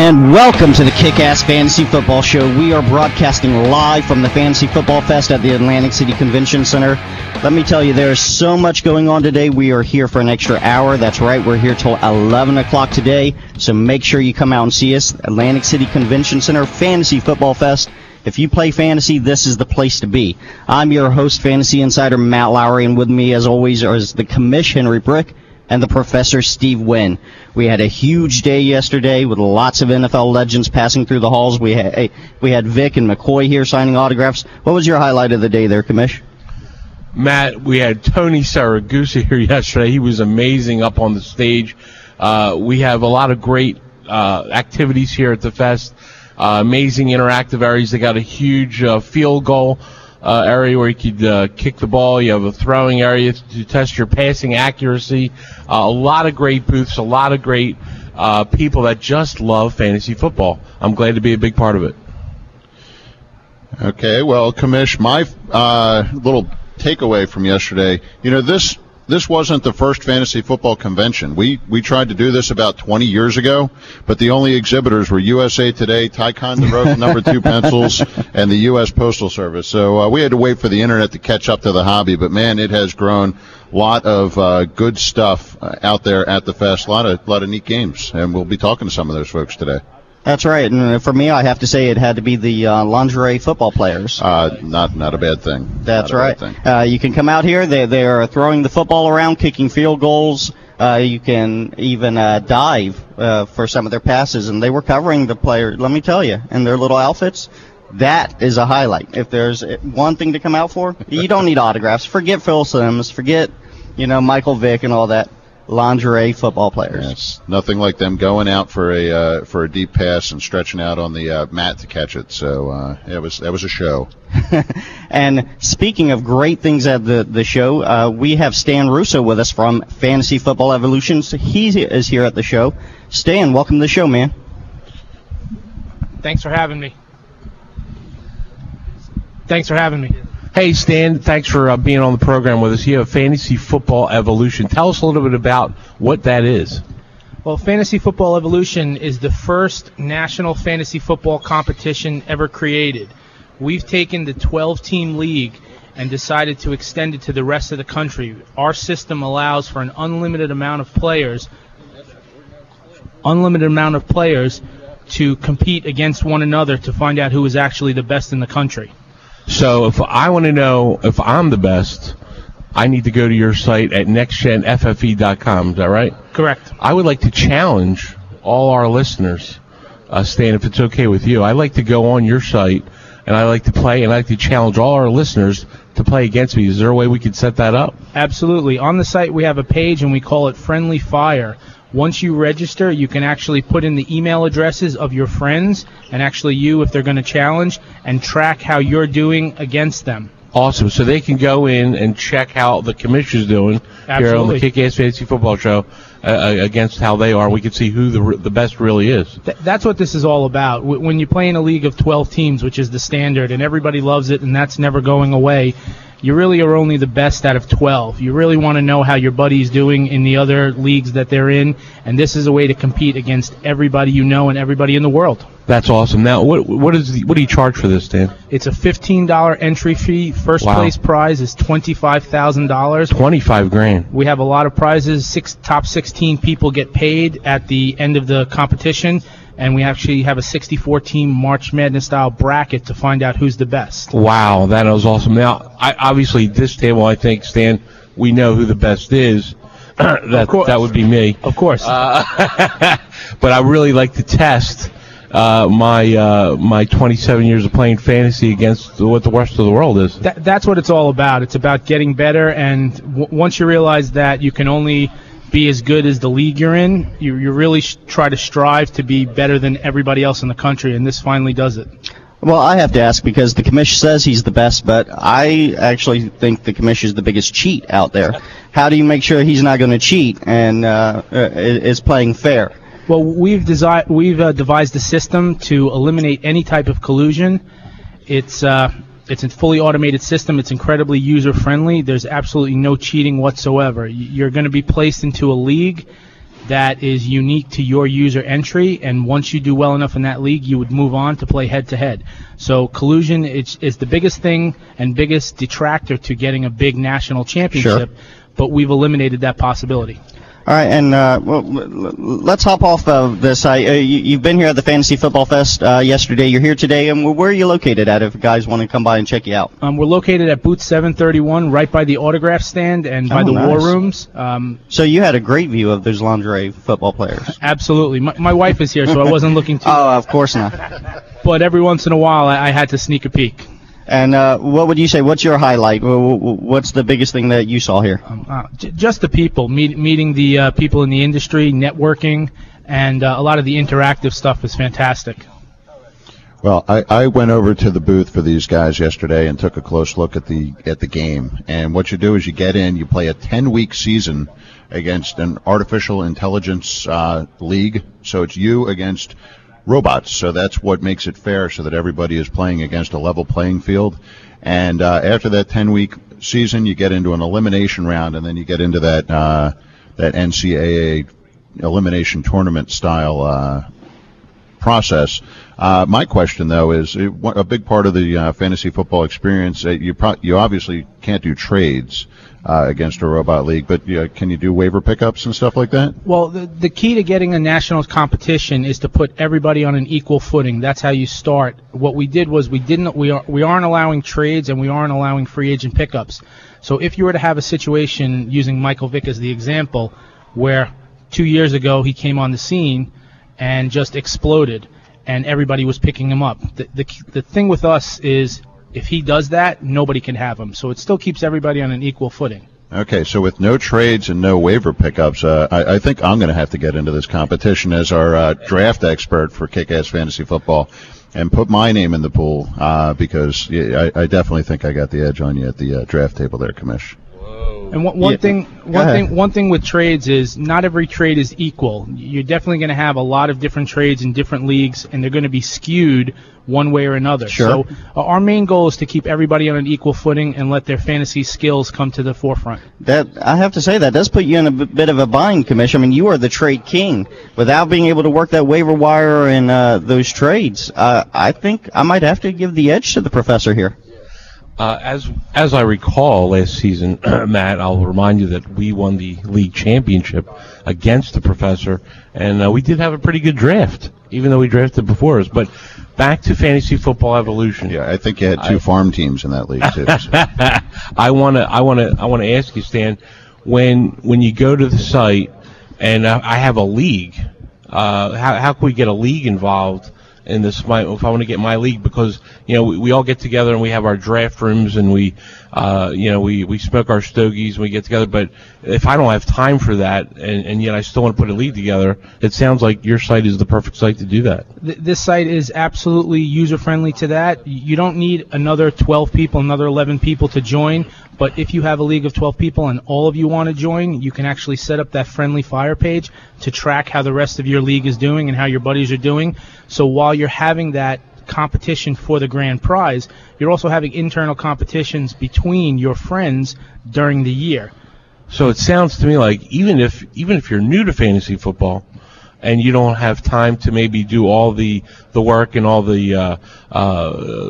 And welcome to the Kick-Ass Fantasy Football Show. We are broadcasting live from the Fantasy Football Fest at the Atlantic City Convention Center. Let me tell you, there is so much going on today. We are here for an extra hour. That's right, we're here till 11 o'clock today. So make sure you come out and see us. Atlantic City Convention Center, Fantasy Football Fest. If you play fantasy, this is the place to be. I'm your host, Fantasy Insider Matt Lowry, and with me, as always, is the Commish Henry Brick and the Professor Steve Wynn. We had a huge day yesterday with lots of NFL legends passing through the halls. We had Vic and McCoy here signing autographs. What was your highlight of the day there, Commish? Matt, we had Tony Saragusa here yesterday. He was amazing up on the stage. We have a lot of great activities here at the Fest. Amazing interactive areas. They got a huge field goal area where you could kick the ball. You have a throwing area to test your passing accuracy. A lot of great booths, a lot of great people that just love fantasy football. I'm glad to be a big part of it. Okay, well, Commish, my little takeaway from yesterday, this wasn't the first fantasy football convention. We tried to do this about 20 years ago, but the only exhibitors were USA Today, Ticonderoga number 2 pencils, and the U.S. Postal Service. So we had to wait for the internet to catch up to the hobby. But man, it has grown. A lot of good stuff out there at the Fest. A lot of neat games, and we'll be talking to some of those folks today. That's right, and for me, I have to say it had to be the lingerie football players. Not a bad thing. That's right. You can come out here. They are throwing the football around, kicking field goals. You can even dive for some of their passes, and they were covering the players. Let me tell you, in their little outfits. That is a highlight. If there's one thing to come out for, you don't need autographs. Forget Phil Simms. Forget, Michael Vick and all that. Lingerie football players. Yes, nothing like them going out for a deep pass and stretching out on the mat to catch it. So that was a show. And speaking of great things at the show, we have Stan Russo with us from Fantasy Football Evolutions. He is here at the show. Stan, welcome to the show, man. Thanks for having me. Hey, Stan, thanks for being on the program with us. You have Fantasy Football Evolution. Tell us a little bit about what that is. Well, Fantasy Football Evolution is the first national fantasy football competition ever created. We've taken the 12-team league and decided to extend it to the rest of the country. Our system allows for an unlimited amount of players to compete against one another to find out who is actually the best in the country. So if I want to know if I'm the best, I need to go to your site at nextgenffe.com. Is that right? Correct. I would like to challenge all our listeners, Stan, if it's okay with you. I like to go on your site, and I like to play, and I like to challenge all our listeners to play against me. Is there a way we could set that up? Absolutely. On the site, we have a page, and we call it Friendly Fire. Once you register, you can actually put in the email addresses of your friends and actually you, if they're going to challenge, and track how you're doing against them. Awesome. So they can go in and check how the commission's doing here on the Kick-Ass Fantasy Football Show against how they are. We can see who the best really is. That's what this is all about. When you play in a league of 12 teams, which is the standard, and everybody loves it, and that's never going away, you really are only the best out of 12. You really want to know how your buddy's doing in the other leagues that they're in, and this is a way to compete against everybody you know and everybody in the world. That's awesome. Now, what do you charge for this, Dan? It's a $15 entry fee. First place prize is $25,000. $25,000. We have a lot of prizes. Top 16 people get paid at the end of the competition. And we actually have a 64-team March Madness-style bracket to find out who's the best. Wow, that was awesome. Now, obviously, this table, I think, Stan, we know who the best is. That would be me. Of course. But I really like to test my 27 years of playing fantasy against what the rest of the world is. That's what it's all about. It's about getting better, and once you realize that you can only be as good as the league you're in, you really try to strive to be better than everybody else in the country, and this finally does it. Well, I have to ask because the commish says he's the best, but I actually think the commish is the biggest cheat out there. How do you make sure he's not going to cheat and is playing fair? Well, we've devised a system to eliminate any type of collusion. It's a fully automated system. It's incredibly user-friendly. There's absolutely no cheating whatsoever. You're going to be placed into a league that is unique to your user entry, and once you do well enough in that league, you would move on to play head-to-head. So collusion is the biggest thing and biggest detractor to getting a big national championship, but we've eliminated that possibility. All right, and let's hop off of this. You've been here at the Fantasy Football Fest yesterday. You're here today, and where are you located at if guys want to come by and check you out? We're located at booth 731, right by the autograph stand and by the war rooms. So you had a great view of those lingerie football players. Absolutely. My wife is here, so I wasn't looking to. Oh, of course not. But every once in a while, I had to sneak a peek. And what would you say? What's your highlight? What's the biggest thing that you saw here? Just the people, meeting the people in the industry, networking, and a lot of the interactive stuff is fantastic. Well, I went over to the booth for these guys yesterday and took a close look at the game. And what you do is you get in, you play a 10-week season against an artificial intelligence league. So it's you against robots, so that's what makes it fair, so that everybody is playing against a level playing field. And after that 10-week season, you get into an elimination round, and then you get into that NCAA elimination tournament style process. My question, though, is a big part of the fantasy football experience. You obviously can't do trades against a robot league, but can you do waiver pickups and stuff like that? Well, the key to getting a national competition is to put everybody on an equal footing. That's how you start. What we did was we aren't allowing trades, and we aren't allowing free agent pickups. So if you were to have a situation, using Michael Vick as the example, where 2 years ago he came on the scene and just exploded, and everybody was picking him up. The thing with us is, if he does that, nobody can have him. So it still keeps everybody on an equal footing. Okay, so with no trades and no waiver pickups, I think I'm going to have to get into this competition as our draft expert for Kick-Ass Fantasy Football and put my name in the pool because I definitely think I got the edge on you at the draft table there, Commish. And one thing with trades is not every trade is equal. You're definitely going to have a lot of different trades in different leagues, and they're going to be skewed one way or another. Sure. So our main goal is to keep everybody on an equal footing and let their fantasy skills come to the forefront. That I have to say, that does put you in a bit of a bind, Commish. I mean, you are the trade king. Without being able to work that waiver wire and those trades, I think I might have to give the edge to the professor here. As I recall last season, Matt, I'll remind you that we won the league championship against the professor, and we did have a pretty good draft, even though we drafted before us. But back to fantasy football evolution. Yeah, I think you had two farm teams in that league too. So. I want to ask you, Stan, when you go to the site, and I have a league. How can we get a league involved in this? If I want to get my league, because we all get together and we have our draft rooms and we smoke our stogies and we get together. But if I don't have time for that and yet I still want to put a league together, it sounds like your site is the perfect site to do that. This site is absolutely user friendly to that. You don't need another 12 people, another 11 people to join. But if you have a league of 12 people and all of you want to join, you can actually set up that friendly fire page to track how the rest of your league is doing and how your buddies are doing. So while you're having that competition for the grand prize, you're also having internal competitions between your friends during the year. So it sounds to me like even if you're new to fantasy football and you don't have time to maybe do all the work and all the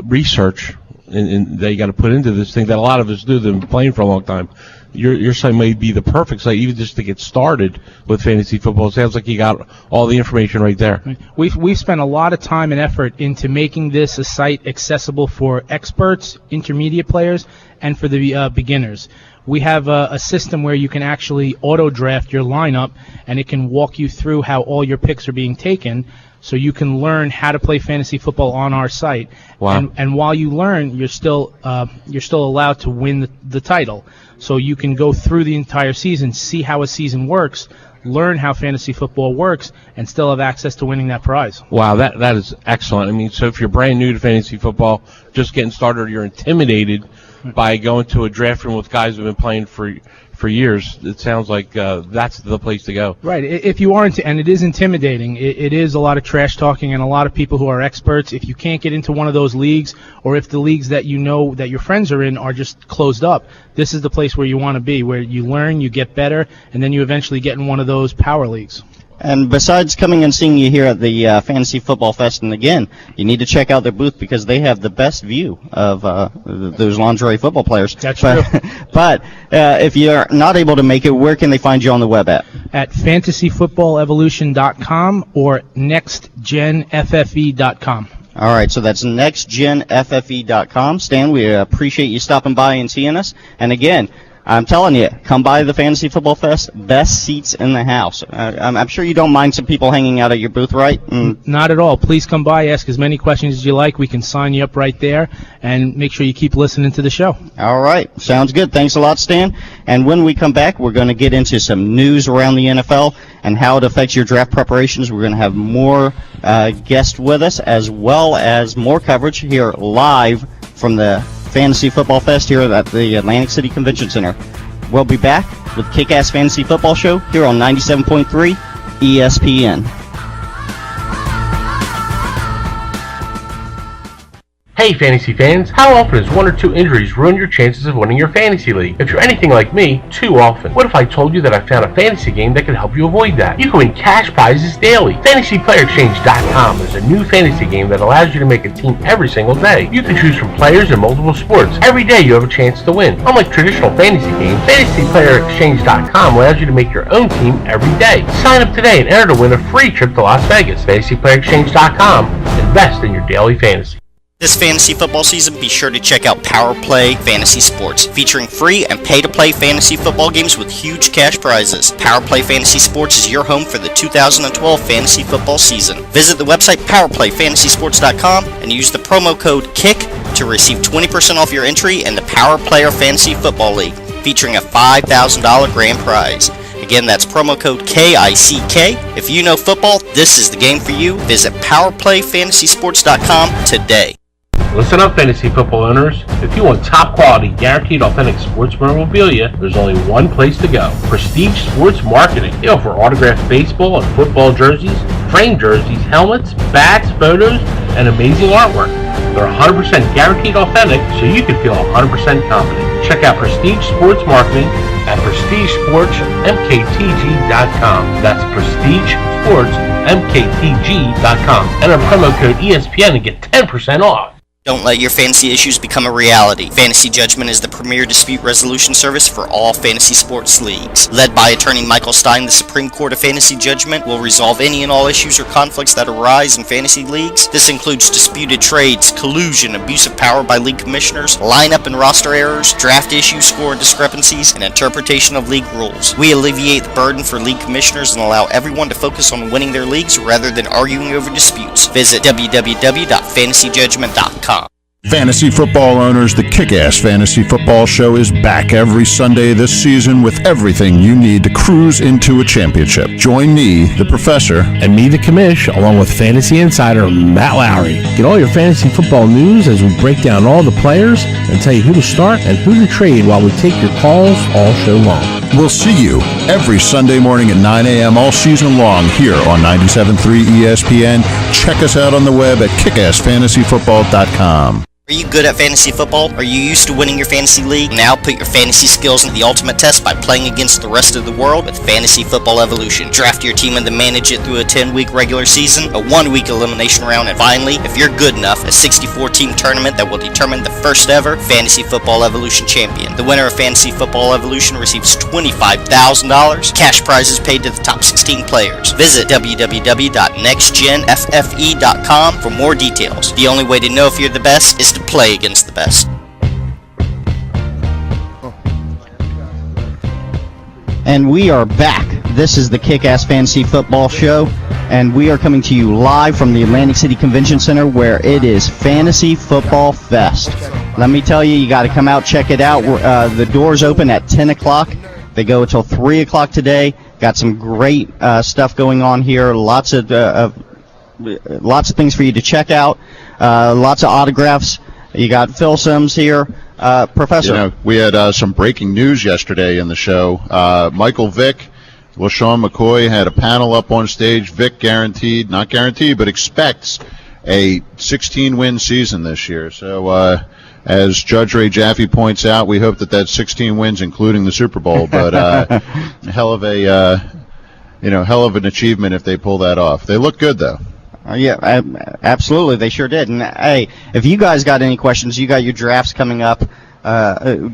research and that you got to put into this thing that a lot of us do, that have been playing for a long time, your site may be the perfect site even just to get started with fantasy football. It sounds like you got all the information right there. We've spent a lot of time and effort into making this a site accessible for experts, intermediate players, and for the beginners. We have a system where you can actually auto-draft your lineup, and it can walk you through how all your picks are being taken, so you can learn how to play fantasy football on our site. Wow. And while you learn, you're still allowed to win the title. So you can go through the entire season, see how a season works, learn how fantasy football works, and still have access to winning that prize. Wow, that is excellent. I mean, so if you're brand new to fantasy football, just getting started, or you're intimidated by going to a draft room with guys who've been playing for for years, it sounds like that's the place to go. Right. If you aren't, and it is intimidating, it is a lot of trash talking and a lot of people who are experts. If you can't get into one of those leagues, or if the leagues that you know that your friends are in are just closed up, this is the place where you want to be, where you learn, you get better, and then you eventually get in one of those power leagues. And besides coming and seeing you here at the Fantasy Football Fest, and again, you need to check out their booth because they have the best view of those lingerie football players. That's true. But if you're not able to make it, where can they find you on the web at? At fantasyfootballevolution.com or nextgenffe.com. All right, so that's nextgenffe.com. Stan, we appreciate you stopping by and seeing us. And again, I'm telling you, come by the Fantasy Football Fest. Best seats in the house. I'm sure you don't mind some people hanging out at your booth, right? Not at all. Please come by, ask as many questions as you like. We can sign you up right there, and make sure you keep listening to the show. All right. Sounds good. Thanks a lot, Stan. And when we come back, we're going to get into some news around the NFL and how it affects your draft preparations. We're going to have more guests with us, as well as more coverage here live from the Fantasy Football Fest here at the Atlantic City Convention Center. We'll be back with Kick-Ass Fantasy Football Show here on 97.3 ESPN. Hey fantasy fans, how often does one or two injuries ruin your chances of winning your fantasy league? If you're anything like me, too often. What if I told you that I found a fantasy game that can help you avoid that? You can win cash prizes daily. FantasyPlayerExchange.com is a new fantasy game that allows you to make a team every single day. You can choose from players in multiple sports. Every day you have a chance to win. Unlike traditional fantasy games, FantasyPlayerExchange.com allows you to make your own team every day. Sign up today and enter to win a free trip to Las Vegas. FantasyPlayerExchange.com. Invest in your daily fantasy. This fantasy football season, be sure to check out Power Play Fantasy Sports, featuring free and pay-to-play fantasy football games with huge cash prizes. Power Play Fantasy Sports is your home for the 2012 fantasy football season. Visit the website powerplayfantasysports.com and use the promo code KICK to receive 20% off your entry in the Power Player Fantasy Football League, featuring a $5,000 grand prize. Again, that's promo code KICK. If you know football, this is the game for you. Visit powerplayfantasysports.com today. Listen up, fantasy football owners. If you want top quality, guaranteed authentic sports memorabilia, there's only one place to go. Prestige Sports Marketing. They offer autographed baseball and football jerseys, framed jerseys, helmets, bats, photos, and amazing artwork. They're 100% guaranteed authentic, so you can feel 100% confident. Check out Prestige Sports Marketing at PrestigeSportsMKTG.com. That's PrestigeSportsMKTG.com. Enter promo code ESPN and get 10% off. Don't let your fantasy issues become a reality. Fantasy Judgment is the premier dispute resolution service for all fantasy sports leagues. Led by attorney Michael Stein, the Supreme Court of Fantasy Judgment will resolve any and all issues or conflicts that arise in fantasy leagues. This includes disputed trades, collusion, abuse of power by league commissioners, lineup and roster errors, draft issues, score discrepancies, and interpretation of league rules. We alleviate the burden for league commissioners and allow everyone to focus on winning their leagues rather than arguing over disputes. Visit www.fantasyjudgment.com. Fantasy football owners, the Kick-Ass Fantasy Football Show is back every Sunday this season with everything you need to cruise into a championship. Join me, the professor, and me, the commish, along with fantasy insider Matt Lowry. Get all your fantasy football news as we break down all the players and tell you who to start and who to trade while we take your calls all show long. We'll see you every Sunday morning at 9 a.m. all season long here on 97.3 ESPN. Check us out on the web at kickassfantasyfootball.com. Are you good at fantasy football? Are you used to winning your fantasy league? Now put your fantasy skills into the ultimate test by playing against the rest of the world with Fantasy Football Evolution. Draft your team and then manage it through a 10-week regular season, a 1-week elimination round, and finally, if you're good enough, a 64-team tournament that will determine the first ever Fantasy Football Evolution champion. The winner of Fantasy Football Evolution receives $25,000, cash prizes paid to the top 16 players. Visit www.nextgenffe.com for more details. The only way to know if you're the best is to play against the best. And we are back. This is the Kick-Ass Fantasy Football Show, and we are coming to you live from the Atlantic City Convention Center, where it is Fantasy Football Fest. Let me tell you, you got to come out, check it out. The doors open at 10 o'clock. They go until 3 o'clock today. Got some great stuff going on here. Lots of things for you to check out. Lots of autographs. You got Phil Sims here. Professor. We had some breaking news yesterday in the show. Michael Vick, LaShawn McCoy had a panel up on stage. Vick not guaranteed, but expects a 16-win season this year. So, as Judge Ray Jaffe points out, we hope that 16 wins, including the Super Bowl. But hell of an achievement if they pull that off. They look good, though. Yeah, absolutely. They sure did. And, hey, if you guys got any questions, you got your drafts coming up,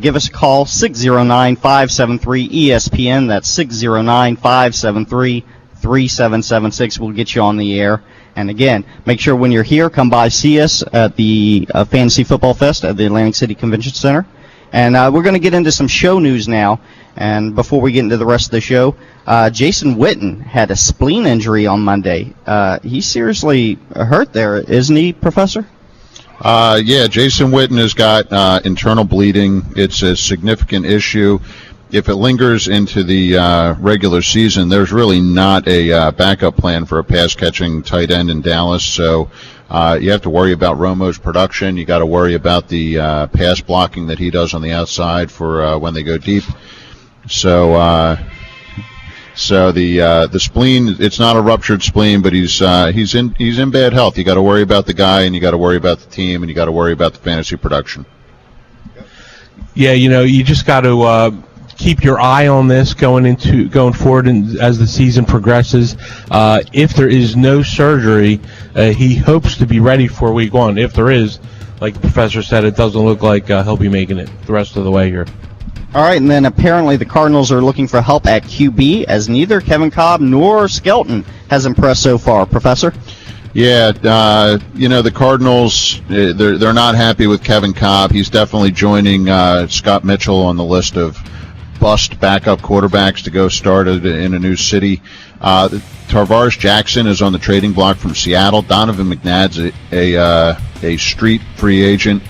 give us a call, 609-573-ESPN. That's 609-573-3776. We'll get you on the air. And, again, make sure when you're here, come by, see us at the Fantasy Football Fest at the Atlantic City Convention Center. And we're going to get into some show news now. And before we get into the rest of the show, Jason Witten had a spleen injury on Monday. He's seriously hurt there, isn't he, Professor? Yeah, Jason Witten has got internal bleeding. It's a significant issue. If it lingers into the regular season, there's really not a backup plan for a pass-catching tight end in Dallas. So you have to worry about Romo's production. You got to worry about the pass blocking that he does on the outside for when they go deep. So the spleen, it's not a ruptured spleen, but he's in bad health. You got to worry about the guy, and you got to worry about the team, and you got to worry about the fantasy production. Yeah, you just got to keep your eye on this going forward as the season progresses. If there is no surgery, he hopes to be ready for week 1. If there is, like the professor said, it doesn't look like he'll be making it the rest of the way here. All right, and then apparently the Cardinals are looking for help at QB, as neither Kevin Kolb nor Skelton has impressed so far. Professor? Yeah, the Cardinals, they're not happy with Kevin Kolb. He's definitely joining Scott Mitchell on the list of bust backup quarterbacks to go start in a new city. Tarvaris Jackson is on the trading block from Seattle. Donovan McNabb's a street free agent.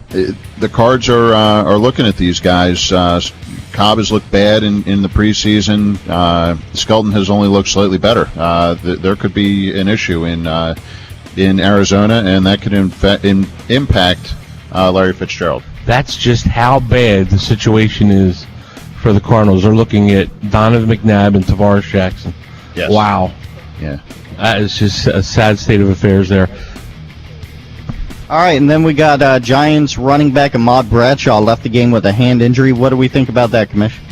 The Cards are looking at these guys. Cobb has looked bad in the preseason. Skelton has only looked slightly better. There could be an issue in Arizona, and that could impact Larry Fitzgerald. That's just how bad the situation is for the Cardinals. They're looking at Donovan McNabb and Tarvaris Jackson. Yes. Wow. Yeah. That is just a sad state of affairs there. All right, and then we got Giants running back Ahmad Bradshaw left the game with a hand injury. What do we think about that, Commissioner?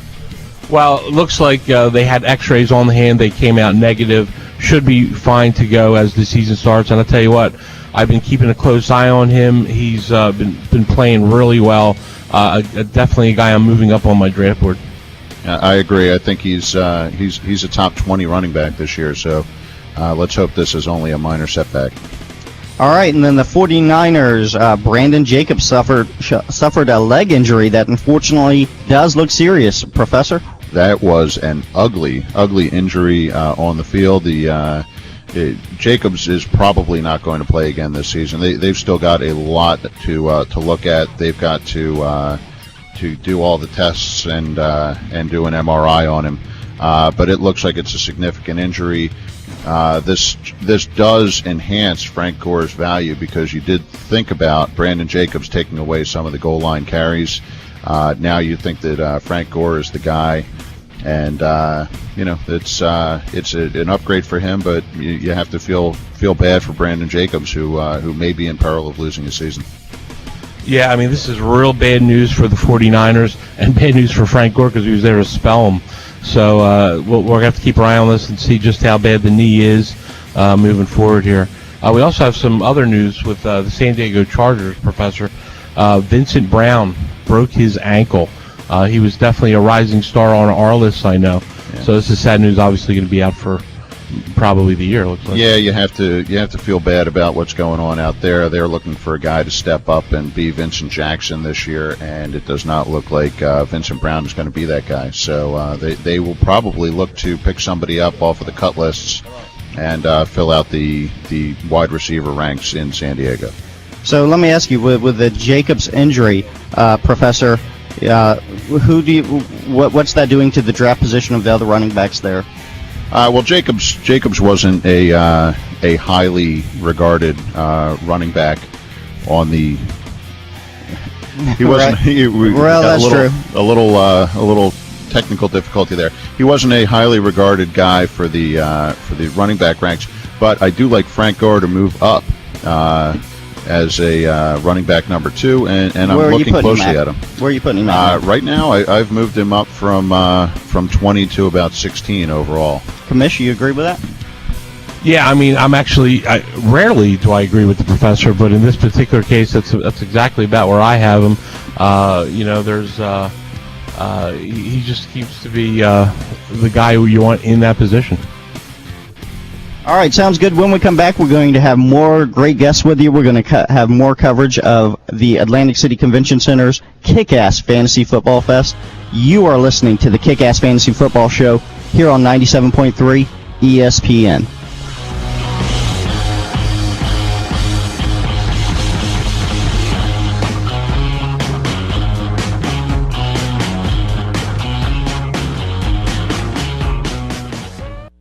Well, it looks like they had x-rays on the hand. They came out negative. Should be fine to go as the season starts. And I'll tell you what, I've been keeping a close eye on him. He's been playing really well. Definitely a guy I'm moving up on my draft board. I agree. I think he's a top 20 running back this year. So let's hope this is only a minor setback. All right, and then the 49ers, Brandon Jacobs suffered a leg injury that unfortunately does look serious. Professor? That was an ugly injury on the field. Jacobs is probably not going to play again this season. They've still got a lot to look at. They've got to do all the tests and do an MRI on him. But it looks like it's a significant injury. This does enhance Frank Gore's value because you did think about Brandon Jacobs taking away some of the goal line carries. Now you think that Frank Gore is the guy, and it's an upgrade for him. But you have to feel bad for Brandon Jacobs, who may be in peril of losing his season. Yeah, I mean, this is real bad news for the 49ers and bad news for Frank Gore because he was there to spell him. So we're going to have to keep our eye on this and see just how bad the knee is moving forward here. We also have some other news with the San Diego Chargers, Professor. Vincent Brown broke his ankle. He was definitely a rising star on our list, I know. Yeah. So this is sad news, obviously going to be out for probably the year, looks like. Yeah, you have to feel bad about what's going on out there. They're looking for a guy to step up and be Vincent Jackson this year, and it does not look like Vincent Brown is going to be that guy. So they will probably look to pick somebody up off of the cut lists and fill out the wide receiver ranks in San Diego. So let me ask you, with the Jacobs injury, Professor, what's that doing to the draft position of the other running backs there? Well, Jacobs wasn't a highly regarded running back on the He wasn't. Right. Well, that's true. A little technical difficulty there. He wasn't a highly regarded guy for the running back ranks, but I do like Frank Gore to move up as a running back number 2, and I'm looking closely at him. Where are you putting him at? Right now, I've moved him up from 20 to about 16 overall. Commish, you agree with that? Yeah, I mean, rarely do I agree with the professor, but in this particular case, that's exactly about where I have him. He just keeps to be the guy who you want in that position. All right, sounds good. When we come back, we're going to have more great guests with you. We're going to have more coverage of the Atlantic City Convention Center's Kick-Ass Fantasy Football Fest. You are listening to the Kick-Ass Fantasy Football Show here on 97.3 ESPN.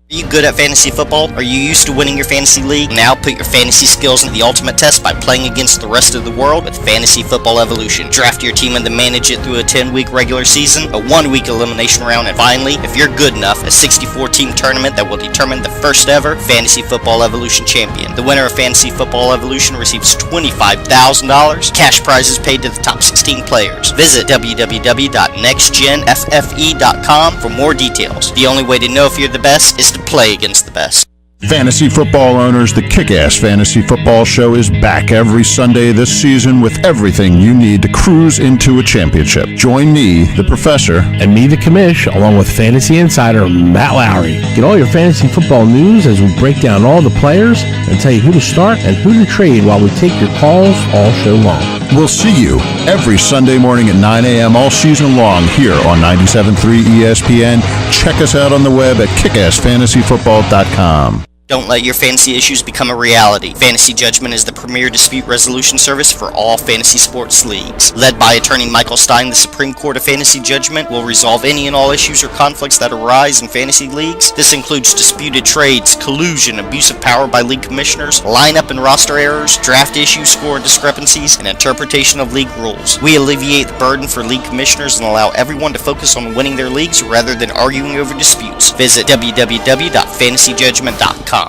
Are you good at fantasy football? Are you used to winning your fantasy league? Now put your fantasy skills into the ultimate test by playing against the rest of the world with Fantasy Football Evolution. Draft your team and then manage it through a 10-week regular season, a 1-week elimination round, and finally, if you're good enough, a 64-team tournament that will determine the first ever Fantasy Football Evolution champion. The winner of Fantasy Football Evolution receives $25,000, cash prizes paid to the top 16 players. Visit www.nextgenffe.com for more details. The only way to know if you're the best is to play against the best. Fantasy football owners, the Kick-Ass Fantasy Football Show is back every Sunday this season with everything you need to cruise into a championship. Join me, the professor, and me, the commish, along with fantasy insider Matt Lowry. Get all your fantasy football news as we break down all the players and tell you who to start and who to trade while we take your calls all show long. We'll see you every Sunday morning at 9 a.m. all season long here on 97.3 ESPN. Check us out on the web at kickassfantasyfootball.com. Don't let your fantasy issues become a reality. Fantasy Judgment is the premier dispute resolution service for all fantasy sports leagues. Led by attorney Michael Stein, the Supreme Court of Fantasy Judgment will resolve any and all issues or conflicts that arise in fantasy leagues. This includes disputed trades, collusion, abuse of power by league commissioners, lineup and roster errors, draft issues, score discrepancies, and interpretation of league rules. We alleviate the burden for league commissioners and allow everyone to focus on winning their leagues rather than arguing over disputes. Visit www.fantasyjudgment.com.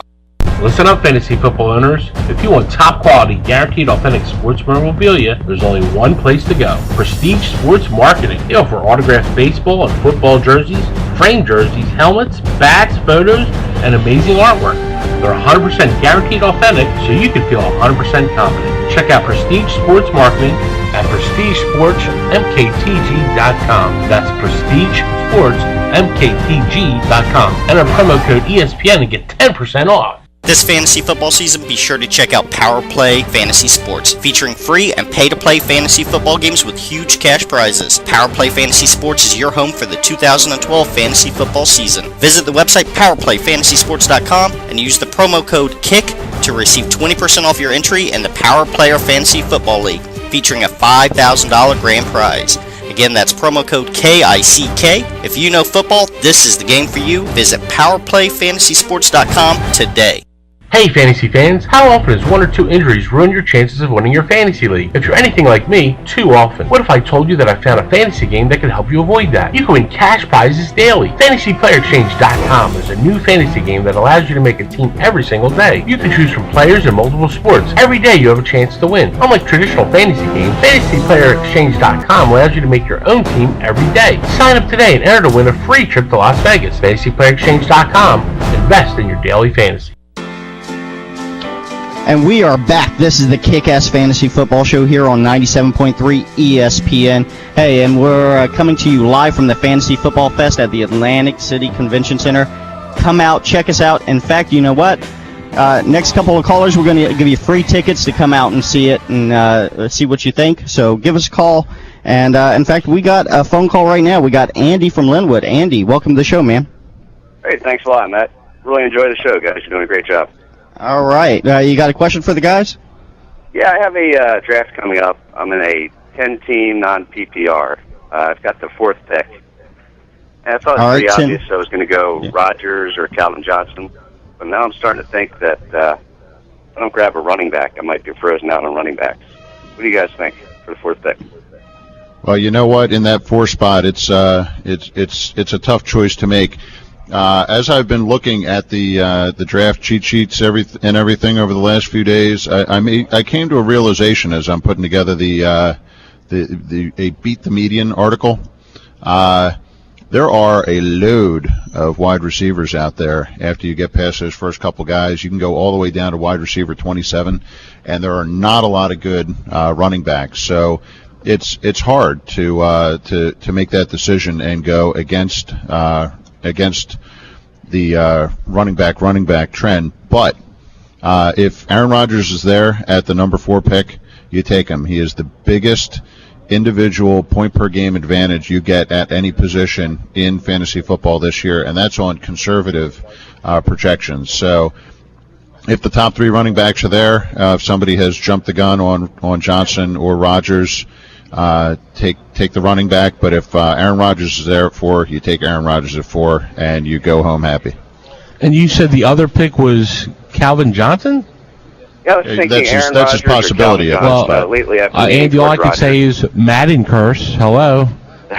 Listen up, fantasy football owners. If you want top quality, guaranteed authentic sports memorabilia, there's only one place to go. Prestige Sports Marketing. They offer autographed baseball and football jerseys, framed jerseys, helmets, bats, photos, and amazing artwork. They're 100% guaranteed authentic, so you can feel 100% confident. Check out Prestige Sports Marketing at prestigesportsmktg.com. That's prestigesportsmktg.com. Enter promo code ESPN and get 10% off. This fantasy football season, be sure to check out Power Play Fantasy Sports, featuring free and pay-to-play fantasy football games with huge cash prizes. Power Play Fantasy Sports is your home for the 2012 fantasy football season. Visit the website powerplayfantasysports.com and use the promo code KICK to receive 20% off your entry in the Power Player Fantasy Football League, featuring a $5,000 grand prize. Again, that's promo code KICK. If you know football, this is the game for you. Visit powerplayfantasysports.com today. Hey fantasy fans, how often does 1 or 2 injuries ruin your chances of winning your fantasy league? If you're anything like me, too often. What if I told you that I found a fantasy game that could help you avoid that? You can win cash prizes daily. FantasyPlayerExchange.com is a new fantasy game that allows you to make a team every single day. You can choose from players in multiple sports. Every day you have a chance to win. Unlike traditional fantasy games, FantasyPlayerExchange.com allows you to make your own team every day. Sign up today and enter to win a free trip to Las Vegas. FantasyPlayerExchange.com. Invest in your daily fantasy. And we are back. This is the Kick-Ass Fantasy Football Show here on 97.3 ESPN. Hey, and we're coming to you live from the Fantasy Football Fest at the Atlantic City Convention Center. Come out, check us out. In fact, you know what? Next couple of callers, we're going to give you free tickets to come out and see it and see what you think. So give us a call. And, in fact, we got a phone call right now. We got Andy from Linwood. Andy, welcome to the show, man. Hey, thanks a lot, Matt. Really enjoy the show, guys. You're doing a great job. All right. You got a question for the guys? Yeah, I have a draft coming up. I'm in a 10-team non-PPR. I've got the 4th pick. And I thought it was pretty obvious I was going to go Rodgers or Calvin Johnson. But now I'm starting to think that if I don't grab a running back, I might be frozen out on running backs. What do you guys think for the 4th pick? Well, you know what? In that 4 spot, it's a tough choice to make. As I've been looking at the draft cheat sheets and everything over the last few days, I came to a realization as I'm putting together a Beat the Median article. There are a load of wide receivers out there after you get past those first couple guys. You can go all the way down to wide receiver 27, and there are not a lot of good running backs. So it's hard to make that decision and go against the running back trend. But if Aaron Rodgers is there at the number 4 pick, you take him. He is the biggest individual point per game advantage you get at any position in fantasy football this year, and that's on conservative projections. So if the top 3 running backs are there, if somebody has jumped the gun on Johnson or Rodgers, take the running back. But if Aaron Rodgers is there at 4, you take Aaron Rodgers at 4, and you go home happy. And you said the other pick was Calvin Johnson? Yeah, I was thinking Aaron that's his Rodgers possibility. lately I've been Andy, all I could say is Madden curse. Hello.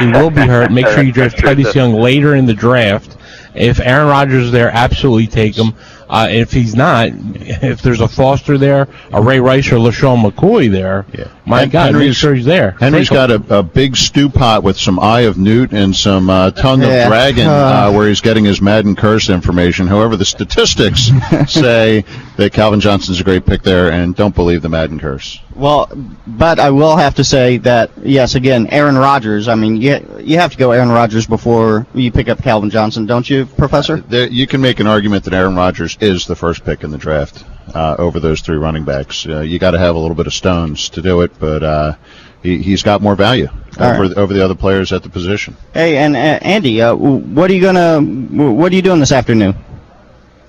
He will be hurt. Make sure you draft Titus Young later in the draft. If Aaron Rodgers is there, absolutely take him. If he's not, if there's a Foster there, a Ray Rice or LaShawn McCoy there, my God, make sure he's there. Henry's got a big stew pot with some Eye of Newt and some Tongue of Dragon where he's getting his Madden curse information. However, the statistics say that Calvin Johnson's a great pick there, and don't believe the Madden curse. Well, but I will have to say that, yes, again, Aaron Rodgers, I mean, you have to go Aaron Rodgers before you pick up Calvin Johnson, don't you, Professor? You can make an argument that Aaron Rodgers is the first pick in the draft over those 3 running backs. You got to have a little bit of stones to do it, but he's got more value over the other players at the position. Hey, and Andy, what are you doing this afternoon?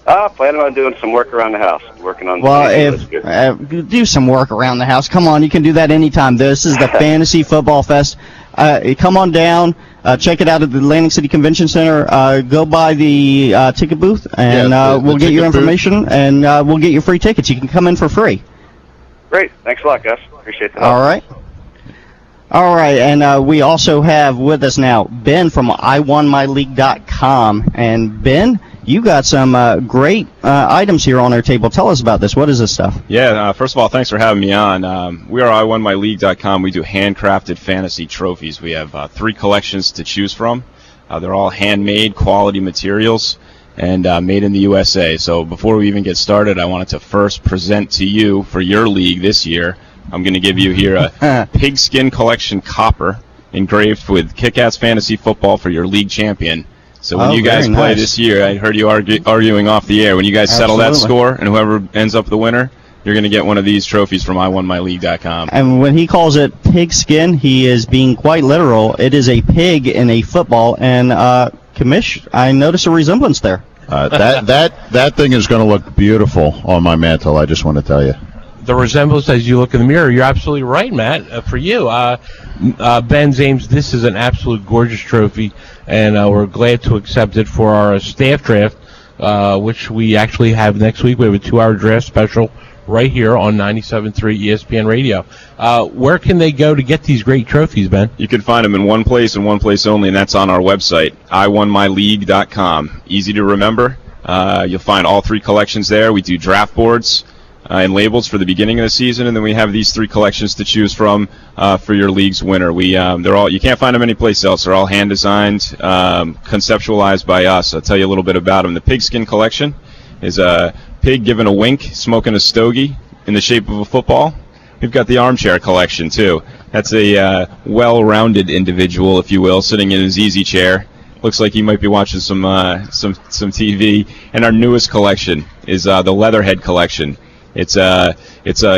Planning on doing some work around the house. Working on. Well, do some work around the house. Come on, you can do that anytime. This is the Fantasy Football Fest. Come on down. Check it out at the Atlantic City Convention Center. Go by the ticket booth, and we'll get your information, and we'll get you free tickets. You can come in for free. Great. Thanks a lot, Gus. Appreciate the help. All right, and we also have with us now Ben from iwonmyleague.com. And Ben, you got some great items here on our table. Tell us about this. What is this stuff? Yeah, first of all, thanks for having me on. We are iwonmyleague.com. We do handcrafted fantasy trophies. We have 3 collections to choose from. They're all handmade, quality materials, and made in the USA. So before we even get started, I wanted to first present to you for your league this year. I'm going to give you here a Pigskin Collection copper engraved with Kick-Ass Fantasy Football for your league champion. So when you guys play this year, I heard you arguing off the air. When you guys settle that score and whoever ends up the winner, you're going to get one of these trophies from iwonmyleague.com. And when he calls it pigskin, he is being quite literal. It is a pig in a football, and Commish, I notice a resemblance there. That thing is going to look beautiful on my mantle, I just want to tell you. The resemblance as you look in the mirror, you're absolutely right, Matt. For you, Ben James, this is an absolute gorgeous trophy, and we're glad to accept it for our staff draft, which we actually have next week. We have a 2-hour draft special right here on 97.3 ESPN Radio. Where can they go to get these great trophies, Ben? You can find them in one place and one place only, and that's on our website, iwonmyleague.com. Easy to remember. You'll find all 3 collections there. We do draft boards and labels for the beginning of the season, and then we have these 3 collections to choose from for your league's winner. They're all, you can't find them anyplace else. They're all hand designed, conceptualized by us. I'll tell you a little bit about them. The Pigskin Collection is a pig giving a wink, smoking a stogie in the shape of a football. We've got the Armchair Collection too. That's a well-rounded individual, if you will, sitting in his easy chair. Looks like he might be watching some TV. And our newest collection is the Leatherhead Collection. It's a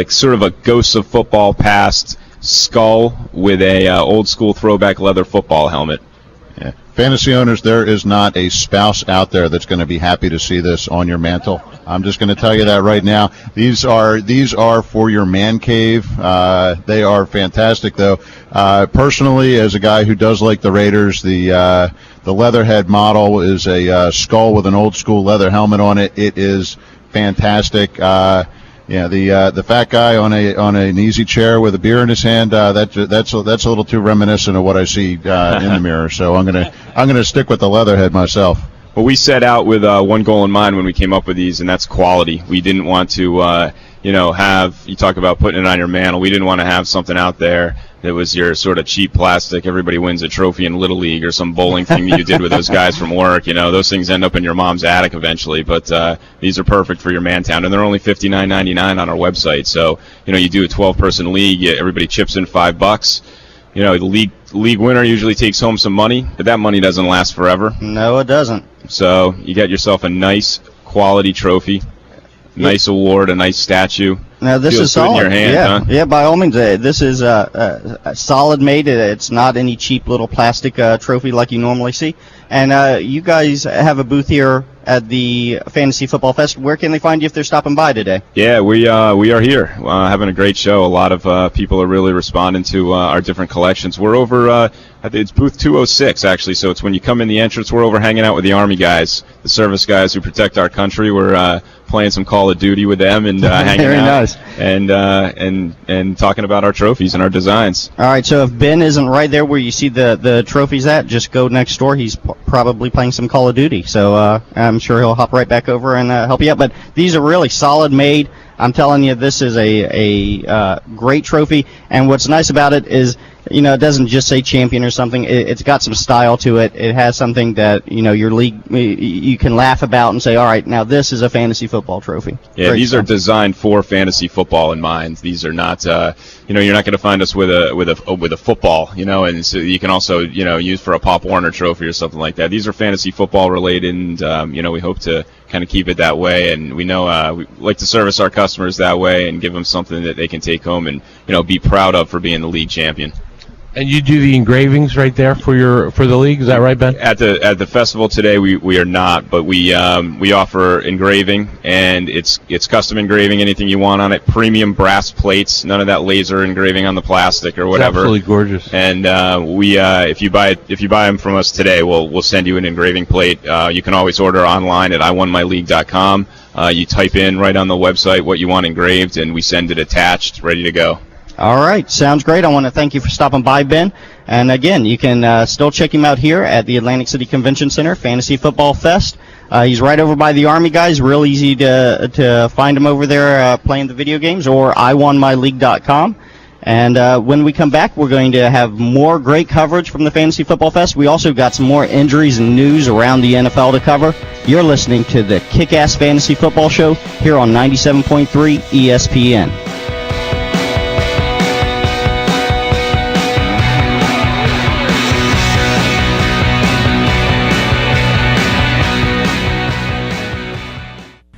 sort of a Ghosts of Football Past skull with a old school throwback leather football helmet. Yeah. Fantasy owners, there is not a spouse out there that's going to be happy to see this on your mantle. I'm just going to tell you that right now. These are for your man cave. They are fantastic, though. Personally, as a guy who does like the Raiders, the Leatherhead model is a skull with an old school leather helmet on it. It is fantastic. Yeah, the fat guy on an easy chair with a beer in his hand. That's a little too reminiscent of what I see in the mirror. So I'm gonna stick with the Leatherhead myself. Well, we set out with one goal in mind when we came up with these, and that's quality. We didn't want to, you talk about putting it on your mantle. We didn't want to have something out there that was your sort of cheap plastic. Everybody wins a trophy in Little League or some bowling thing that you did with those guys from work. Those things end up in your mom's attic eventually. But these are perfect for your Mantown, and they're only $59.99 on our website. So, you do a 12-person league, everybody chips in $5. The league winner usually takes home some money, but that money doesn't last forever. No, it doesn't. So you get yourself a nice quality trophy, nice award, a nice statue. Now this is solid. In your hand, yeah, huh? Yeah. By all means, this is solid made. It's not any cheap little plastic trophy like you normally see. And you guys have a booth here at the Fantasy Football Fest. Where can they find you if they're stopping by today? Yeah, we are here having a great show. A lot of people are really responding to our different collections. We're over, I think it's booth 206 actually. So it's when you come in the entrance. We're over hanging out with the Army guys, the service guys who protect our country. We're playing some Call of Duty with them and hanging Very out. Nice. And talking about our trophies and our designs. All right, so if Ben isn't right there where you see the trophies at, just go next door. He's probably playing some Call of Duty, so I'm sure he'll hop right back over and help you out. But these are really solid made. I'm telling you, this is a great trophy, and what's nice about it is, it doesn't just say champion or something. It's got some style to it. It has something that, your league, you can laugh about and say, all right, now this is a fantasy football trophy. Yeah, Great these stuff. are designed for fantasy football in mind. These are not, you're not going to find us with a football, and so you can also, use for a Pop Warner trophy or something like that. These are fantasy football related, and, we hope to kind of keep it that way. And we know we like to service our customers that way and give them something that they can take home and, be proud of for being the league champion. And you do the engravings right there for the league, is that right, Ben? At the festival today, we are not, but we offer engraving, and it's custom engraving, anything you want on it. Premium brass plates, none of that laser engraving on the plastic or whatever. It's absolutely gorgeous. And if you buy them from us today, we'll send you an engraving plate. You can always order online at iwonmyleague.com. You type in right on the website what you want engraved, and we send it attached, ready to go. All right, sounds great. I want to thank you for stopping by, Ben. And again, you can still check him out here at the Atlantic City Convention Center, Fantasy Football Fest. He's right over by the Army guys. Real easy to find him over there playing the video games, or iwonmyleague.com. And when we come back, we're going to have more great coverage from the Fantasy Football Fest. We also got some more injuries and news around the NFL to cover. You're listening to the Kick-Ass Fantasy Football Show here on 97.3 ESPN.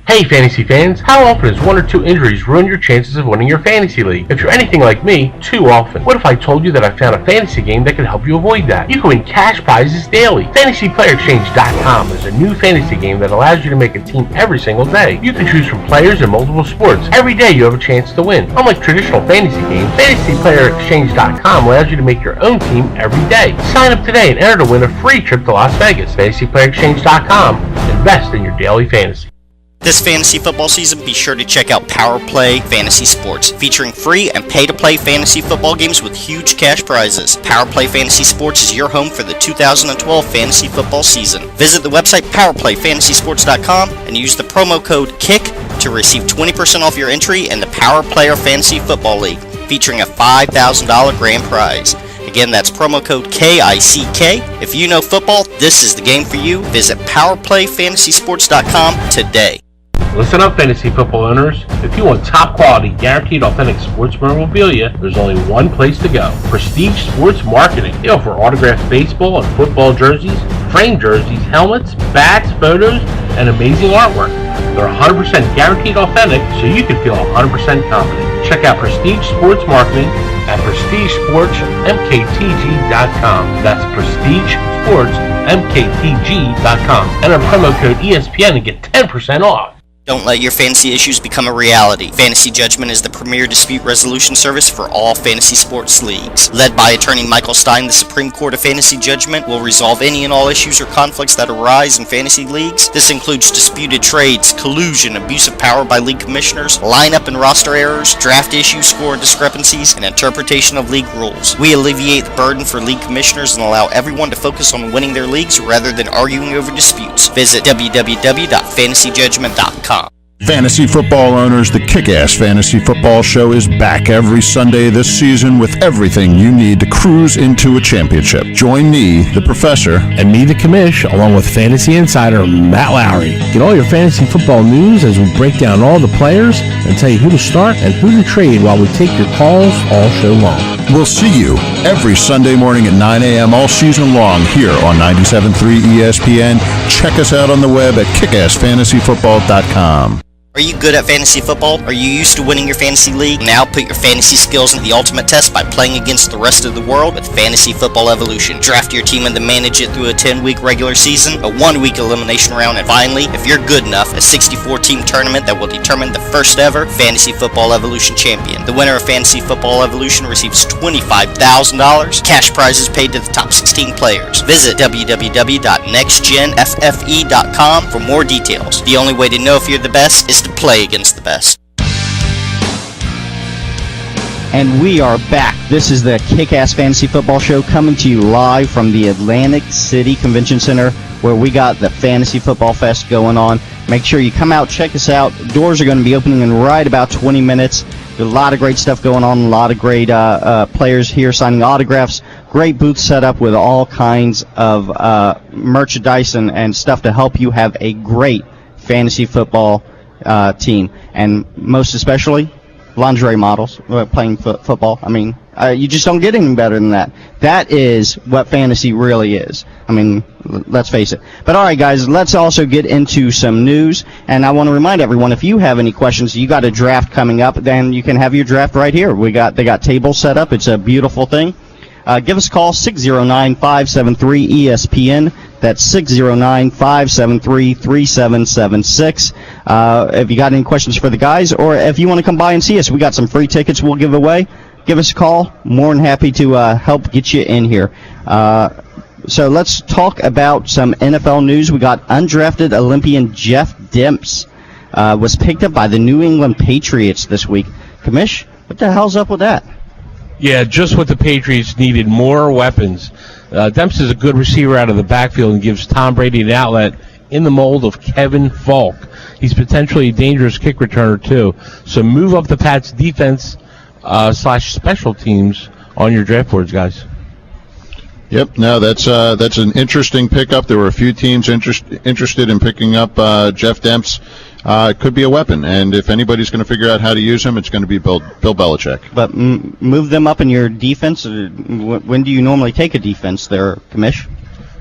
Hey fantasy fans, how often does one or two injuries ruin your chances of winning your fantasy league? If you're anything like me, too often. What if I told you that I found a fantasy game that can help you avoid that? You can win cash prizes daily. FantasyPlayerExchange.com is a new fantasy game that allows you to make a team every single day. You can choose from players in multiple sports. Every day you have a chance to win. Unlike traditional fantasy games, FantasyPlayerExchange.com allows you to make your own team every day. Sign up today and enter to win a free trip to Las Vegas. FantasyPlayerExchange.com. Invest in your daily fantasy. This fantasy football season, be sure to check out Power Play Fantasy Sports, featuring free and pay-to-play fantasy football games with huge cash prizes. Power Play Fantasy Sports is your home for the 2012 fantasy football season. Visit the website powerplayfantasysports.com and use the promo code KICK to receive 20% off your entry in the Power Player Fantasy Football League, featuring a $5,000 grand prize. Again, that's promo code KICK. If you know football, this is the game for you. Visit powerplayfantasysports.com today. Listen up, fantasy football owners. If you want top quality, guaranteed authentic sports memorabilia, there's only one place to go. Prestige Sports Marketing. They offer autographed baseball and football jerseys, framed jerseys, helmets, bats, photos, and amazing artwork. They're 100% guaranteed authentic, so you can feel 100% confident. Check out Prestige Sports Marketing at PrestigeSportsMKTG.com. That's PrestigeSportsMKTG.com. Enter promo code ESPN and get 10% off. Don't let your fantasy issues become a reality. Fantasy Judgment is the premier dispute resolution service for all fantasy sports leagues. Led by attorney Michael Stein, the Supreme Court of Fantasy Judgment will resolve any and all issues or conflicts that arise in fantasy leagues. This includes disputed trades, collusion, abuse of power by league commissioners, lineup and roster errors, draft issues, score discrepancies, and interpretation of league rules. We alleviate the burden for league commissioners and allow everyone to focus on winning their leagues rather than arguing over disputes. Visit www.fantasyjudgment.com. Fantasy football owners, the Kick-Ass Fantasy Football Show is back every Sunday this season with everything you need to cruise into a championship. Join me, the professor, and me, the commish, along with fantasy insider Matt Lowry. Get all your fantasy football news as we break down all the players and tell you who to start and who to trade while we take your calls all show long. We'll see you every Sunday morning at 9 a.m. all season long here on 97.3 ESPN. Check us out on the web at kickassfantasyfootball.com. Are you good at fantasy football? Are you used to winning your fantasy league? Now put your fantasy skills into the ultimate test by playing against the rest of the world with Fantasy Football Evolution. Draft your team and then manage it through a 10-week regular season, a 1-week elimination round, and finally, if you're good enough, a 64-team tournament that will determine the first ever Fantasy Football Evolution champion. The winner of Fantasy Football Evolution receives $25,000, cash prizes paid to the top 16 players. Visit www.nextgenffe.com for more details. The only way to know if you're the best is to play against the best. And we are back. This is the Kick-Ass Fantasy Football Show coming to you live from the Atlantic City Convention Center, where we got the Fantasy Football Fest going on. Make sure you come out, check us out. Doors are going to be opening in right about 20 minutes. There's a lot of great stuff going on, a lot of great players here signing autographs. Great booth set up with all kinds of merchandise and stuff to help you have a great fantasy football team, and most especially lingerie models playing football. I mean, you just don't get any better than that. That is what fantasy really is. I mean, let's face it. But all right, guys, let's also get into some news. And I want to remind everyone, if you have any questions, you got a draft coming up, then you can have your draft right here. They got tables set up. It's a beautiful thing. Give us a call, 609-573-ESPN. That's 609-573-3776. If you got any questions for the guys, or if you want to come by and see us, we got some free tickets we'll give away. Give us a call. More than happy to help get you in here. So let's talk about some NFL news. We got undrafted Olympian Jeff Demps was picked up by the New England Patriots this week. Commish, what the hell's up with that? Yeah, just what the Patriots needed, more weapons. Demps is a good receiver out of the backfield and gives Tom Brady an outlet in the mold of Kevin Falk. He's potentially a dangerous kick returner, too. So move up the Pats' defense / special teams on your draft boards, guys. Yep, no, that's an interesting pickup. There were a few teams interested in picking up Jeff Demps. It could be a weapon, and if anybody's going to figure out how to use him, it's going to be Bill Belichick. But move them up in your defense. When do you normally take a defense there, Commish?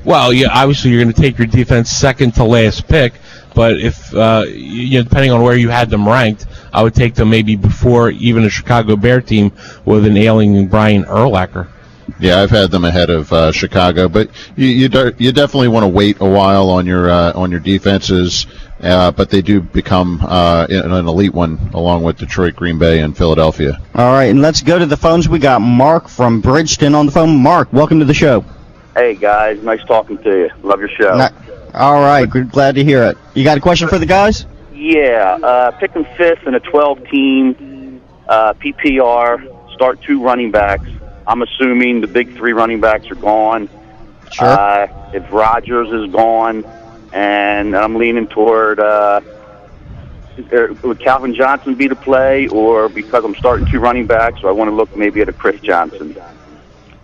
Well, yeah, obviously you're going to take your defense second to last pick, but if depending on where you had them ranked, I would take them maybe before even a Chicago Bear team with an ailing Brian Urlacher. Yeah, I've had them ahead of Chicago, but you definitely want to wait a while on your defenses. But they do become an elite one along with Detroit, Green Bay, and Philadelphia. All right, and let's go to the phones. We got Mark from Bridgeton on the phone. Mark, welcome to the show. Hey, guys. Nice talking to you. Love your show. All right, glad to hear it. You got a question for the guys? Yeah, pick them fifth in a 12-team PPR, start 2 running backs. I'm assuming the big 3 running backs are gone. Sure. If Rodgers is gone, and I'm leaning toward would Calvin Johnson be the play, or because I'm starting 2 running backs, so I want to look maybe at a Chris Johnson.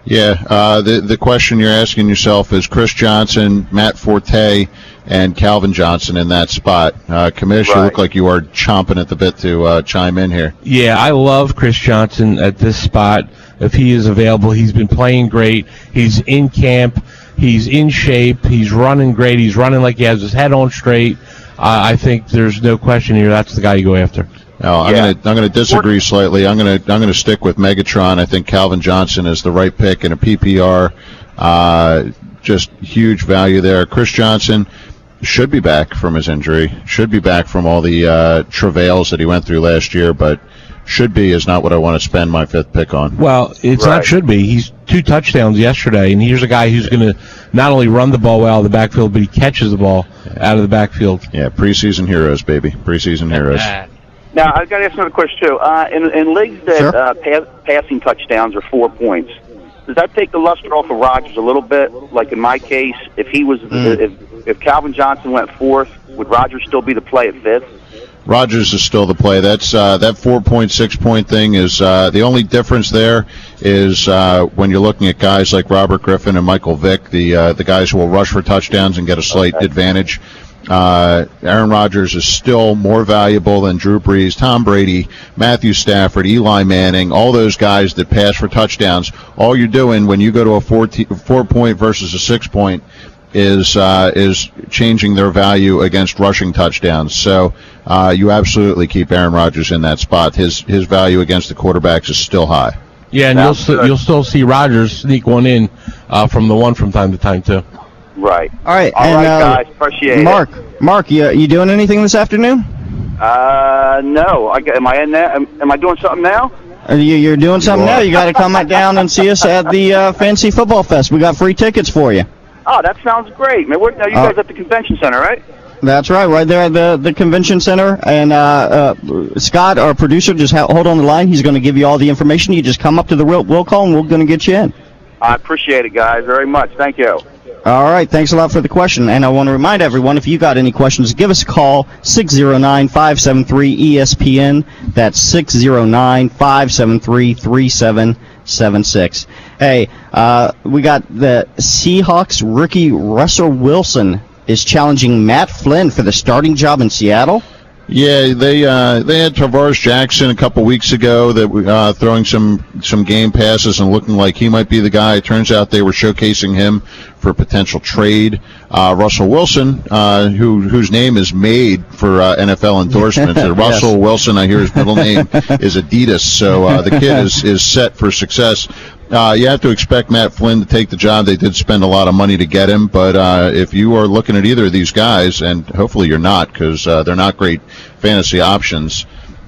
Yeah, the question you're asking yourself is Chris Johnson, Matt Forte, and Calvin Johnson in that spot. Commish, right. You look like you are chomping at the bit to chime in here. Yeah, I love Chris Johnson at this spot. If he is available, he's been playing great. He's in camp. He's in shape. He's running great. He's running like he has his head on straight. I think there's no question here. That's the guy you go after. No, I'm going to disagree slightly. I'm going to stick with Megatron. I think Calvin Johnson is the right pick in a PPR. Just huge value there. Chris Johnson, should be back from his injury, should be back from all the travails that he went through last year, but should be is not what I want to spend my 5th pick on. Well, it's not should be. He's 2 touchdowns yesterday, and here's a guy who's going to not only run the ball well out of the backfield, but he catches the ball out of the backfield. Yeah, preseason heroes, baby. Preseason heroes. Now, I've got to ask another question, too. In leagues that passing touchdowns are 4 points, does that take the luster off of Rodgers a little bit? Like in my case, if he was, if Calvin Johnson went 4th, would Rodgers still be the play at 5th? Rodgers is still the play. That's that 4.6 point thing is the only difference there is when you're looking at guys like Robert Griffin and Michael Vick, the guys who will rush for touchdowns and get a slight advantage. Aaron Rodgers is still more valuable than Drew Brees, Tom Brady, Matthew Stafford, Eli Manning, all those guys that pass for touchdowns. All you're doing when you go to a 4-point versus a 6-point is changing their value against rushing touchdowns. So you absolutely keep Aaron Rodgers in that spot. His value against the quarterbacks is still high. Yeah, and you'll still see Rodgers sneak one in from the one from time to time too. Right. All right, guys. Appreciate it. Mark, you doing anything this afternoon? No. Am I in there? Am I doing something now? You're doing something now. You got to come down and see us at the Fantasy Football Fest. We got free tickets for you. Oh, that sounds great, man. Now you guys at the convention center, right? That's right there at the convention center. And Scott, our producer, just hold on the line. He's going to give you all the information. You just come up to the will call, and we're going to get you in. I appreciate it, guys, very much. Thank you. All right, thanks a lot for the question. And I want to remind everyone, if you got any questions, give us a call, 609-573-ESPN. That's 609-573-3776. Hey, we got the Seahawks rookie Russell Wilson is challenging Matt Flynn for the starting job in Seattle. Yeah, they had Tarvaris Jackson a couple weeks ago that throwing some game passes and looking like he might be the guy. It turns out they were showcasing him for a potential trade. Russell Wilson, whose name is made for NFL endorsements. Russell Wilson, I hear his middle name is Adidas, so the kid is set for success. You have to expect Matt Flynn to take the job. They did spend a lot of money to get him, but if you are looking at either of these guys, and hopefully you're not because they're not great fantasy options,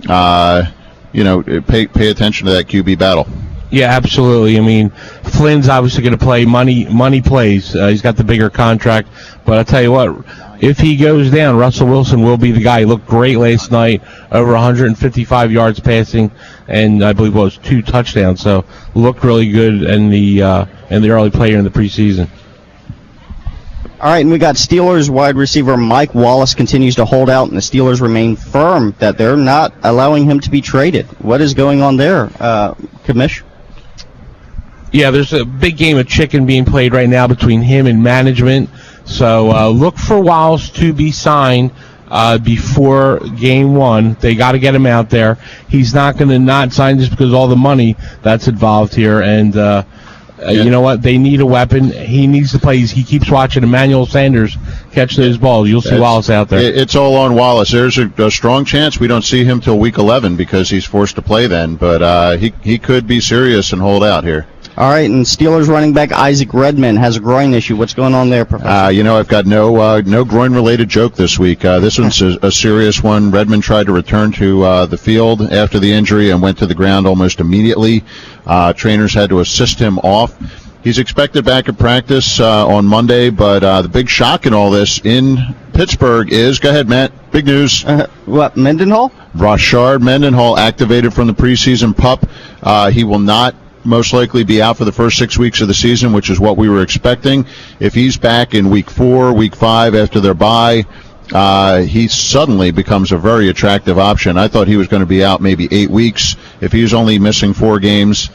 pay attention to that QB battle. Yeah, absolutely. I mean, Flynn's obviously going to play money plays. He's got the bigger contract, but I'll tell you what, if he goes down, Russell Wilson will be the guy. He looked great last night, over 155 yards passing, and I believe it was 2 touchdowns. So looked really good in the early player in the preseason. All right, and we got Steelers wide receiver Mike Wallace continues to hold out, and the Steelers remain firm that they're not allowing him to be traded. What is going on there, Commish? Yeah, there's a big game of chicken being played right now between him and management. So look for Wallace to be signed before game 1. They got to get him out there. He's not going to not sign just because of all the money that's involved here. And you know what? They need a weapon. He needs to play. He keeps watching Emmanuel Sanders catch those balls. You'll see Wallace out there. It's all on Wallace. There's a strong chance we don't see him till week 11 because he's forced to play then. But he could be serious and hold out here. All right, and Steelers running back Isaac Redman has a groin issue. What's going on there, Professor? I've got no groin-related joke this week. This one's a serious one. Redman tried to return to the field after the injury and went to the ground almost immediately. Trainers had to assist him off. He's expected back at practice on Monday, but the big shock in all this in Pittsburgh is, go ahead, Matt, big news. What, Mendenhall? Rashard Mendenhall activated from the preseason PUP. He will not most likely be out for the first 6 weeks of the season, which is what we were expecting. If he's back in week 4, week 5 after their bye, he suddenly becomes a very attractive option. I thought he was going to be out maybe 8 weeks. If he's only missing 4 games,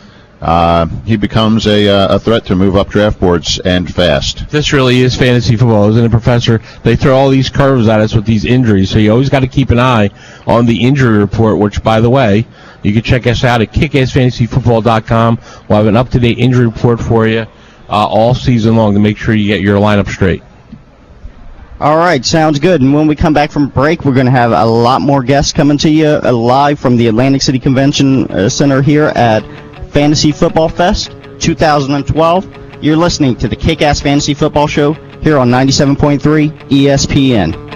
he becomes a threat to move up draft boards and fast. This really is fantasy football, isn't it, Professor? They throw all these curves at us with these injuries, so you always got to keep an eye on the injury report, which, by the way, you can check us out at kickassfantasyfootball.com. We'll have an up-to-date injury report for you all season long to make sure you get your lineup straight. All right, sounds good. And when we come back from break, we're going to have a lot more guests coming to you live from the Atlantic City Convention Center here at Fantasy Football Fest 2012. You're listening to the Kick-Ass Fantasy Football Show here on 97.3 ESPN.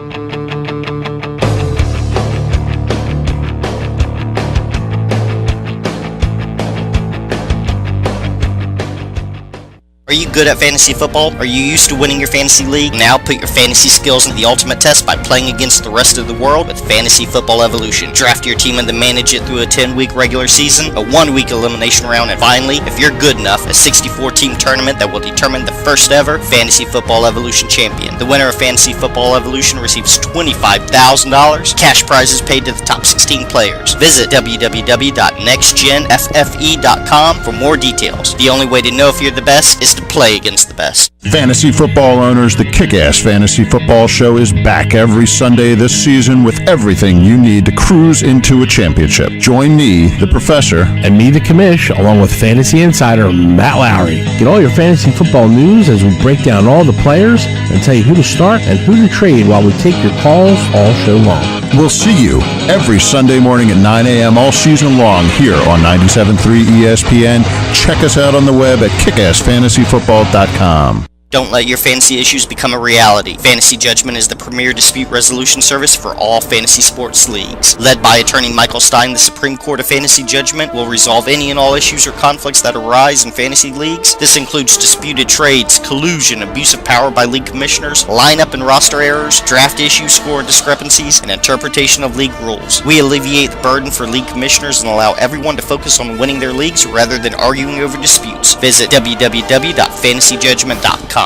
Are you good at fantasy football? Are you used to winning your fantasy league? Now put your fantasy skills into the ultimate test by playing against the rest of the world with Fantasy Football Evolution. Draft your team and then manage it through a 10-week regular season, a 1-week elimination round, and finally, if you're good enough, a 64-team tournament that will determine the first ever Fantasy Football Evolution champion. The winner of Fantasy Football Evolution receives $25,000, cash prizes paid to the top 16 players. Visit www.nextgenffe.com for more details. The only way to know if you're the best is to play against the best. Fantasy football owners, the Kick-Ass Fantasy Football Show is back every Sunday this season with everything you need to cruise into a championship. Join me, the professor, and me, the commish, along with fantasy insider Matt Lowry. Get all your fantasy football news as we break down all the players and tell you who to start and who to trade while we take your calls all show long. We'll see you every Sunday morning at 9 a.m. all season long here on 97.3 ESPN. Check us out on the web at kickassfantasyfootball.com. Don't let your fantasy issues become a reality. Fantasy Judgment is the premier dispute resolution service for all fantasy sports leagues. Led by attorney Michael Stein, the Supreme Court of Fantasy Judgment will resolve any and all issues or conflicts that arise in fantasy leagues. This includes disputed trades, collusion, abuse of power by league commissioners, lineup and roster errors, draft issues, score discrepancies, and interpretation of league rules. We alleviate the burden for league commissioners and allow everyone to focus on winning their leagues rather than arguing over disputes. Visit www.fantasyjudgment.com.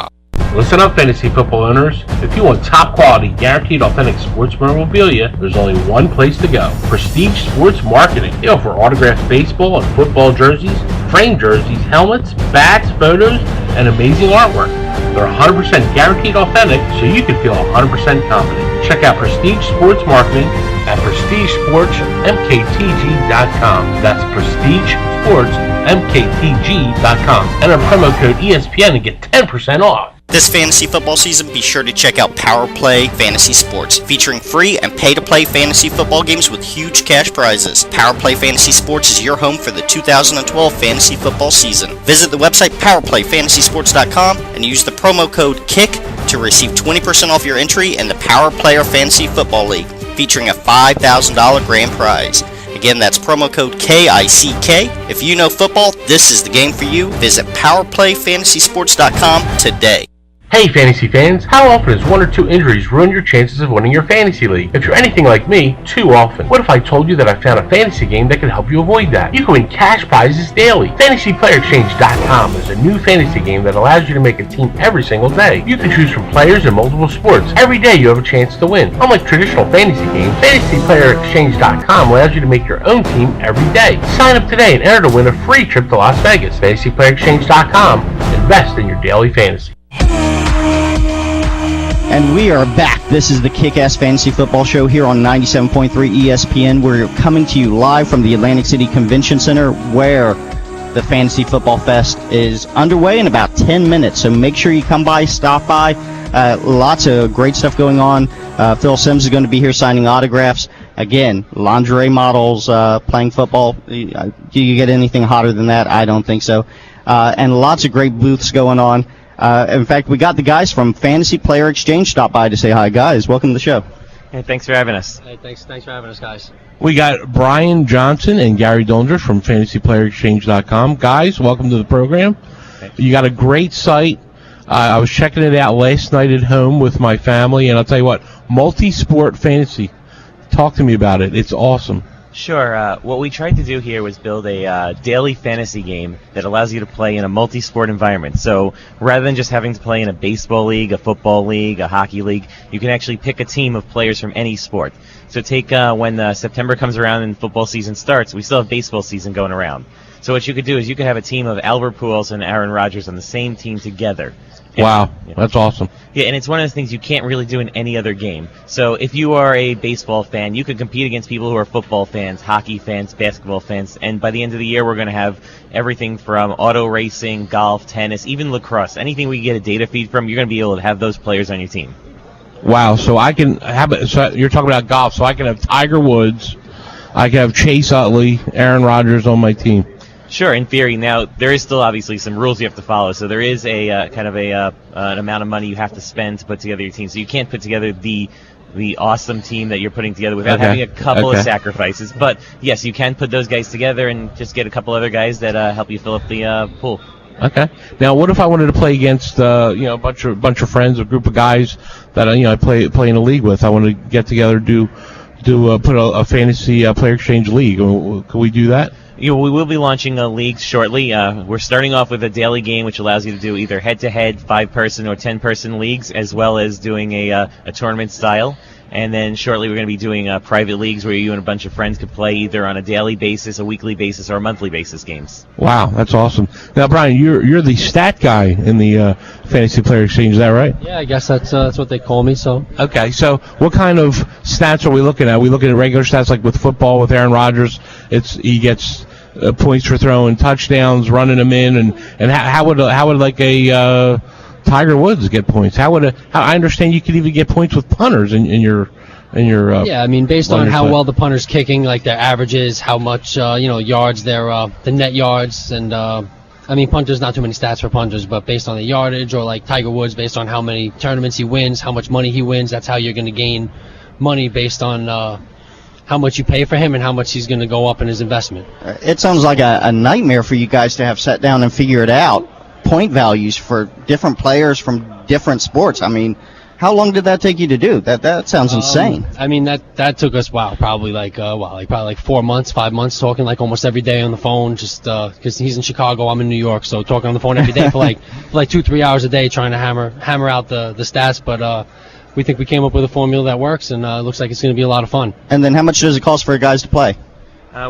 Listen up, fantasy football owners. If you want top quality, guaranteed authentic sports memorabilia, there's only one place to go. Prestige Sports Marketing. They offer autographed baseball and football jerseys, framed jerseys, helmets, bats, photos, and amazing artwork. They're 100% guaranteed authentic, so you can feel 100% confident. Check out Prestige Sports Marketing at prestigesportsmktg.com. That's prestigesportsmktg.com. Enter promo code ESPN and get 10% off. This fantasy football season, be sure to check out Power Play Fantasy Sports, featuring free and pay-to-play fantasy football games with huge cash prizes. Power Play Fantasy Sports is your home for the 2012 fantasy football season. Visit the website powerplayfantasysports.com and use the promo code KICK to receive 20% off your entry in the Power Player Fantasy Football League, featuring a $5,000 grand prize. Again, that's promo code KICK. If you know football, this is the game for you. Visit powerplayfantasysports.com today. Hey fantasy fans, how often does one or two injuries ruin your chances of winning your fantasy league? If you're anything like me, too often. What if I told you that I found a fantasy game that could help you avoid that? You can win cash prizes daily. FantasyPlayerExchange.com is a new fantasy game that allows you to make a team every single day. You can choose from players in multiple sports. Every day you have a chance to win. Unlike traditional fantasy games, FantasyPlayerExchange.com allows you to make your own team every day. Sign up today and enter to win a free trip to Las Vegas. FantasyPlayerExchange.com. Invest in your daily fantasy. And we are back. This is the Kick-Ass Fantasy Football Show here on 97.3 ESPN. We're coming to you live from the Atlantic City Convention Center, where the Fantasy Football Fest is underway in about 10 minutes. So make sure you come by, stop by. Lots of great stuff going on. Phil Simms is going to be here signing autographs. Again, lingerie models playing football. Do you get anything hotter than that? I don't think so. And lots of great booths going on. In fact, we got the guys from Fantasy Player Exchange stop by to say hi. Guys, welcome to the show. Hey, thanks for having us. Hey, thanks for having us, guys. We got Brian Johnson and Gary Dollinger from FantasyPlayerExchange.com. Guys, welcome to the program. Thanks. You got a great site. I was checking it out last night at home with my family, and I'll tell you what, multi-sport fantasy. Talk to me about it. It's awesome. Sure. What we tried to do here was build a daily fantasy game that allows you to play in a multi-sport environment. So rather than just having to play in a baseball league, a football league, a hockey league, you can actually pick a team of players from any sport. So take when September comes around and football season starts, we still have baseball season going around. So what you could do is you could have a team of Albert Pujols and Aaron Rodgers on the same team together. Wow, that's awesome. Yeah, and it's one of those things you can't really do in any other game. So if you are a baseball fan, you could compete against people who are football fans, hockey fans, basketball fans, and by the end of the year, we're going to have everything from auto racing, golf, tennis, even lacrosse. Anything we can get a data feed from, you're going to be able to have those players on your team. Wow, so I can have it. So you're talking about golf, so I can have Tiger Woods, I can have Chase Utley, Aaron Rodgers on my team. Sure, in theory. Now, there is still obviously some rules you have to follow. So there is a kind of an amount of money you have to spend to put together your team. So you can't put together the awesome team that you're putting together without having a couple of sacrifices. But yes, you can put those guys together and just get a couple other guys that help you fill up the pool. Okay. Now, what if I wanted to play against a bunch of friends, a group of guys that I play in a league with? I want to get together, put a fantasy player exchange league. Can we do that? We will be launching a league shortly. We're starting off with a daily game, which allows you to do either head-to-head, 5-person or 10-person leagues, as well as doing a tournament style. And then shortly we're going to be doing private leagues where you and a bunch of friends could play either on a daily basis, a weekly basis, or a monthly basis games. Wow, that's awesome. Now, Brian, you're the stat guy in the fantasy player exchange, is that right? Yeah, I guess that's what they call me. So okay, so what kind of stats are we looking at? Are we looking at regular stats like with football with Aaron Rodgers? He gets points for throwing touchdowns, running them in, and how would like a Tiger Woods get points? I understand you could even get points with punters in your yeah, I mean, based on how well the punter's kicking, like their averages, how much yards the net yards, and I mean, punters, not too many stats for punters, but based on the yardage, or like Tiger Woods, based on how many tournaments he wins, how much money he wins, that's how you're going to gain money based on how much you pay for him and how much he's going to go up in his investment. It sounds like a nightmare for you guys to have sat down and figured out point values for different players from different sports. I mean, how long did that take you to do? That sounds insane. I mean, that took us probably like 4 months, 5 months, talking like almost every day on the phone, just because he's in Chicago, I'm in New York, so talking on the phone every day for like 2-3 hours a day, trying to hammer out the stats. But we think we came up with a formula that works, and it looks like it's going to be a lot of fun. And then how much does it cost for guys to play?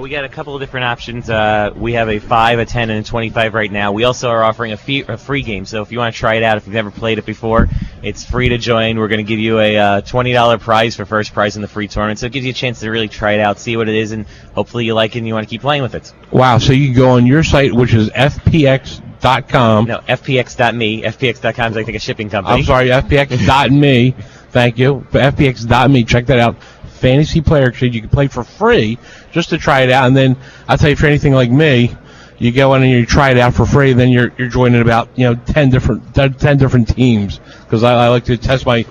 We got a couple of different options. We have a 5, a 10, and a 25 right now. We also are offering a free game, so if you want to try it out, if you've never played it before, it's free to join. We're going to give you a $20 prize for first prize in the free tournament, so it gives you a chance to really try it out, see what it is, and hopefully you like it and you want to keep playing with it. Wow, so you can go on your site, which is fpx.com. No, fpx.me. fpx.com is like a shipping company. I'm sorry, fpx.me. Thank you. fpx.me. Check that out. Fantasy player exchange. You can play for free just to try it out, and then I'll tell you, for anything like me, you go in and you try it out for free, and then you're joining about 10 different teams, because I like to test my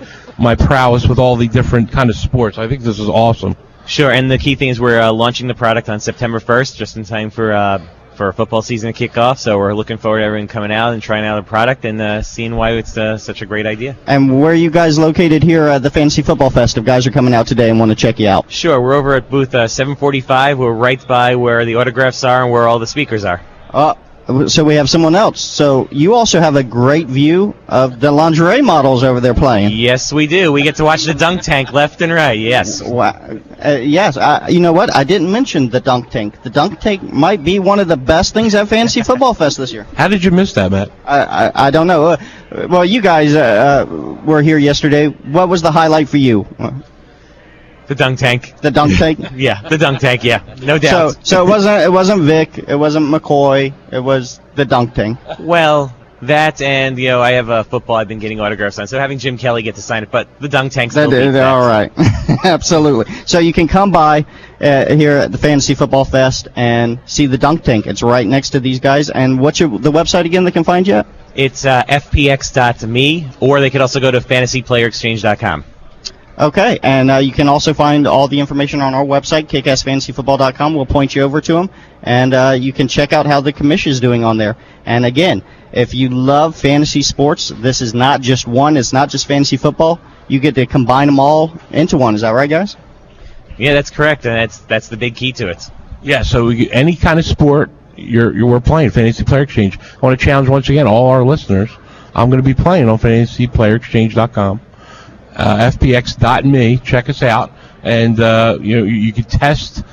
prowess with all the different kind of sports. I think this is awesome. Sure, and the key thing is we're launching the product on September 1st, just in time for football season to kick off, so we're looking forward to everyone coming out and trying out the product and seeing why it's such a great idea. And where are you guys located here at the Fantasy Football Fest if guys are coming out today and want to check you out? Sure, we're over at booth 745. We're right by where the autographs are and where all the speakers are. So we have someone else. So you also have a great view of the lingerie models over there playing. Yes, we do. We get to watch the dunk tank left and right, yes. Wow. Yes, you know what? I didn't mention the dunk tank. The dunk tank might be one of the best things at Fantasy Football Fest this year. How did you miss that, Matt? I don't know. Well, you guys were here yesterday. What was the highlight for you? The dunk tank. The dunk tank? Yeah, the dunk tank, yeah. No doubt. So it wasn't Vic, it wasn't McCoy, it was the dunk tank. Well, that and, I have a football I've been getting autographs on, so having Jim Kelly get to sign it, but the dunk tank still beats that. All right. Absolutely. So you can come by here at the Fantasy Football Fest and see the dunk tank. It's right next to these guys. And what's the website again they can find you at? It's fpx.me, or they could also go to fantasyplayerexchange.com. Okay, and you can also find all the information on our website, kickassfantasyfootball.com. We'll point you over to them, and you can check out how the commission is doing on there. And again, if you love fantasy sports, this is not just one. It's not just fantasy football. You get to combine them all into one. Is that right, guys? Yeah, that's correct, and that's the big key to it. Yeah, so any kind of sport we're playing, Fantasy Player Exchange. I want to challenge once again all our listeners. I'm going to be playing on fantasyplayerexchange.com. fpx.me. Check us out, and you can test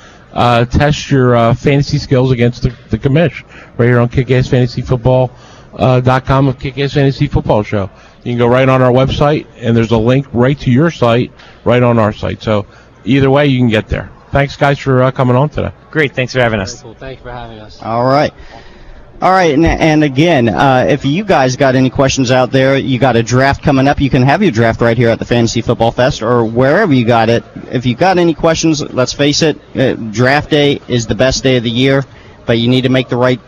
your fantasy skills against the commish right here on kickassfantasyfootball.com of Kickass Fantasy Football Show. You can go right on our website, and there's a link right to your site right on our site. So either way, you can get there. Thanks, guys, for coming on today. Great, thanks for having us. Very cool. Thank you for having us. All right, and again, if you guys got any questions out there, you got a draft coming up, you can have your draft right here at the Fantasy Football Fest or wherever you got it. If you got any questions, let's face it, draft day is the best day of the year. but you need to make the right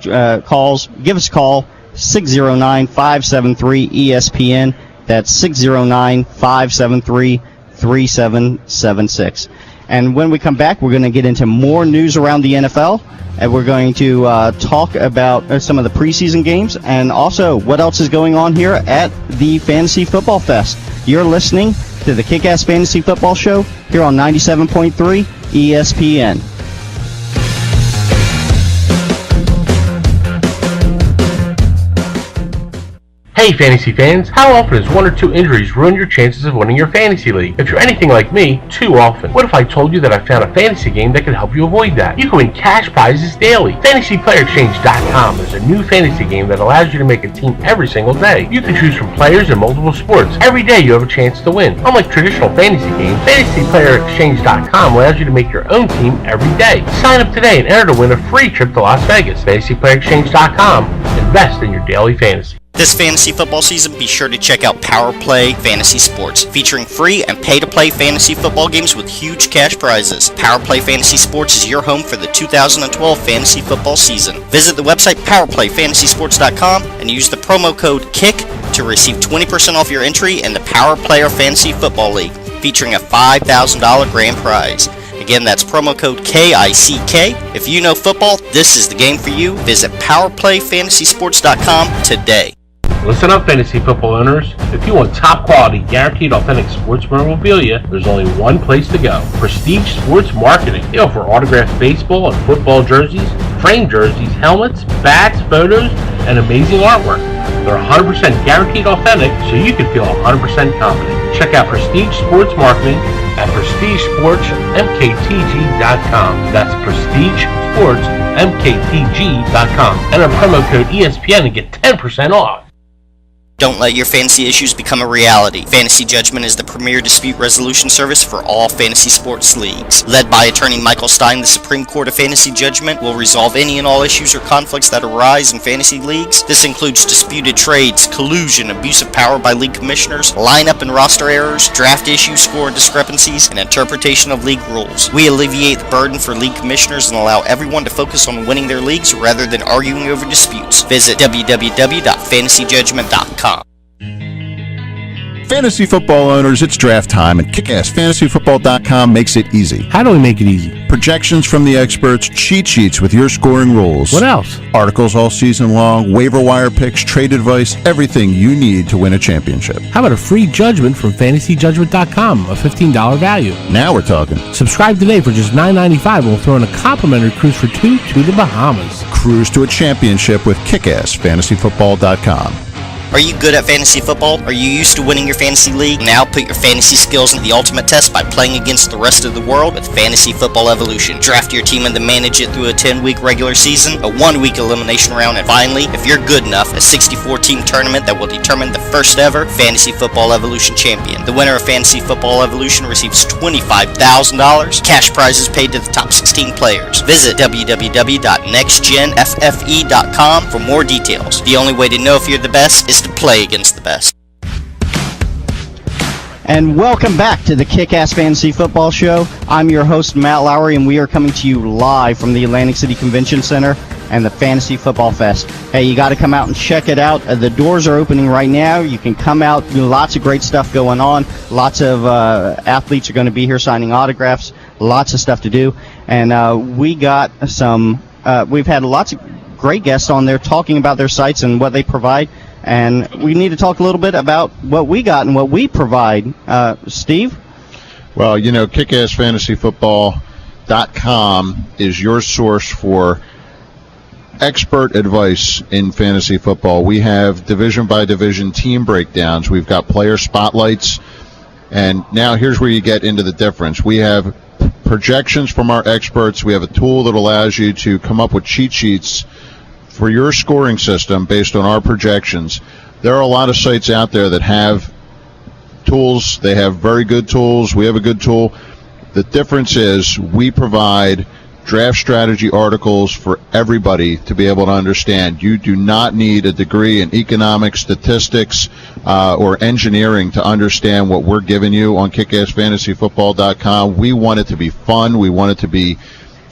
calls. Give us a call, 609-573-ESPN. That's 609-573-3776. And when we come back, we're going to get into more news around the NFL, and we're going to talk about some of the preseason games and also what else is going on here at the Fantasy Football Fest. You're listening to the Kick-Ass Fantasy Football Show here on 97.3 ESPN. Hey fantasy fans, how often does one or two injuries ruin your chances of winning your fantasy league? If you're anything like me, too often. What if I told you that I found a fantasy game that can help you avoid that? You can win cash prizes daily. FantasyPlayerExchange.com is a new fantasy game that allows you to make a team every single day. You can choose from players in multiple sports. Every day you have a chance to win. Unlike traditional fantasy games, FantasyPlayerExchange.com allows you to make your own team every day. Sign up today and enter to win a free trip to Las Vegas. FantasyPlayerExchange.com. Invest in your daily fantasy. This fantasy football season, be sure to check out Power Play Fantasy Sports, featuring free and pay-to-play fantasy football games with huge cash prizes. Power Play Fantasy Sports is your home for the 2012 fantasy football season. Visit the website powerplayfantasysports.com and use the promo code KICK to receive 20% off your entry in the Power Player Fantasy Football League, featuring a $5,000 grand prize. Again, that's promo code KICK. If you know football, this is the game for you. Visit powerplayfantasysports.com today. Listen up, fantasy football owners. If you want top quality, guaranteed authentic sports memorabilia, there's only one place to go. Prestige Sports Marketing. They offer autographed baseball and football jerseys, framed jerseys, helmets, bats, photos, and amazing artwork. They're 100% guaranteed authentic, so you can feel 100% confident. Check out Prestige Sports Marketing at PrestigeSportsMKTG.com. That's PrestigeSportsMKTG.com. Enter promo code ESPN and get 10% off. Don't let your fantasy issues become a reality. Fantasy Judgment is the premier dispute resolution service for all fantasy sports leagues. Led by attorney Michael Stein, the Supreme Court of Fantasy Judgment will resolve any and all issues or conflicts that arise in fantasy leagues. This includes disputed trades, collusion, abuse of power by league commissioners, lineup and roster errors, draft issues, score discrepancies, and interpretation of league rules. We alleviate the burden for league commissioners and allow everyone to focus on winning their leagues rather than arguing over disputes. Visit www.fantasyjudgment.com. Fantasy football owners, it's draft time, and KickassFantasyFootball.com makes it easy. How do we make it easy? Projections from the experts, cheat sheets with your scoring rules. What else? Articles all season long, waiver wire picks, trade advice, everything you need to win a championship. How about a free judgment from FantasyJudgment.com, a $15 value? Now we're talking. Subscribe today for just $9.95 and we'll throw in a complimentary cruise for two to the Bahamas. Cruise to a championship with KickassFantasyFootball.com. Are you good at fantasy football? Are you used to winning your fantasy league? Now put your fantasy skills into the ultimate test by playing against the rest of the world with Fantasy Football Evolution. Draft your team and then manage it through a 10-week regular season, a 1-week elimination round, and finally, if you're good enough, a 64-team tournament that will determine the first ever Fantasy Football Evolution champion. The winner of Fantasy Football Evolution receives $25,000, cash prizes paid to the top 16 players. Visit www.nextgenffe.com for more details. The only way to know if you're the best is to play against the best. And welcome back to the Kick-Ass Fantasy Football Show. I'm your host, Matt Lowry, and we are coming to you live from the Atlantic City Convention Center and the Fantasy Football Fest. Hey, you got to come out and check it out. The doors are opening right now. You can come out. Lots of great stuff going on. Lots of athletes are going to be here signing autographs. Lots of stuff to do. And we got some. We've had lots of great guests on there talking about their sites and what they provide. And we need to talk a little bit about what we got and what we provide. Steve? Well, you know, KickassFantasyFootball.com is your source for expert advice in fantasy football. We have division-by-division team breakdowns. We've got player spotlights. And now here's where you get into the difference. We have projections from our experts. We have a tool that allows you to come up with cheat sheets for your scoring system based on our projections. There are a lot of sites out there that have tools. They have very good tools. We have a good tool. The difference is we provide draft strategy articles for everybody to be able to understand. You do not need a degree in economics, statistics, or engineering to understand what we're giving you on KickassFantasyFootball.com. We want it to be fun. We want it to be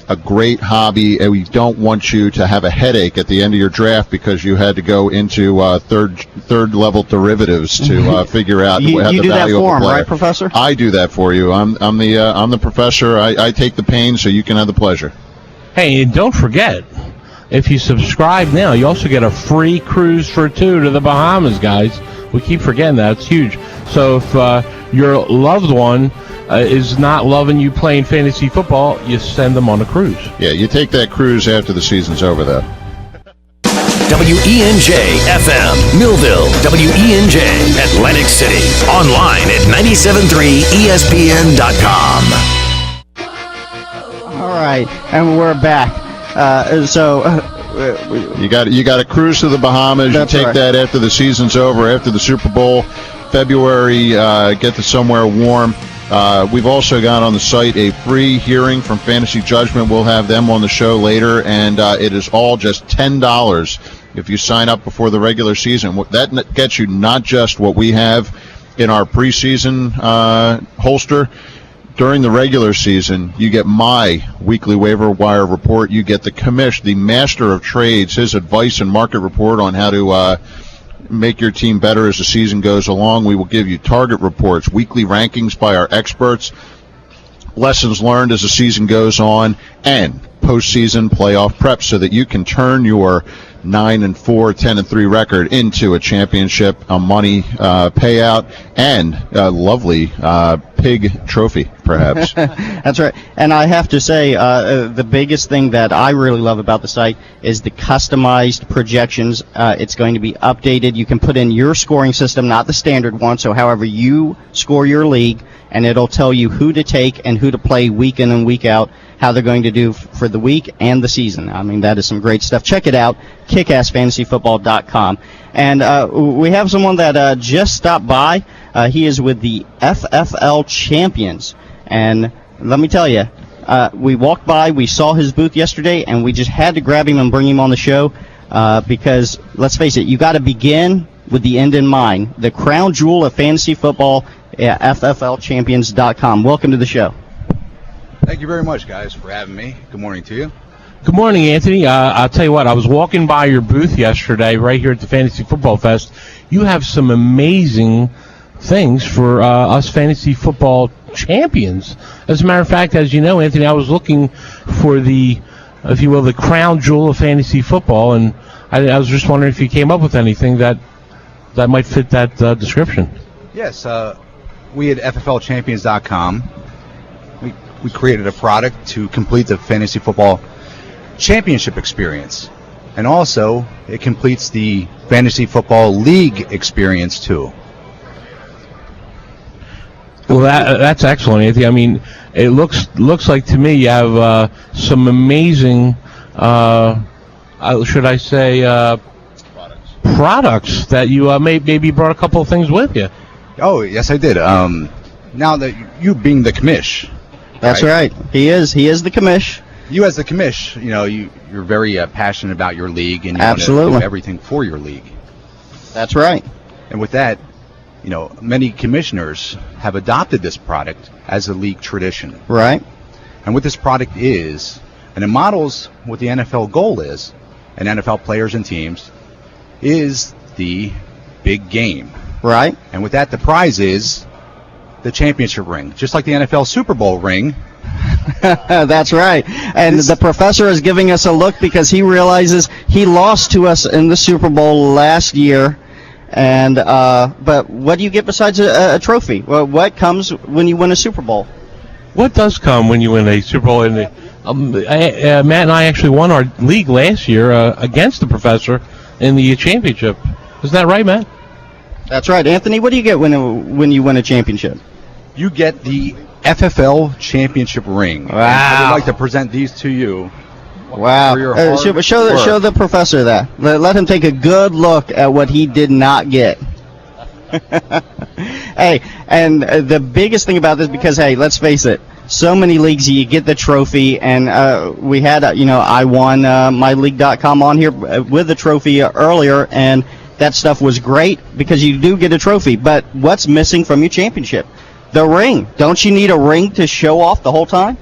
a great hobby, and we don't want you to have a headache at the end of your draft because you had to go into third level derivatives to figure out you the do that value for of a him, player. right, Professor? I do that for you. I'm the professor. I take the pain so you can have the pleasure. Hey, and don't forget, if you subscribe now, you also get a free cruise for 2 to the Bahamas, guys. We keep forgetting that. It's huge. So if your loved one is not loving you playing fantasy football, you send them on a cruise. Yeah, you take that cruise after the season's over, though. WENJ FM, Millville, WENJ, Atlantic City. Online at 97.3 ESPN.com. All right, and we're back. You got a cruise to the Bahamas. You take that after the season's over, after the Super Bowl, February. Get to somewhere warm. We've also got on the site a free hearing from Fantasy Judgment. We'll have them on the show later, and it is all just $10 if you sign up before the regular season. That gets you not just what we have in our preseason holster. During the regular season, you get my weekly waiver wire report. You get the commish, the master of trades, his advice and market report on how to make your team better as the season goes along. We will give you target reports, weekly rankings by our experts, lessons learned as the season goes on, and postseason playoff prep so that you can turn your 9-4, 10-3 record into a championship, a money payout, and a lovely pig trophy, perhaps. That's right. And I have to say, the biggest thing that I really love about the site is the customized projections. It's going to be updated. You can put in your scoring system, not the standard one, so however you score your league, and it'll tell you who to take and who to play week in and week out, how they're going to do for the week and the season. I mean, that is some great stuff. Check it out, kickassfantasyfootball.com. And we have someone that just stopped by. He is with the FFL Champions. And let me tell you, we walked by, we saw his booth yesterday, and we just had to grab him and bring him on the show because, let's face it, you got to begin with the end in mind. The crown jewel of fantasy football, FFLchampions.com. Welcome to the show. Thank you very much, guys, for having me. Good morning to you. Good morning, Anthony. I'll tell you what, I was walking by your booth yesterday right here at the Fantasy Football Fest. You have some amazing things for us fantasy football champions. As a matter of fact, as you know, Anthony, I was looking for the, if you will, the crown jewel of fantasy football, and I was just wondering if you came up with anything that might fit that description. Yes, we at FFLchampions.com, we created a product to complete the fantasy football championship experience. And also, it completes the fantasy football league experience, too. Well, that's excellent, Anthony. I mean, it looks like to me you have some amazing, should I say, products that you maybe brought a couple of things with you. Oh, yes, I did. Now that you being the commish. That's right. He is the commish. You as the commish, you know, you're very passionate about your league, and you Absolutely want to do everything for your league. That's right. And with that, you know, many commissioners have adopted this product as a league tradition. Right. And what this product is, and it models what the NFL goal is, and NFL players and teams, is the big game. Right. And with that, the prize is the championship ring, just like the NFL Super Bowl ring. That's right. And the professor is giving us a look because he realizes he lost to us in the Super Bowl last year. And but what do you get besides a trophy? Well, what comes when you win a Super Bowl? What does come when you win a Super Bowl? Matt and I actually won our league last year against the professor in the championship. Is that right, Matt? That's right. Anthony, what do you get when you win a championship? You get the FFL championship ring. Wow. I would like to present these to you. Wow. Show the professor that. Let him take a good look at what he did not get. Hey, and the biggest thing about this, because, hey, let's face it, so many leagues you get the trophy, and we had, I won myleague.com on here with the trophy earlier, and that stuff was great because you do get a trophy. But what's missing from your championship? The ring. Don't you need a ring to show off the whole time?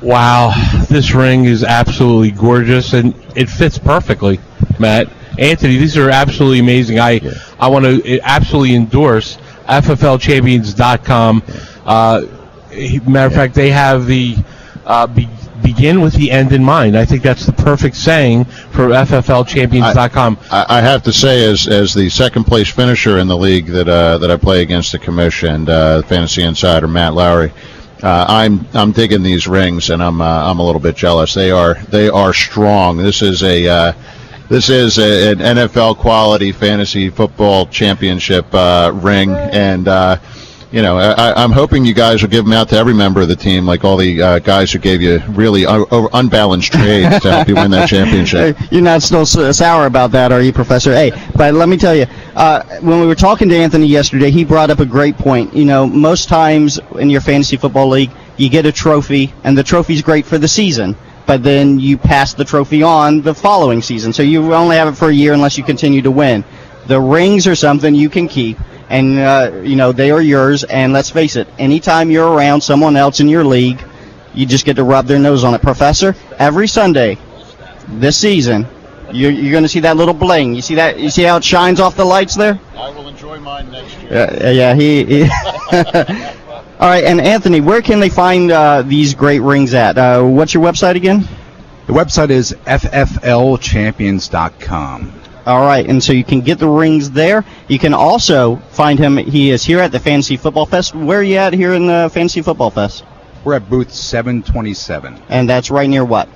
Wow, this ring is absolutely gorgeous, and it fits perfectly, Matt. Anthony, these are absolutely amazing. I want to absolutely endorse FFLChampions.com. Matter of fact, they have the begin with the end in mind. I think that's the perfect saying for FFLChampions.com. I have to say, as the second place finisher in the league that I play against the commission, Fantasy Insider Matt Lowry, I'm digging these rings, and I'm a little bit jealous. They are strong. This is an NFL quality fantasy football championship ring, and I'm hoping you guys will give them out to every member of the team, like all the guys who gave you really unbalanced trades to help you win that championship. You're not still sour about that, are you, Professor? Hey, but let me tell you, when we were talking to Anthony yesterday, he brought up a great point. Most times in your fantasy football league, you get a trophy, and the trophy's great for the season, but then you pass the trophy on the following season. So you only have it for a year unless you continue to win. The rings are something you can keep, and they are yours. And let's face it, anytime you're around someone else in your league, you just get to rub their nose on it. Professor, every Sunday this season, you're going to see that little bling. You see that? You see how it shines off the lights there? I will enjoy mine next year. Yeah, he All right, and Anthony, where can they find these great rings at? What's your website again? The website is fflchampions.com. All right, and so you can get the rings there. You can also find him. He is here at the Fantasy Football Fest. Where are you at here in the Fantasy Football Fest? We're at booth 727. And that's right near what?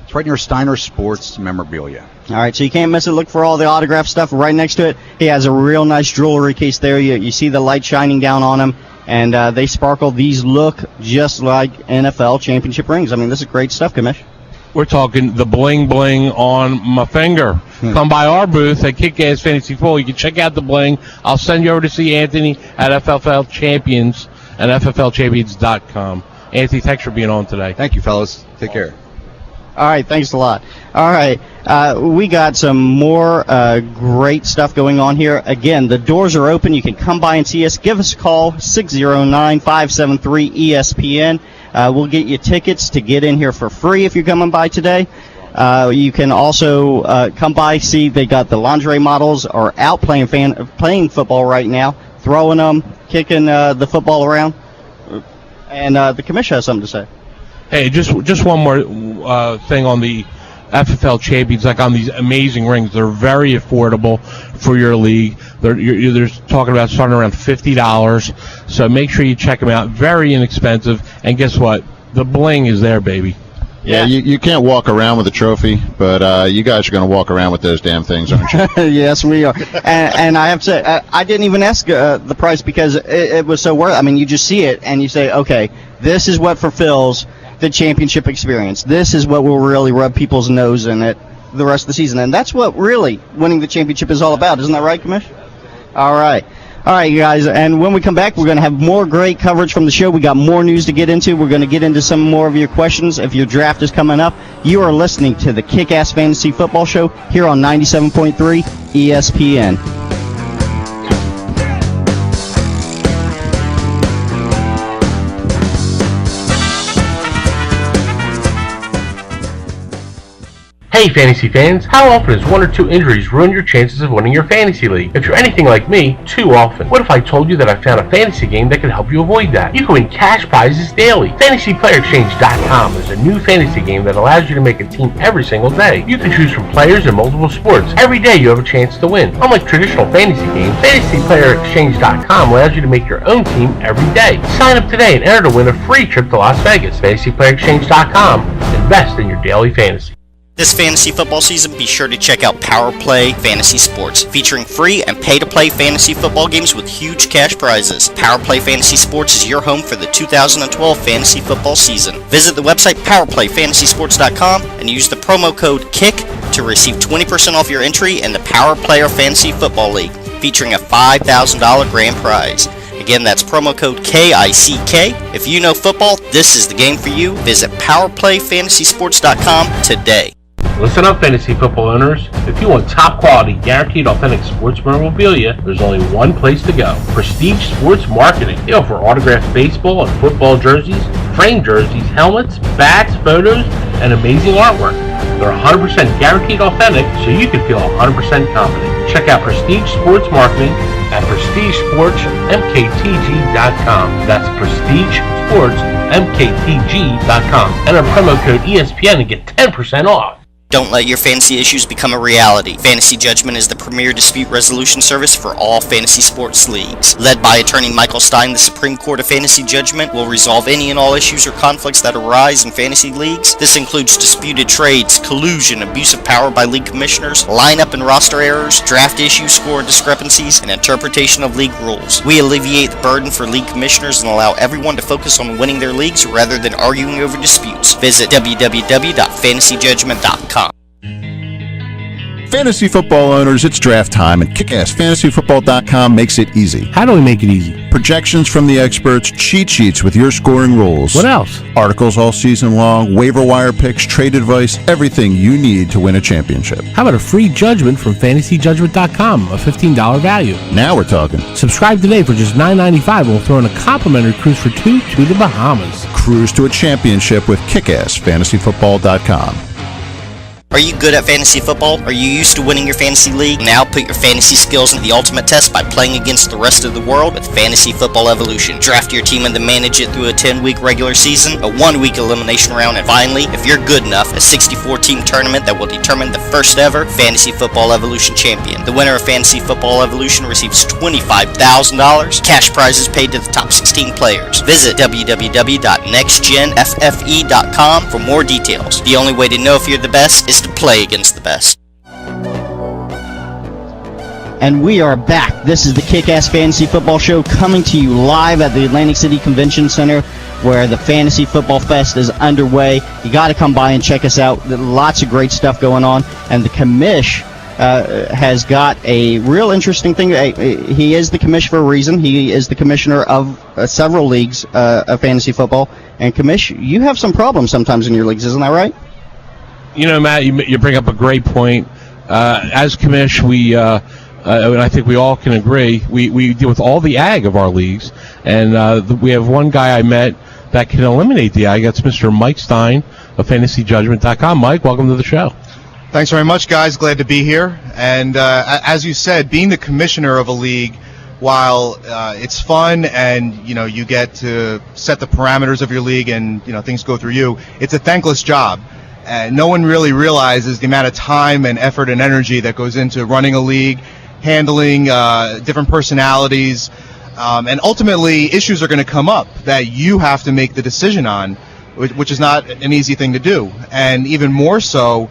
It's right near Steiner Sports Memorabilia. All right, so you can't miss it. Look for all the autograph stuff right next to it. He has a real nice jewelry case there. You see the light shining down on them, and they sparkle. These look just like NFL championship rings. I mean, this is great stuff, Commish. We're talking the bling bling on my finger. Come by our booth at Kick-Ass Fantasy Football. You can check out the bling. I'll send you over to see Anthony at FFL Champions and FFLChampions.com. Anthony, thanks for being on today. Thank you, fellas. Take care. All right, thanks a lot. All right, we got some more great stuff going on here. Again, the doors are open. You can come by and see us. Give us a call, 609-573-ESPN. We'll get you tickets to get in here for free if you're coming by today. You can also come by, see they got the lingerie models are out playing football right now, throwing them, kicking the football around. And the commission has something to say. Hey, just one more thing on the FFL Champions, like on these amazing rings. They're very affordable for your league. They're talking about starting around $50. So make sure you check them out. Very inexpensive. And guess what? The bling is there, baby. Yeah, you can't walk around with a trophy, but you guys are going to walk around with those damn things, aren't you? Yes, we are. And I have to say, I didn't even ask the price because it was so worth it. I mean, you just see it and you say, okay, this is what fulfills the championship experience. This is what will really rub people's nose in it the rest of the season. And that's what really winning the championship is all about. Isn't that right, Commish? All right. All right, you guys, and when we come back, we're going to have more great coverage from the show. We got more news to get into. We're going to get into some more of your questions. If your draft is coming up, you are listening to the Kick-Ass Fantasy Football Show here on 97.3 ESPN. Hey fantasy fans, how often does one or two injuries ruin your chances of winning your fantasy league? If you're anything like me, too often. What if I told you that I found a fantasy game that can help you avoid that? You can win cash prizes daily. FantasyPlayerExchange.com is a new fantasy game that allows you to make a team every single day. You can choose from players in multiple sports. Every day you have a chance to win. Unlike traditional fantasy games, FantasyPlayerExchange.com allows you to make your own team every day. Sign up today and enter to win a free trip to Las Vegas. FantasyPlayerExchange.com. Invest in your daily fantasy. This fantasy football season, be sure to check out Power Play Fantasy Sports, featuring free and pay-to-play fantasy football games with huge cash prizes. Power Play Fantasy Sports is your home for the 2012 fantasy football season. Visit the website powerplayfantasysports.com and use the promo code KICK to receive 20% off your entry in the Power Player Fantasy Football League, featuring a $5,000 grand prize. Again, that's promo code KICK. If you know football, this is the game for you. Visit powerplayfantasysports.com today. Listen up, fantasy football owners. If you want top quality, guaranteed authentic sports memorabilia, there's only one place to go. Prestige Sports Marketing. They offer autographed baseball and football jerseys, framed jerseys, helmets, bats, photos, and amazing artwork. They're 100% guaranteed authentic, so you can feel 100% confident. Check out Prestige Sports Marketing at PrestigeSportsMKTG.com. That's PrestigeSportsMKTG.com. Enter promo code ESPN and get 10% off. Don't let your fantasy issues become a reality. Fantasy Judgment is the premier dispute resolution service for all fantasy sports leagues. Led by attorney Michael Stein, the Supreme Court of Fantasy Judgment will resolve any and all issues or conflicts that arise in fantasy leagues. This includes disputed trades, collusion, abuse of power by league commissioners, lineup and roster errors, draft issues, score discrepancies, and interpretation of league rules. We alleviate the burden for league commissioners and allow everyone to focus on winning their leagues rather than arguing over disputes. Visit www.fantasyjudgment.com. Fantasy football owners, it's draft time, and kickassfantasyfootball.com makes it easy. How do we make it easy? Projections from the experts, cheat sheets with your scoring rules. What else? Articles all season long, waiver wire picks, trade advice, everything you need to win a championship. How about a free judgment from fantasyjudgment.com, a $15 value? Now we're talking. Subscribe today for just $9.95 and we'll throw in a complimentary cruise for two to the Bahamas. Cruise to a championship with kickassfantasyfootball.com. Are you good at fantasy football? Are you used to winning your fantasy league? Now put your fantasy skills into the ultimate test by playing against the rest of the world with Fantasy Football Evolution. Draft your team and then manage it through a 10-week regular season, a 1-week elimination round, and finally, if you're good enough, a 64-team tournament that will determine the first ever Fantasy Football Evolution champion. The winner of Fantasy Football Evolution receives $25,000, cash prizes paid to the top 16 players. Visit www.nextgenffe.com for more details. The only way to know if you're the best is to play against the best. And we are back. This is the Kick-Ass Fantasy Football Show coming to you live at the Atlantic City Convention Center where the Fantasy Football Fest is underway. You got to come by and check us out. Lots of great stuff going on. And the commish has got a real interesting thing. He is the commish for a reason. He is the commissioner of several leagues of fantasy football. And commish, you have some problems sometimes in your leagues, isn't that right? You know, Matt, you bring up a great point. As commish, we, and I think we all can agree, we deal with all the ag of our leagues, and we have one guy I met that can eliminate the ag. That's Mr. Mike Stein of FantasyJudgment.com. Mike, welcome to the show. Thanks very much, guys. Glad to be here. And as you said, being the commissioner of a league, while it's fun and you get to set the parameters of your league and things go through you, it's a thankless job. No one really realizes the amount of time and effort and energy that goes into running a league, handling different personalities, and ultimately issues are going to come up that you have to make the decision on, which is not an easy thing to do. And even more so,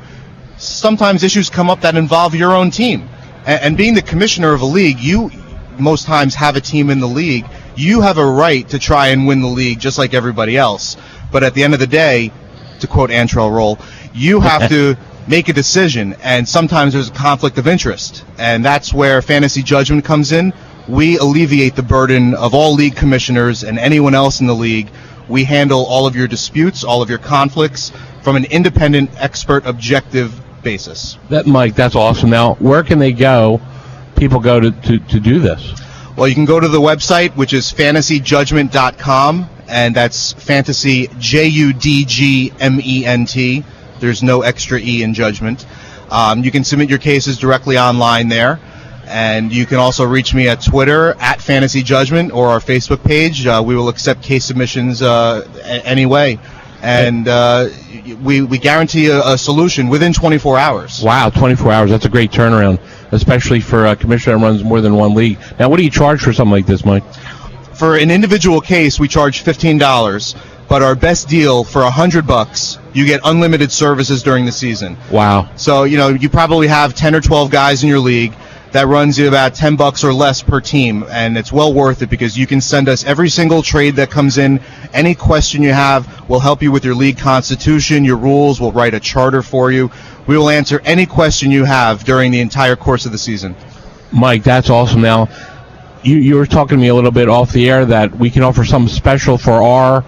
sometimes issues come up that involve your own team. And being the commissioner of a league, you most times have a team in the league. You have a right to try and win the league just like everybody else. But at the end of the day, to quote Antrell Roll, you have to make a decision, and sometimes there's a conflict of interest, and that's where Fantasy Judgment comes in. We alleviate the burden of all league commissioners and anyone else in the league. We handle all of your disputes, all of your conflicts from an independent, expert, objective basis. Mike, that's awesome. Now, where can they go, people go to do this? Well, you can go to the website, which is fantasyjudgment.com. And that's fantasy, Judgment. There's no extra E in judgment. You can submit your cases directly online there. And you can also reach me at Twitter, at Fantasy Judgment, or our Facebook page. We will accept case submissions anyway. And we guarantee a solution within 24 hours. Wow, 24 hours. That's a great turnaround, especially for a commissioner that runs more than one league. Now, what do you charge for something like this, Mike? For an individual case, we charge $15, but our best deal for $100, you get unlimited services during the season. Wow. So, you probably have 10 or 12 guys in your league. That runs you about $10 or less per team, and it's well worth it because you can send us every single trade that comes in. Any question you have, we'll help you with your league constitution, your rules. We'll write a charter for you. We will answer any question you have during the entire course of the season. Mike, that's awesome. Now, you were talking to me a little bit off the air that we can offer something special for our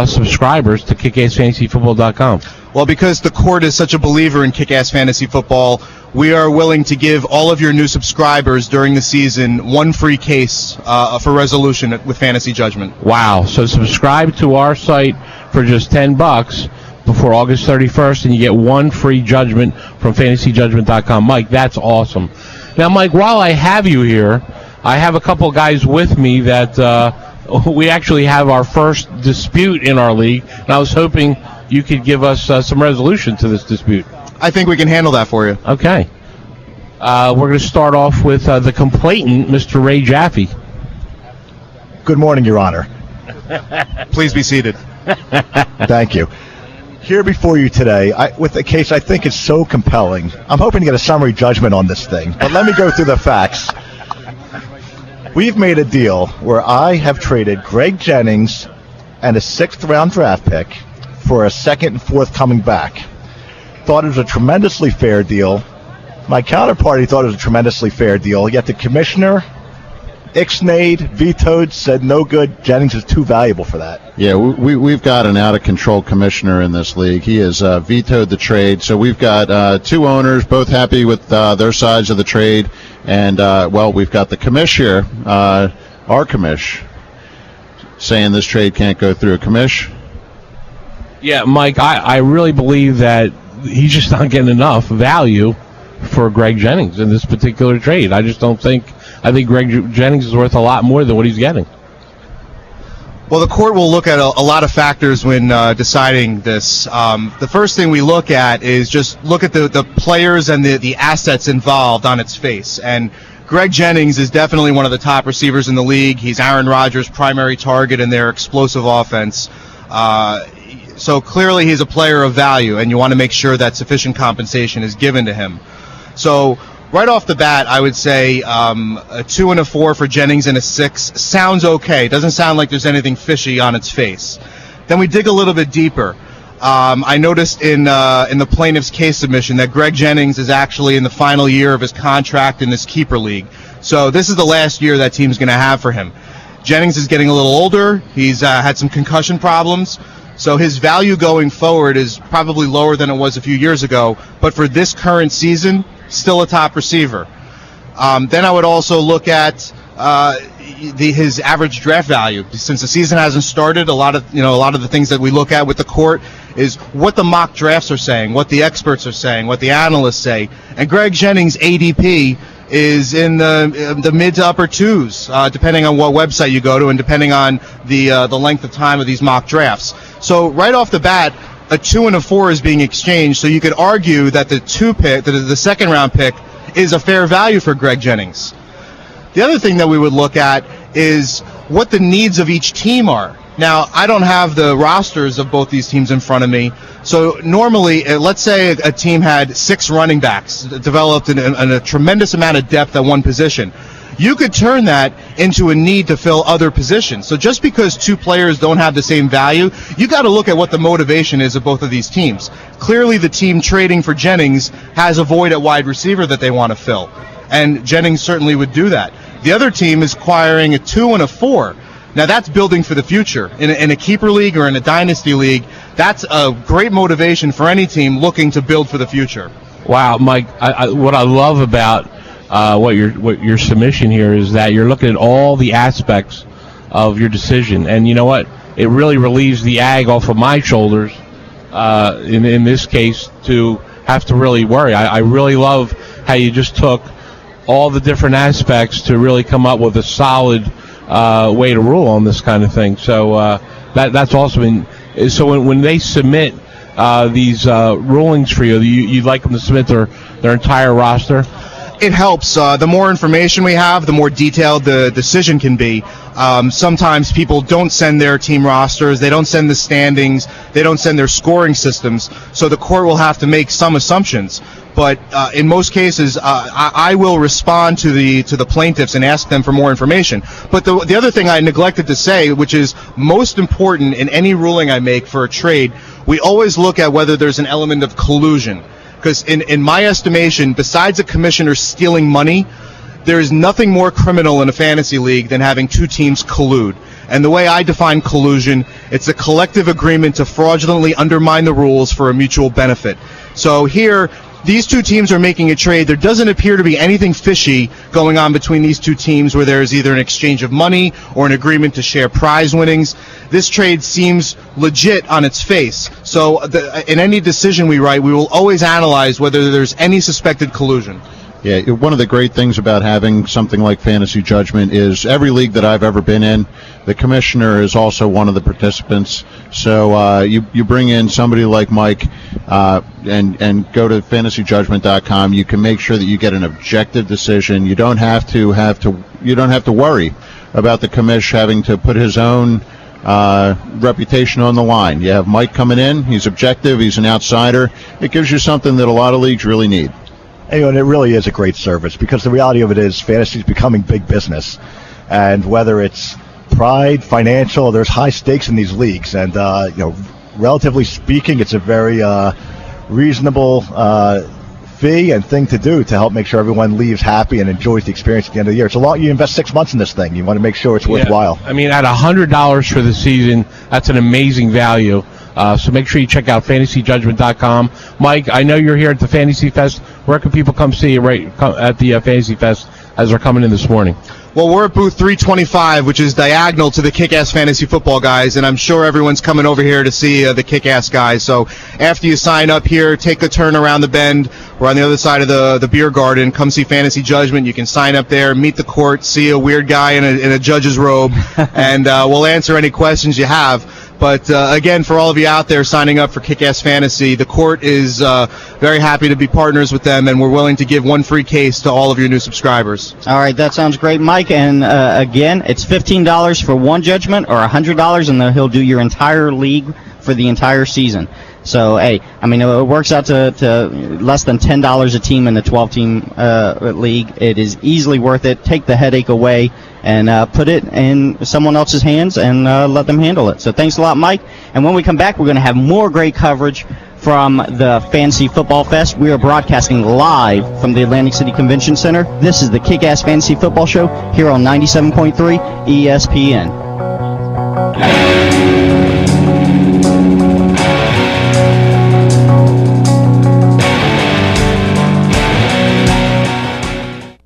subscribers to kickassfantasyfootball.com. Well, because the court is such a believer in kick-ass fantasy football, we are willing to give all of your new subscribers during the season one free case for resolution with Fantasy Judgment. Wow. So subscribe to our site for just $10 before August 31st, and you get one free judgment from fantasyjudgment.com. Mike, that's awesome. Now, Mike, while I have you here, I have a couple guys with me that we actually have our first dispute in our league, and I was hoping you could give us some resolution to this dispute. I think we can handle that for you. Okay. We're going to start off with the complainant, Mr. Ray Jaffe. Good morning, Your Honor. Please be seated. Thank you. Here before you today, with a case I think is so compelling. I'm hoping to get a summary judgment on this thing, but let me go through the facts. We've made a deal where I have traded Greg Jennings and a 6th-round draft pick for a 2nd and 4th coming back. Thought it was a tremendously fair deal. My counterparty thought it was a tremendously fair deal, yet the commissioner ixnayed, vetoed, said no good. Jennings is too valuable for that. Yeah, we've got an out-of-control commissioner in this league. He has vetoed the trade. So we've got two owners, both happy with their sides of the trade. And, we've got the commissioner, our commish, saying this trade can't go through a commish. Yeah, Mike, I really believe that he's just not getting enough value for Greg Jennings in this particular trade. I think Greg Jennings is worth a lot more than what he's getting. Well, the court will look at a lot of factors when deciding this. The first thing we look at is just look at the players and the assets involved on its face. And Greg Jennings is definitely one of the top receivers in the league. He's Aaron Rodgers' primary target in their explosive offense. So clearly he's a player of value, and you want to make sure that sufficient compensation is given to him. So right off the bat, I would say a 2 and a 4 for Jennings and a 6 sounds okay. Doesn't sound like there's anything fishy on its face. Then we dig a little bit deeper. I noticed in the plaintiff's case submission that Greg Jennings is actually in the final year of his contract in this keeper league. So this is the last year that team's going to have for him. Jennings is getting a little older. He's had some concussion problems. So his value going forward is probably lower than it was a few years ago. But for this current season, still a top receiver. Then I would also look at his average draft value. Since the season hasn't started, a lot of the things that we look at with the court is what the mock drafts are saying, what the experts are saying, what the analysts say. And Greg Jennings' ADP is in the mid to upper 2s, depending on what website you go to and depending on the length of time of these mock drafts. So right off the bat, a 2 and a 4 is being exchanged. So you could argue that the 2nd round pick is a fair value for Greg Jennings. The other thing that we would look at is what the needs of each team are. Now, I don't have the rosters of both these teams in front of me. So normally, let's say a team had 6 running backs developed in a tremendous amount of depth at one position. You could turn that into a need to fill other positions. So just because 2 players don't have the same value, you got to look at what the motivation is of both of these teams. Clearly, the team trading for Jennings has a void at wide receiver that they want to fill, and Jennings certainly would do that. The other team is acquiring a 2 and a 4. Now, that's building for the future. In a keeper league or in a dynasty league, that's a great motivation for any team looking to build for the future. Wow, Mike, what I love about what your submission here is that you're looking at all the aspects of your decision, and you know what? It really relieves the ag off of my shoulders in this case to have to really worry. I really love how you just took all the different aspects to really come up with a solid way to rule on this kind of thing. So that's awesome. And so when they submit these rulings for you, you'd like them to submit their entire roster? It helps. The more information we have, the more detailed the decision can be. Sometimes people don't send their team rosters, they don't send the standings, they don't send their scoring systems, so the court will have to make some assumptions. But in most cases, I will respond to the plaintiffs and ask them for more information. But the other thing I neglected to say, which is most important in any ruling I make for a trade, we always look at whether there's an element of collusion. Because in my estimation, besides a commissioner stealing money, there is nothing more criminal in a fantasy league than having 2 teams collude. And the way I define collusion, it's a collective agreement to fraudulently undermine the rules for a mutual benefit. So here, these two teams are making a trade. There doesn't appear to be anything fishy going on between these two teams where there is either an exchange of money or an agreement to share prize winnings. This trade seems legit on its face. So in any decision we write, we will always analyze whether there's any suspected collusion. Yeah, one of the great things about having something like Fantasy Judgment is every league that I've ever been in, the commissioner is also one of the participants. So you bring in somebody like Mike and go to fantasyjudgment.com. You can make sure that you get an objective decision. You don't have to worry about the commish having to put his own reputation on the line. You have Mike coming in. He's objective. He's an outsider. It gives you something that a lot of leagues really need. And it really is a great service, because the reality of it is fantasy is becoming big business. And whether it's pride, financial, there's high stakes in these leagues. And, relatively speaking, it's a very reasonable fee and thing to do to help make sure everyone leaves happy and enjoys the experience at the end of the year. It's a lot. You invest 6 months in this thing. You want to make sure it's worthwhile. I mean, at $100 for the season, that's an amazing value. So make sure you check out fantasyjudgment.com. Mike, I know you're here at the Fantasy Fest. Where can people come see you at the Fantasy Fest as they're coming in this morning? Well, we're at booth 325, which is diagonal to the Kick-Ass Fantasy Football guys, and I'm sure everyone's coming over here to see the Kick-Ass guys. So after you sign up here, take a turn around the bend. We're on the other side of the beer garden. Come see Fantasy Judgment. You can sign up there, meet the court, see a weird guy in a judge's robe, and we'll answer any questions you have. But, again, for all of you out there signing up for Kick-Ass Fantasy, the court is very happy to be partners with them, and we're willing to give one free case to all of your new subscribers. All right, that sounds great, Mike. And, again, it's $15 for one judgment or $100, and then he'll do your entire league for the entire season. So, hey, I mean, it works out to less than $10 a team in the 12-team league. It is easily worth it. Take the headache away and put it in someone else's hands and let them handle it. So thanks a lot, Mike. And when we come back, we're going to have more great coverage from the Fantasy Football Fest. We are broadcasting live from the Atlantic City Convention Center. This is the Kick-Ass Fantasy Football Show here on 97.3 ESPN.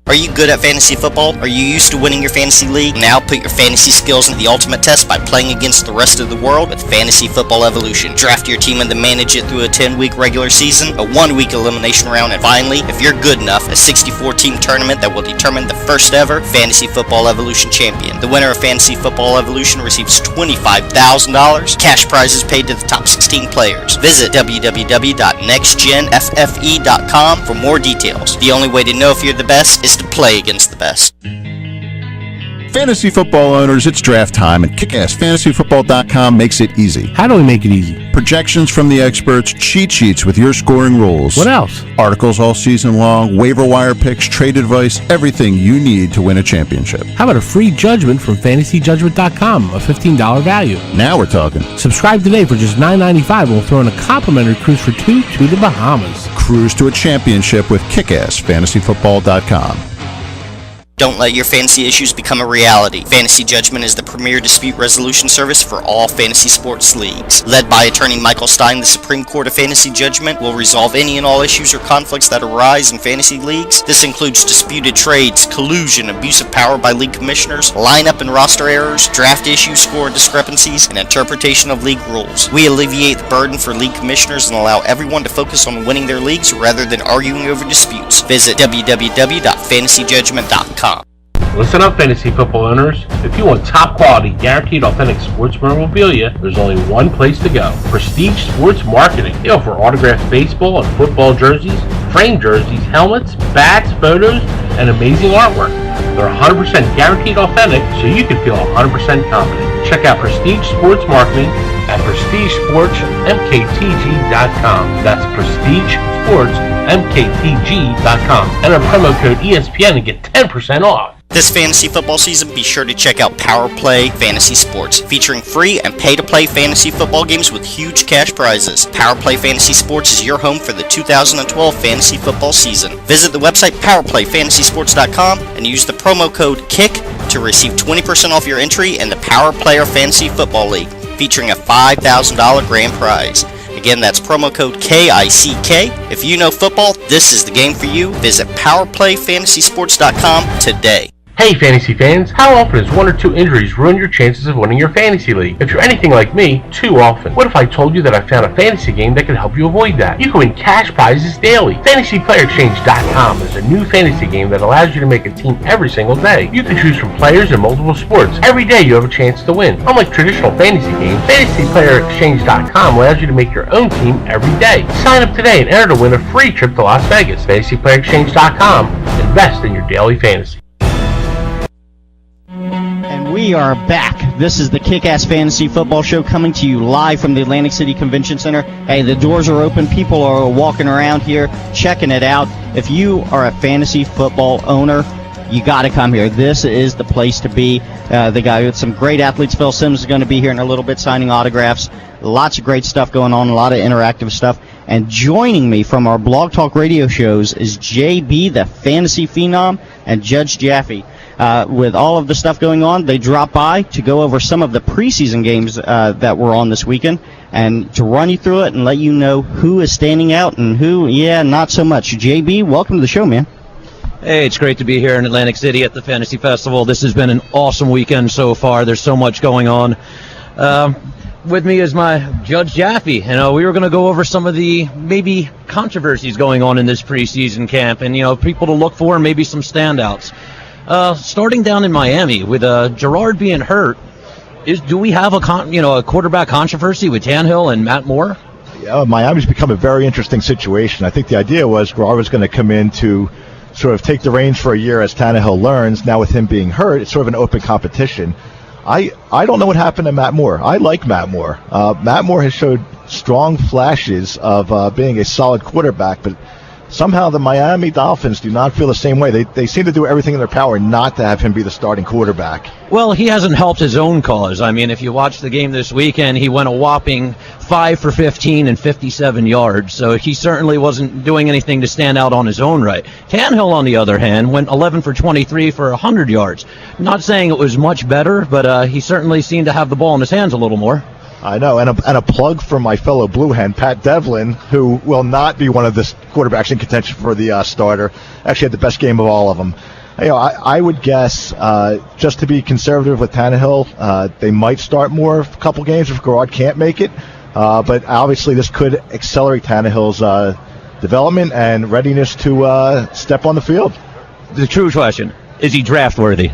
Are you good at fantasy football? Are you used to winning your fantasy league? Now put your fantasy skills into the ultimate test by playing against the rest of the world with Fantasy Football Evolution. Draft your team and then manage it through a 10-week regular season, a 1-week elimination round, and finally, if you're good enough, a 64-team tournament that will determine the first ever Fantasy Football Evolution champion. The winner of Fantasy Football Evolution receives $25,000, cash prizes paid to the top 16 players. Visit www.nextgenffe.com for more details. The only way to know if you're the best is to play against the best. Fantasy football owners, it's draft time, and kickassfantasyfootball.com makes it easy. How do we make it easy? Projections from the experts, cheat sheets with your scoring rules. What else? Articles all season long, waiver wire picks, trade advice, everything you need to win a championship. How about a free judgment from fantasyjudgment.com, a $15 value? Now we're talking. Subscribe today for just $9.95 and we'll throw in a complimentary cruise for two to the Bahamas. Cruise to a championship with kickassfantasyfootball.com. Don't let your fantasy issues become a reality. Fantasy Judgment is the premier dispute resolution service for all fantasy sports leagues. Led by attorney Michael Stein, the Supreme Court of Fantasy Judgment will resolve any and all issues or conflicts that arise in fantasy leagues. This includes disputed trades, collusion, abuse of power by league commissioners, lineup and roster errors, draft issues, score discrepancies, and interpretation of league rules. We alleviate the burden for league commissioners and allow everyone to focus on winning their leagues rather than arguing over disputes. Visit www.fantasyjudgment.com. Listen up, fantasy football owners. If you want top quality, guaranteed authentic sports memorabilia, there's only one place to go. Prestige Sports Marketing. They offer autographed baseball and football jerseys, framed jerseys, helmets, bats, photos, and amazing artwork. They're 100% guaranteed authentic, so you can feel 100% confident. Check out Prestige Sports Marketing at prestigesportsmktg.com. That's prestigesportsmktg.com. Enter promo code ESPN and get 10% off. This fantasy football season, be sure to check out Power Play Fantasy Sports, featuring free and pay-to-play fantasy football games with huge cash prizes. Power Play Fantasy Sports is your home for the 2012 fantasy football season. Visit the website powerplayfantasysports.com and use the promo code KICK to receive 20% off your entry in the Power Player Fantasy Football League, featuring a $5,000 grand prize. Again, that's promo code KICK. If you know football, this is the game for you. Visit powerplayfantasysports.com today. Hey fantasy fans, how often does one or two injuries ruin your chances of winning your fantasy league? If you're anything like me, too often. What if I told you that I found a fantasy game that can help you avoid that? You can win cash prizes daily. FantasyPlayerExchange.com is a new fantasy game that allows you to make a team every single day. You can choose from players in multiple sports. Every day you have a chance to win. Unlike traditional fantasy games, FantasyPlayerExchange.com allows you to make your own team every day. Sign up today and enter to win a free trip to Las Vegas. FantasyPlayerExchange.com. Invest in your daily fantasy. We are back. This is the Kick-Ass Fantasy Football Show coming to you live from the Atlantic City Convention Center. Hey, the doors are open. People are walking around here, checking it out. If you are a fantasy football owner, you got to come here. This is the place to be. They got some great athletes. Phil Sims is going to be here in a little bit signing autographs. Lots of great stuff going on, a lot of interactive stuff. And joining me from our Blog Talk radio shows is JB, the Fantasy Phenom, and Judge Jaffe. With all of the stuff going on, they dropped by to go over some of the preseason games that were on this weekend and to run you through it and let you know who is standing out and who, not so much. JB, welcome to the show, man. Hey, it's great to be here in Atlantic City at the Fantasy Festival. This has been an awesome weekend so far. There's so much going on. With me is my Judge Jaffe. We were going to go over some of the maybe controversies going on in this preseason camp and, people to look for and maybe some standouts. Starting down in Miami with Gerard being hurt, do we have a quarterback controversy with Tannehill and Matt Moore? Yeah, Miami's become a very interesting situation. I think the idea was Gerard was going to come in to sort of take the reins for a year as Tannehill learns. Now with him being hurt, it's sort of an open competition. I don't know what happened to Matt Moore. I like Matt Moore. Matt Moore has showed strong flashes of being a solid quarterback, but somehow the Miami Dolphins do not feel the same way. They seem to do everything in their power not to have him be the starting quarterback. Well, he hasn't helped his own cause. I mean, if you watch the game this weekend, he went a whopping 5 for 15 and 57 yards. So he certainly wasn't doing anything to stand out on his own right. Tannehill, on the other hand, went 11 for 23 for 100 yards. Not saying it was much better, but he certainly seemed to have the ball in his hands a little more. I know, and a plug for my fellow Blue Hen, Pat Devlin, who will not be one of the quarterbacks in contention for the starter. Actually had the best game of all of them. I would guess, just to be conservative with Tannehill, they might start Moore a couple games if Gerard can't make it. But obviously this could accelerate Tannehill's development and readiness to step on the field. The true question, is he draft worthy?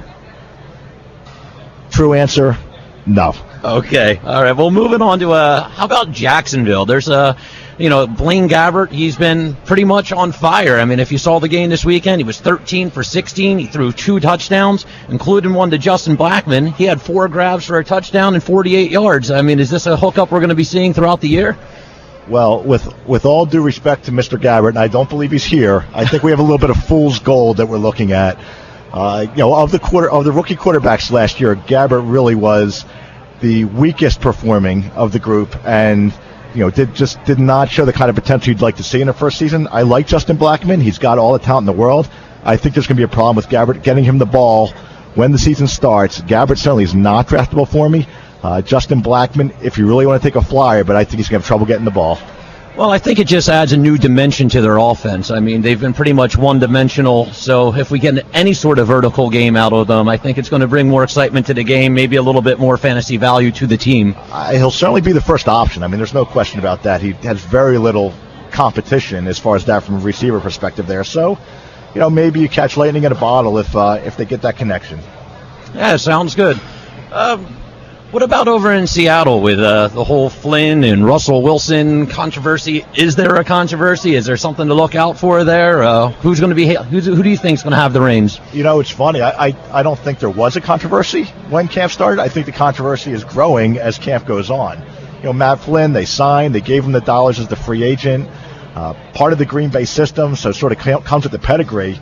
True answer, no. Okay. All right. Well, moving on to how about Jacksonville? There's Blaine Gabbert. He's been pretty much on fire. I mean, if you saw the game this weekend, he was 13 for 16. He threw 2 touchdowns, including one to Justin Blackmon. He had 4 grabs for a touchdown and 48 yards. I mean, is this a hookup we're going to be seeing throughout the year? Well, with all due respect to Mr. Gabbert, and I don't believe he's here, I think we have a little bit of fool's gold that we're looking at. Of the rookie quarterbacks last year, Gabbert really was the weakest performing of the group, and did not show the kind of potential you'd like to see in the first season. I like Justin Blackmon. He's got all the talent in the world. I think there's going to be a problem with Gabbert getting him the ball when the season starts. Gabbert certainly is not draftable for me. Justin Blackmon, if you really want to take a flyer, but I think he's going to have trouble getting the ball. Well, I think it just adds a new dimension to their offense. I mean, they've been pretty much one-dimensional, so if we get any sort of vertical game out of them, I think it's going to bring more excitement to the game, maybe a little bit more fantasy value to the team. He'll certainly be the first option. I mean, there's no question about that. He has very little competition as far as that from a receiver perspective there. So, maybe you catch lightning in a bottle if they get that connection. Yeah, sounds good. What about over in Seattle with the whole Flynn and Russell Wilson controversy? Is there a controversy? Is there something to look out for there? Who do you think is going to have the reins? It's funny. I don't think there was a controversy when camp started. I think the controversy is growing as camp goes on. Matt Flynn, they signed. They gave him the dollars as the free agent. Part of the Green Bay system, so it sort of comes with the pedigree.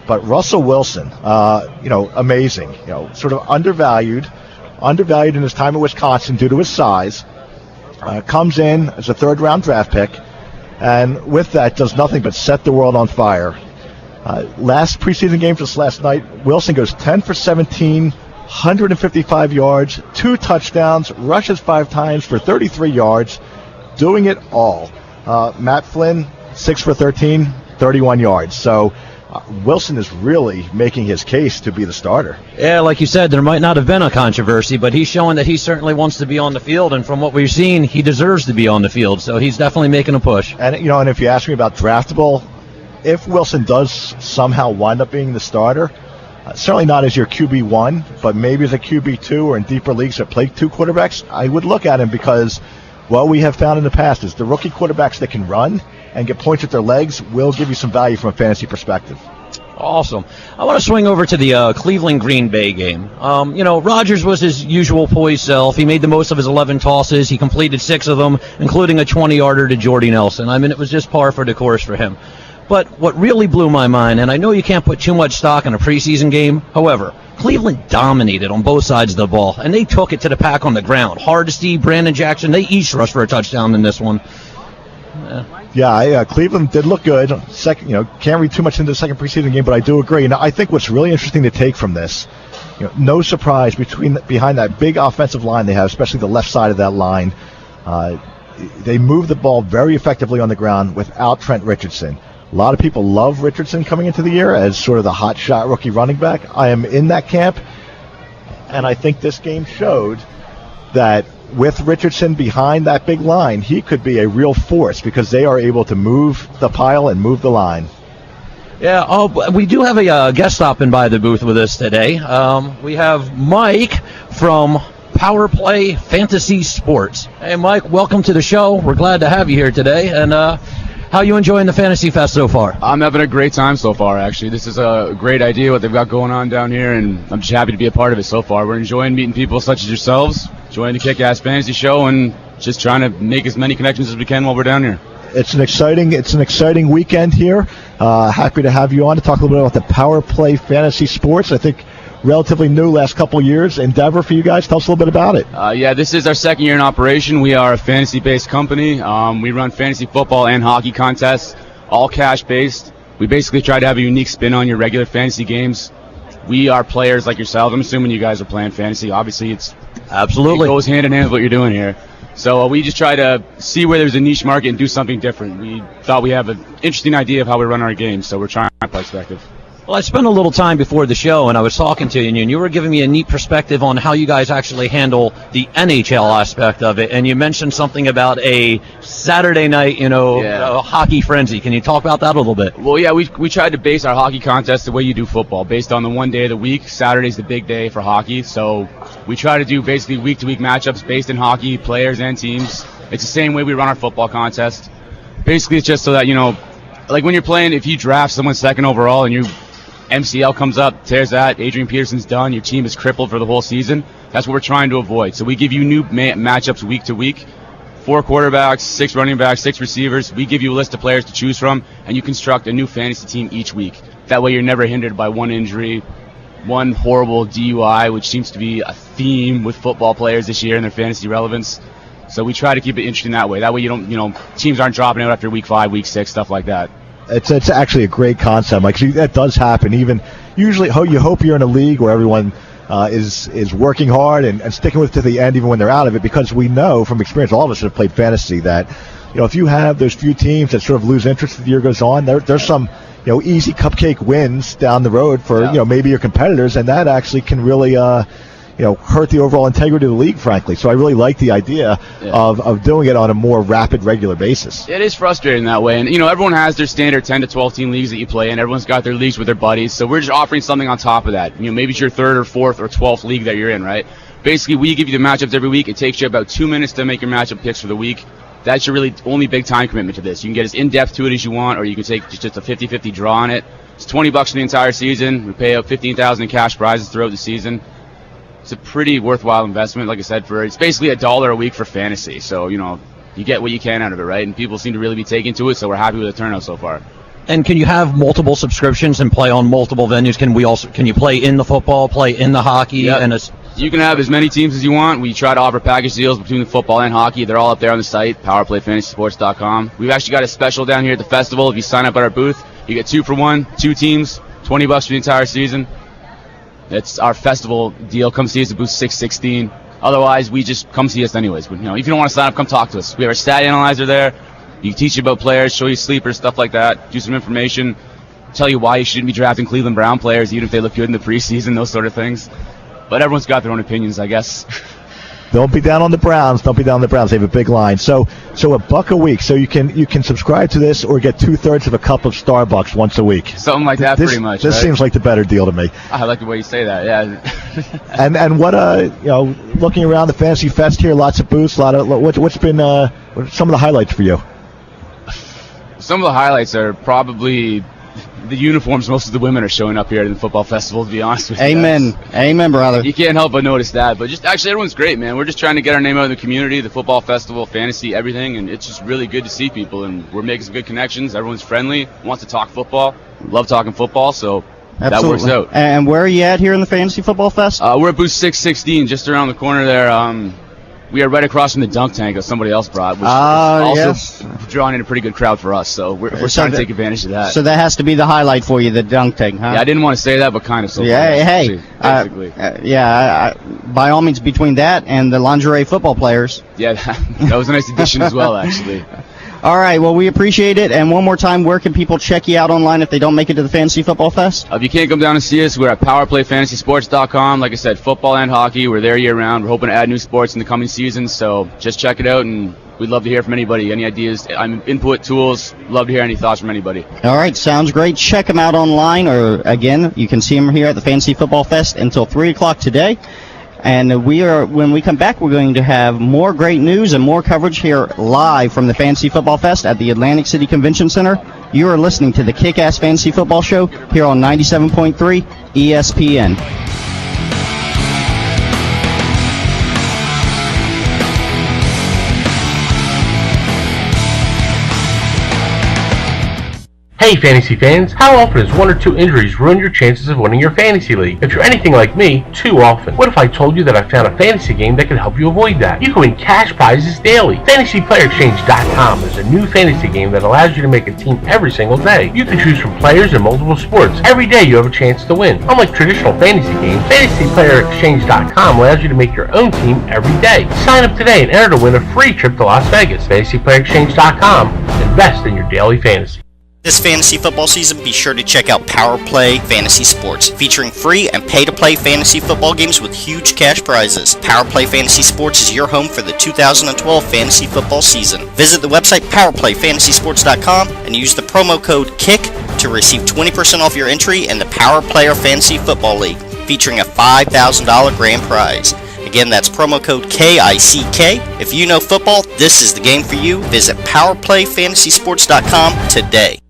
But Russell Wilson, amazing. Sort of undervalued in his time at Wisconsin due to his size. Comes in as a third-round draft pick, and with that does nothing but set the world on fire. Last preseason game just last night, Wilson goes 10 for 17, 155 yards, 2 touchdowns, rushes 5 times for 33 yards, doing it all. Matt Flynn, 6 for 13, 31 yards. So Wilson is really making his case to be the starter. Yeah, like you said, there might not have been a controversy, but he's showing that he certainly wants to be on the field, and from what we've seen, he deserves to be on the field, so he's definitely making a push. And and if you ask me about draftable, if Wilson does somehow wind up being the starter, certainly not as your QB1, but maybe as a QB2 or in deeper leagues that play 2 quarterbacks, I would look at him because what we have found in the past is the rookie quarterbacks that can run and get points with their legs will give you some value from a fantasy perspective. Awesome. I want to swing over to the Cleveland-Green Bay game. Rodgers was his usual poised self. He made the most of his 11 tosses. He completed 6 of them, including a 20-yarder to Jordy Nelson. I mean, it was just par for the course for him. But what really blew my mind, and I know you can't put too much stock in a preseason game, however, Cleveland dominated on both sides of the ball, and they took it to the pack on the ground. Hardesty, Brandon Jackson, they each rushed for a touchdown in this one. Cleveland did look good. Can't read too much into the second preseason game, but I do agree. Now, I think what's really interesting to take from this, no surprise behind that big offensive line they have, especially the left side of that line. They move the ball very effectively on the ground without Trent Richardson. A lot of people love Richardson coming into the year as sort of the hot shot rookie running back. I am in that camp, and I think this game showed that with Richardson behind that big line, he could be a real force because they are able to move the pile and move the line. Yeah, we do have a guest stopping by the booth with us today. We have Mike from Power Play Fantasy Sports. Hey, Mike, welcome to the show. We're glad to have you here today. And how you enjoying the Fantasy Fest so far? I'm having a great time so far, actually. This is a great idea, what they've got going on down here, and I'm just happy to be a part of it so far. We're enjoying meeting people such as yourselves, enjoying the Kick-Ass Fantasy Show, and just trying to make as many connections as we can while we're down here. It's an exciting weekend here. Happy to have you on to talk a little bit about the Power Play Fantasy Sports. I think relatively new last couple years endeavor for you guys. Tell us a little bit about it. This is our second year in operation. We are a fantasy-based company. We run fantasy football and hockey contests, all cash-based. We basically try to have a unique spin on your regular fantasy games. We are players like yourselves. I'm assuming you guys are playing fantasy. Obviously, it goes hand in hand with what you're doing here. So we just try to see where there's a niche market and do something different. We thought we have an interesting idea of how we run our games, so we're trying our perspective. Well, I spent a little time before the show, and I was talking to you, and you were giving me a neat perspective on how you guys actually handle the NHL aspect of it, and you mentioned something about a Saturday night, hockey frenzy. Can you talk about that a little bit? Well, yeah, we tried to base our hockey contest the way you do football, based on the one day of the week. Saturday's the big day for hockey, so we try to do basically week-to-week matchups based in hockey, players and teams. It's the same way we run our football contest. Basically, it's just so that, like when you're playing, if you draft someone second overall and MCL comes up, tears that, Adrian Peterson's done, your team is crippled for the whole season. That's what we're trying to avoid. So we give you new matchups week to week. 4 quarterbacks, 6 running backs, 6 receivers. We give you a list of players to choose from, and you construct a new fantasy team each week. That way you're never hindered by one injury, one horrible DUI, which seems to be a theme with football players this year in their fantasy relevance. So we try to keep it interesting that way. That way you don't, teams aren't dropping out after week 5, week 6, stuff like that. It's actually a great concept. Like that does happen. Even usually, you hope you're in a league where everyone is working hard and sticking with it to the end, even when they're out of it. Because we know from experience, all of us that have played fantasy, that if you have those few teams that sort of lose interest as the year goes on, there's some easy cupcake wins down the road for maybe your competitors, and that actually can really hurt the overall integrity of the league, frankly. So I really like the idea of doing it on a more rapid, regular basis. It is frustrating that way. And, everyone has their standard 10 to 12 team leagues that you play in. Everyone's got their leagues with their buddies. So we're just offering something on top of that. Maybe it's your 3rd or 4th or 12th league that you're in, right? Basically, we give you the matchups every week. It takes you about 2 minutes to make your matchup picks for the week. That's your really only big time commitment to this. You can get as in-depth to it as you want, or you can take just a 50-50 draw on it. It's $20 for the entire season. We pay out $15,000 in cash prizes throughout the season. It's a pretty worthwhile investment, like I said. It's basically $1 a week for fantasy. So, you get what you can out of it, right? And people seem to really be taking to it, so we're happy with the turnout so far. And can you have multiple subscriptions and play on multiple venues? Can you play in the football, play in the hockey? Yep. You can have as many teams as you want. We try to offer package deals between the football and hockey. They're all up there on the site, powerplayfantasysports.com. We've actually got a special down here at the festival. If you sign up at our booth, you get 2 for 1, 2 teams, $20 for the entire season. It's our festival deal. Come see us at booth 616. Otherwise, we just come see us anyways. But, if you don't want to sign up, come talk to us. We have our stat analyzer there. You teach you about players, show you sleepers, stuff like that, do some information, tell you why you shouldn't be drafting Cleveland Brown players, even if they look good in the preseason, those sort of things. But everyone's got their own opinions, I guess. Don't be down on the Browns. They have a big line. So $1 a week. So you can subscribe to this or get 2/3 of a cup of Starbucks once a week. Something like that, pretty much. This seems like the better deal to me. I like the way you say that. Yeah. and what looking around the Fantasy Fest here, lots of booths. What's been some of the highlights for you? Some of the highlights are probably the uniforms. Most of the women are showing up here at the football festival, to be honest with you. Amen, brother. You can't help but notice that. But just actually, everyone's great, man. We're just trying to get our name out in the community, the football festival, fantasy, everything, and it's just really good to see people. And we're making some good connections. Everyone's friendly, wants to talk football. Love talking football, so Absolutely. That works out. And where are you at here in the Fantasy Football Fest? We're at booth 616, just around the corner there. We are right across from the dunk tank that somebody else brought, which is also drawing in a pretty good crowd for us. So we're trying to take advantage of that. So that has to be the highlight for you, the dunk tank, huh? Yeah, I didn't want to say that, but kind of. So basically. By all means, between that and the lingerie football players. Yeah, that was a nice addition as well, actually. All right, well, we appreciate it. And one more time, where can people check you out online if they don't make it to the Fantasy Football Fest? If you can't come down and see us, we're at powerplayfantasysports.com. Like I said, football and hockey. We're there year-round. We're hoping to add new sports in the coming season, so just check it out, and we'd love to hear from anybody. Any ideas, input, tools, love to hear any thoughts from anybody. All right, sounds great. Check them out online, or, again, you can see them here at the Fantasy Football Fest until 3 o'clock today. And when we come back, we're going to have more great news and more coverage here live from the Fantasy Football Fest at the Atlantic City Convention Center. You are listening to the Kick-Ass Fantasy Football Show here on 97.3 ESPN. Hey fantasy fans, how often does 1 or 2 injuries ruin your chances of winning your fantasy league? If you're anything like me, too often. What if I told you that I found a fantasy game that can help you avoid that? You can win cash prizes daily. FantasyPlayerExchange.com is a new fantasy game that allows you to make a team every single day. You can choose from players in multiple sports. Every day you have a chance to win. Unlike traditional fantasy games, FantasyPlayerExchange.com allows you to make your own team every day. Sign up today and enter to win a free trip to Las Vegas. FantasyPlayerExchange.com. Invest in your daily fantasy. This fantasy football season, be sure to check out Power Play Fantasy Sports, featuring free and pay-to-play fantasy football games with huge cash prizes. Power Play Fantasy Sports is your home for the 2012 fantasy football season. Visit the website powerplayfantasysports.com and use the promo code KICK to receive 20% off your entry in the Power Player Fantasy Football League, featuring a $5,000 grand prize. Again, that's promo code KICK. If you know football, this is the game for you. Visit powerplayfantasysports.com today.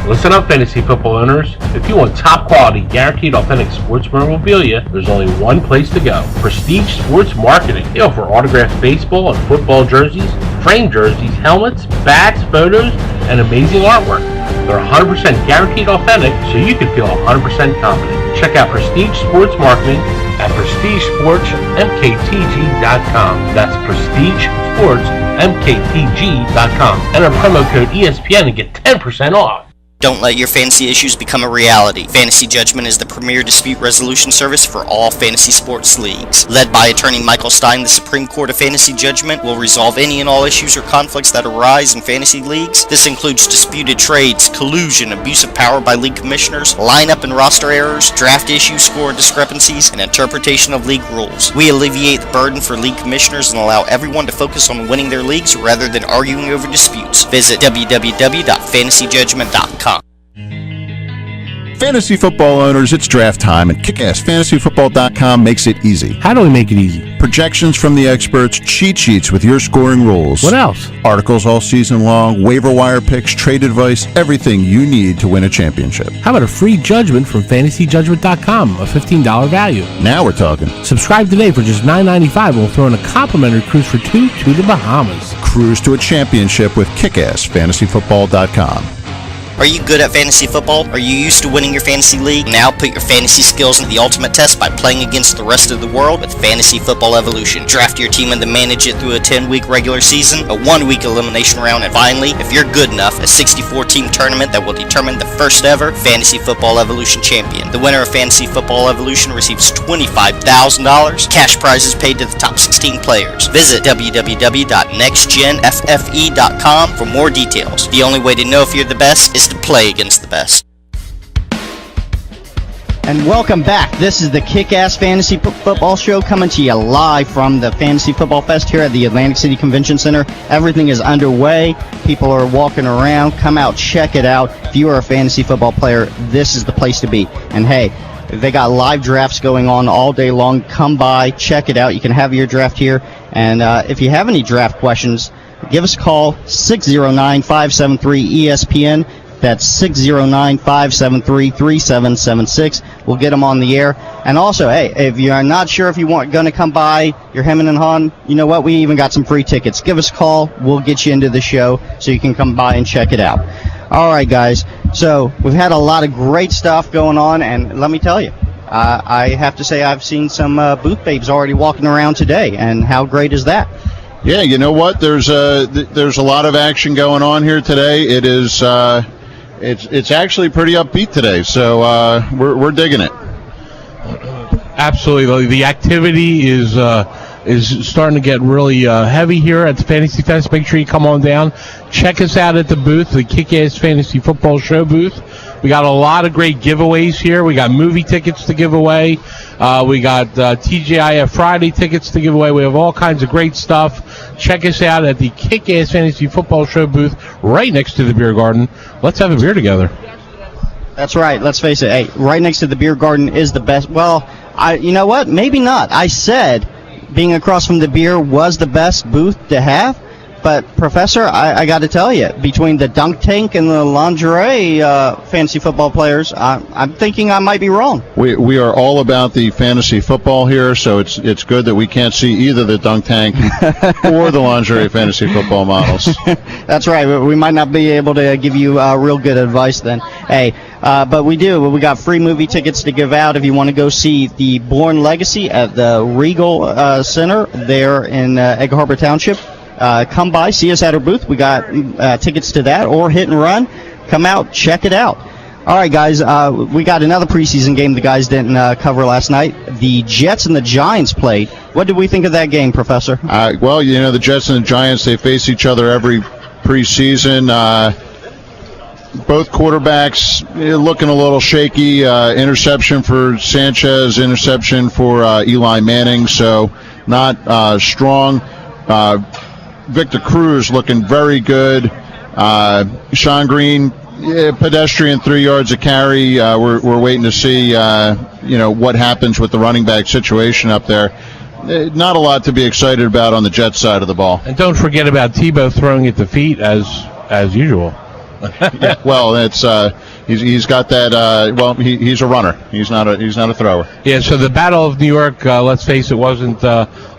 Listen up, fantasy football owners. If you want top quality, guaranteed authentic sports memorabilia, there's only one place to go. Prestige Sports Marketing. They offer autographed baseball and football jerseys, framed jerseys, helmets, bats, photos, and amazing artwork. They're 100% guaranteed authentic, so you can feel 100% confident. Check out Prestige Sports Marketing at PrestigeSportsMKTG.com. That's PrestigeSportsMKTG.com. Enter promo code ESPN and get 10% off. Don't let your fantasy issues become a reality. Fantasy Judgment is the premier dispute resolution service for all fantasy sports leagues. Led by attorney Michael Stein, the Supreme Court of Fantasy Judgment will resolve any and all issues or conflicts that arise in fantasy leagues. This includes disputed trades, collusion, abuse of power by league commissioners, lineup and roster errors, draft issues, score discrepancies, and interpretation of league rules. We alleviate the burden for league commissioners and allow everyone to focus on winning their leagues rather than arguing over disputes. Visit www.fantasyjudgment.com. Fantasy football owners, it's draft time, and KickassFantasyFootball.com makes it easy. How do we make it easy? Projections from the experts, cheat sheets with your scoring rules. What else? Articles all season long, waiver wire picks, trade advice, everything you need to win a championship. How about a free judgment from FantasyJudgment.com, a $15 value? Now we're talking. Subscribe today for just $9.95 and we'll throw in a complimentary cruise for 2 to the Bahamas. Cruise to a championship with KickassFantasyFootball.com. Are you good at fantasy football? Are you used to winning your fantasy league? Now put your fantasy skills in the ultimate test by playing against the rest of the world with Fantasy Football Evolution. Draft your team and then manage it through a 10-week regular season, a 1-week elimination round, and finally, if you're good enough, a 64-team tournament that will determine the first ever Fantasy Football Evolution champion. The winner of Fantasy Football Evolution receives $25,000, cash prizes paid to the top 16 players. Visit www.nextgenffe.com for more details. The only way to know if you're the best is to play against the best. And welcome back. This is the Kick-Ass Fantasy Football Show coming to you live from the Fantasy Football Fest here at the Atlantic City Convention Center. Everything is underway. People are walking around. Come out, check it out. If you are a fantasy football player, this is the place to be. And hey, they got live drafts going on all day long. Come by, check it out. You can have your draft here. And if you have any draft questions, give us a call, 609-573-ESPN. That's 609-573-3776. We'll get them on the air. And also, hey, if you're not sure if you want going to come by, you're hemming and hawing, you know what? We even got some free tickets. Give us a call. We'll get you into the show so you can come by and check it out. All right, guys. So we've had a lot of great stuff going on, and let me tell you, I have to say I've seen some booth babes already walking around today, and how great is that? Yeah, you know what? There's a lot of action going on here today. It is it's actually pretty upbeat today, so we're digging it. Absolutely, the activity is starting to get really heavy here at the Fantasy Fest. Make sure you come on down, check us out at the booth, the Kick-Ass Fantasy Football Show booth. We got a lot of great giveaways here. We got movie tickets to give away. We got TGIF Friday tickets to give away. We have all kinds of great stuff. Check us out at the Kick-Ass Fantasy Football Show booth right next to the beer garden. Let's have a beer together. That's right. Let's face it. Hey, right next to the beer garden is the best. Well, you know what? Maybe not. I said being across from the beer was the best booth to have. But, Professor, I got to tell you, between the dunk tank and the lingerie fantasy football players, I'm thinking I might be wrong. We are all about the fantasy football here, so it's good that we can't see either the dunk tank or the lingerie fantasy football models. That's right. We might not be able to give you real good advice then. Hey, but we do. We got free movie tickets to give out if you want to go see The Bourne Legacy at the Regal Center there in Egg Harbor Township. Come by, see us at our booth. We got tickets to that or Hit and Run. Come out, check it out. All right, guys, we got another preseason game the guys didn't cover last night. The Jets and the Giants played. What did we think of that game, Professor? Well, you know, the Jets and the Giants, they face each other every preseason. Both quarterbacks looking a little shaky. Interception for Sanchez, interception for Eli Manning, so not strong. Victor Cruz looking very good. Sean Green, pedestrian 3 yards a carry. We're waiting to see, what happens with the running back situation up there. Not a lot to be excited about on the Jets side of the ball. And don't forget about Tebow throwing at the feet as usual. Yeah, well, it's he's got that. He's a runner. He's not a thrower. Yeah. So the Battle of New York, let's face it, wasn't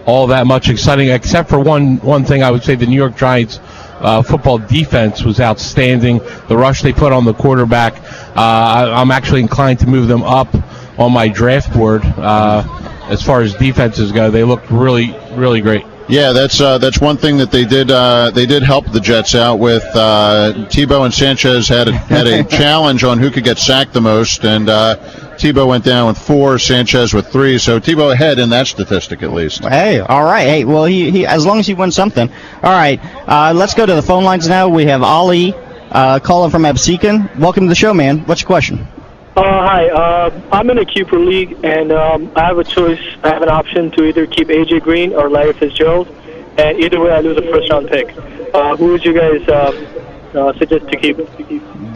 all that much exciting, except for one thing. I would say the New York Giants football defense was outstanding. The rush they put on the quarterback. I'm actually inclined to move them up on my draft board as far as defenses go. They looked really, really great. Yeah, that's one thing that they did. They did help the Jets out with. Tebow and Sanchez had a challenge on who could get sacked the most, and Tebow went down with 4, Sanchez with 3. So Tebow ahead in that statistic at least. Hey, all right. Hey, well, he as long as he wins something. All right, let's go to the phone lines now. We have Ali calling from Absecon. Welcome to the show, man. What's your question? Hi, I'm in a keeper league, and I have a choice. I have an option to either keep A.J. Green or Larry Fitzgerald, and either way I lose a first-round pick. Who would you guys suggest to keep?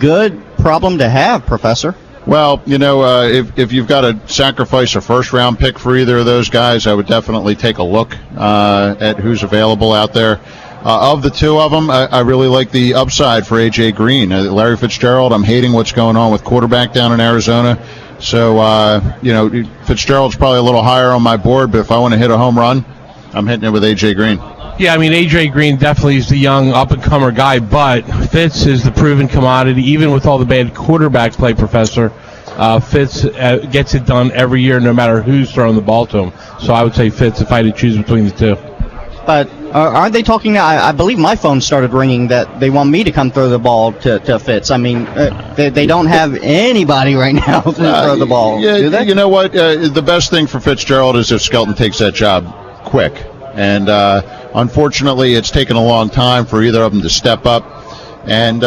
Good problem to have, Professor. Well, if you've got to sacrifice a first-round pick for either of those guys, I would definitely take a look at who's available out there. Of the two of them, I really like the upside for A.J. Green. Larry Fitzgerald, I'm hating what's going on with quarterback down in Arizona. So, Fitzgerald's probably a little higher on my board, but if I want to hit a home run, I'm hitting it with A.J. Green. Yeah, I mean, A.J. Green definitely is the young up-and-comer guy, but Fitz is the proven commodity. Even with all the bad quarterback play, Professor, Fitz gets it done every year no matter who's throwing the ball to him. So I would say Fitz if I had to choose between the two. But aren't they talking now? I believe my phone started ringing that they want me to come throw the ball to Fitz. I mean, they don't have anybody right now to throw the ball, do they? You know what? The best thing for Fitzgerald is if Skelton takes that job quick. And unfortunately, it's taken a long time for either of them to step up. And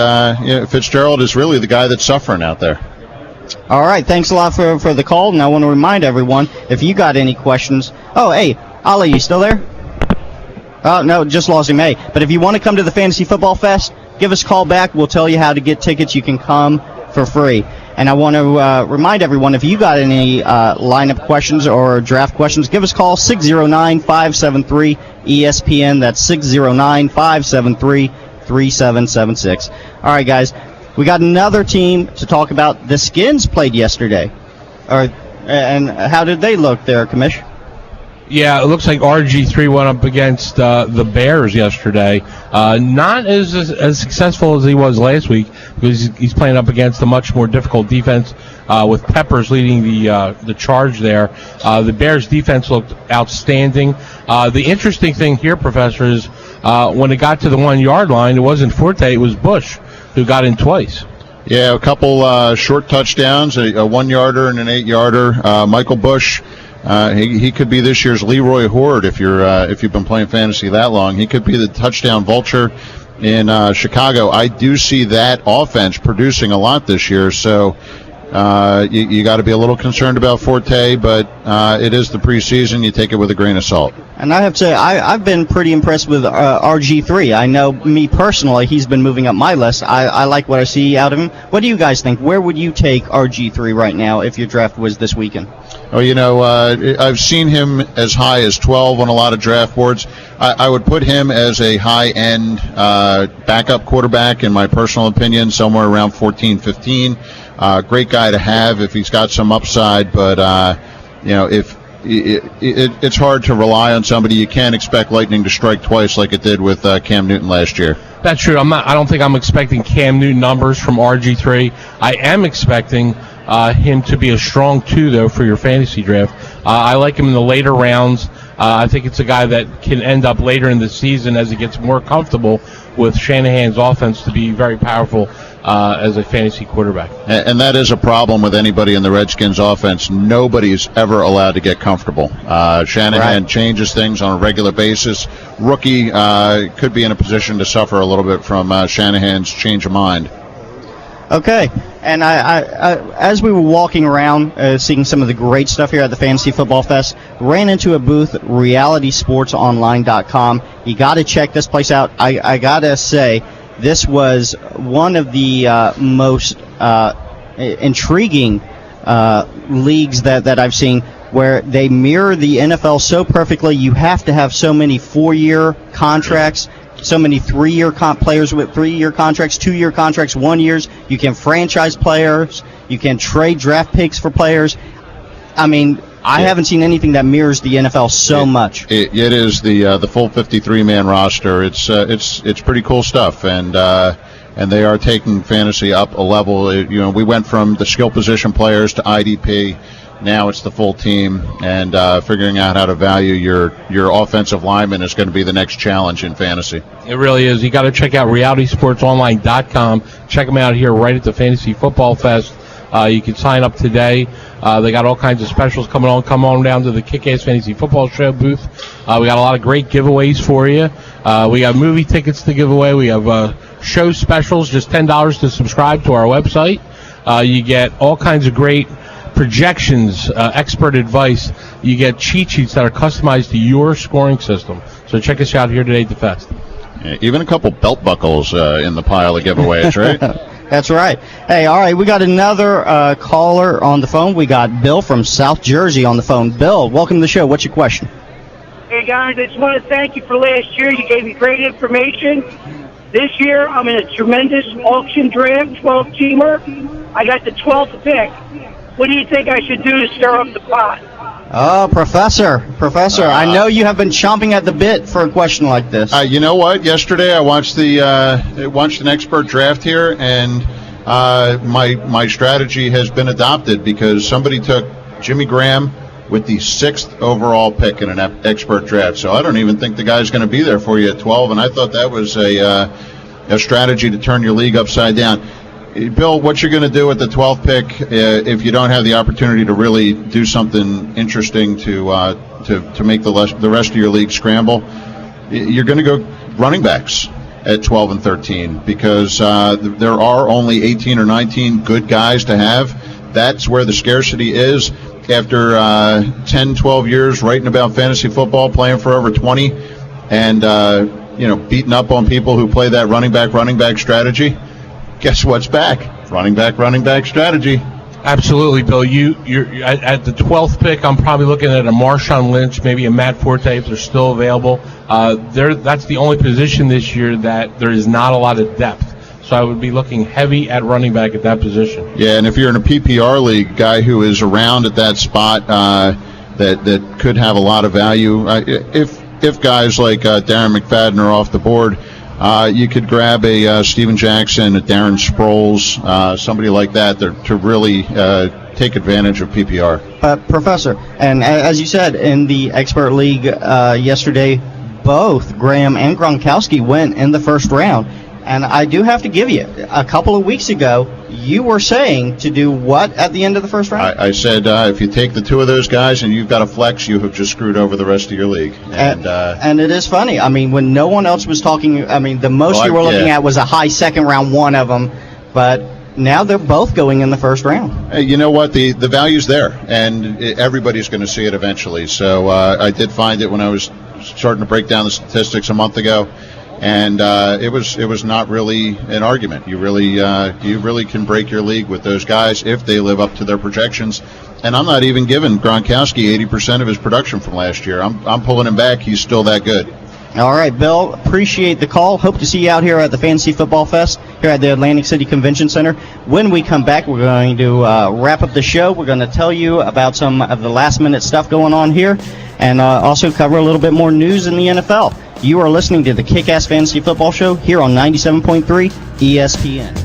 Fitzgerald is really the guy that's suffering out there. All right, thanks a lot for the call. And I want to remind everyone, if you got any questions. Oh, hey, Ali, you still there? Oh, no, just lost him. Hey, but if you want to come to the Fantasy Football Fest, give us a call back. We'll tell you how to get tickets. You can come for free. And I want to remind everyone, if you got any lineup questions or draft questions, give us a call, 609-573-ESPN. That's 609-573-3776. All right, guys, we got another team to talk about. The Skins played yesterday. And how did they look there, Commish? Yeah, it looks like RG3 went up against the Bears yesterday. Not as successful as he was last week because he's playing up against a much more difficult defense with Peppers leading the charge there. The Bears' defense looked outstanding. The interesting thing here, Professor, is when it got to the 1 yard line, it wasn't Forte, it was Bush who got in twice. Yeah, a couple short touchdowns, a 1 yarder and an 8 yarder. Michael Bush. He could be this year's Leroy Horde if you've been playing fantasy that long. He could be the touchdown vulture in Chicago. I do see that offense producing a lot this year, so you got to be a little concerned about Forte, but it is the preseason. You take it with a grain of salt. And I have to say, I've been pretty impressed with RG3. I know, me personally, he's been moving up my list. I like what I see out of him. What do you guys think? Where would you take RG3 right now if your draft was this weekend? Oh, I've seen him as high as 12 on a lot of draft boards. I would put him as a high-end backup quarterback, in my personal opinion, somewhere around 14, 15. Great guy to have if he's got some upside, but if it's hard to rely on somebody. You can't expect lightning to strike twice like it did with Cam Newton last year. That's true. I don't think I'm expecting Cam Newton numbers from RG3. I am expecting him to be a strong 2, though, for your fantasy draft. I like him in the later rounds. I think it's a guy that can end up later in the season as he gets more comfortable with Shanahan's offense to be very powerful as a fantasy quarterback. And that is a problem with anybody in the Redskins offense. Nobody's ever allowed to get comfortable. Shanahan changes things on a regular basis. Rookie could be in a position to suffer a little bit from Shanahan's change of mind. Okay, and I as we were walking around, seeing some of the great stuff here at the Fantasy Football Fest, ran into a booth, realitysportsonline.com. You got to check this place out. I got to say, this was one of the most intriguing leagues that I've seen, where they mirror the NFL so perfectly. You have to have so many 4-year contracts, so many 3-year players with 3-year contracts, 2-year contracts, 1 years. You can franchise players. You can trade draft picks for players. I mean, I haven't seen anything that mirrors the NFL so much. It is the full 53-man roster. It's pretty cool stuff, and they are taking fantasy up a level. We went from the skill position players to IDP. Now it's the full team, and figuring out how to value your offensive lineman is going to be the next challenge in fantasy. It really is. You got to check out realitysportsonline.com. Check them out here right at the Fantasy Football Fest. You can sign up today. They got all kinds of specials coming on. Come on down to the Kick-Ass Fantasy Football Show booth. We got a lot of great giveaways for you. We got movie tickets to give away. We have show specials, just $10 to subscribe to our website. You get all kinds of great projections, expert advice. You get cheat sheets that are customized to your scoring system. So check us out here today at the Fest. Even a couple belt buckles in the pile of giveaways, right? That's right. Hey, all right, we got another caller on the phone. We got Bill from South Jersey on the phone. Bill, welcome to the show. What's your question? Hey, guys, I just want to thank you for last year. You gave me great information. This year, I'm in a tremendous auction draft, 12-teamer. I got the 12th pick. What do you think I should do to stir up the pot? Oh, Professor, I know you have been chomping at the bit for a question like this. You know what? Yesterday I watched an expert draft here, and my strategy has been adopted because somebody took Jimmy Graham with the 6th overall pick in an expert draft. So I don't even think the guy's going to be there for you at 12, and I thought that was a strategy to turn your league upside down. Bill, what you're going to do at the 12th pick if you don't have the opportunity to really do something interesting to make the rest of your league scramble, you're going to go running backs at 12 and 13 because there are only 18 or 19 good guys to have. That's where the scarcity is. After 10, 12 years writing about fantasy football, playing for over 20, and beating up on people who play that running back strategy, guess what's back? Running back strategy. Absolutely, Bill. You're at the 12th pick. I'm probably looking at a Marshawn Lynch, maybe a Matt Forte if they're still available. That's the only position this year that there is not a lot of depth. So I would be looking heavy at running back at that position. Yeah, and if you're in a PPR league, guy who is around at that spot that could have a lot of value. If guys like Darren McFadden are off the board, you could grab a Steven Jackson, a Darren Sproles, somebody like that to really take advantage of PPR. Professor, and as you said, in the expert league yesterday, both Graham and Gronkowski went in the first round. And I do have to give you, a couple of weeks ago, you were saying to do what at the end of the first round? I said if you take the two of those guys and you've got a flex, you have just screwed over the rest of your league. And it is funny. I mean, when no one else was talking, I mean, the most you were looking at was a high second round, one of them. But now they're both going in the first round. Hey, you know what? The value's there, and everybody's going to see it eventually. So I did find it when I was starting to break down the statistics a month ago. And it was not really an argument. You really can break your league with those guys if they live up to their projections. And I'm not even giving Gronkowski 80% of his production from last year. I'm pulling him back. He's still that good. All right, Bill, appreciate the call. Hope to see you out here at the Fantasy Football Fest here at the Atlantic City Convention Center. When we come back, we're going to wrap up the show. We're going to tell you about some of the last-minute stuff going on here and also cover a little bit more news in the NFL. You are listening to the Kick-Ass Fantasy Football Show here on 97.3 ESPN.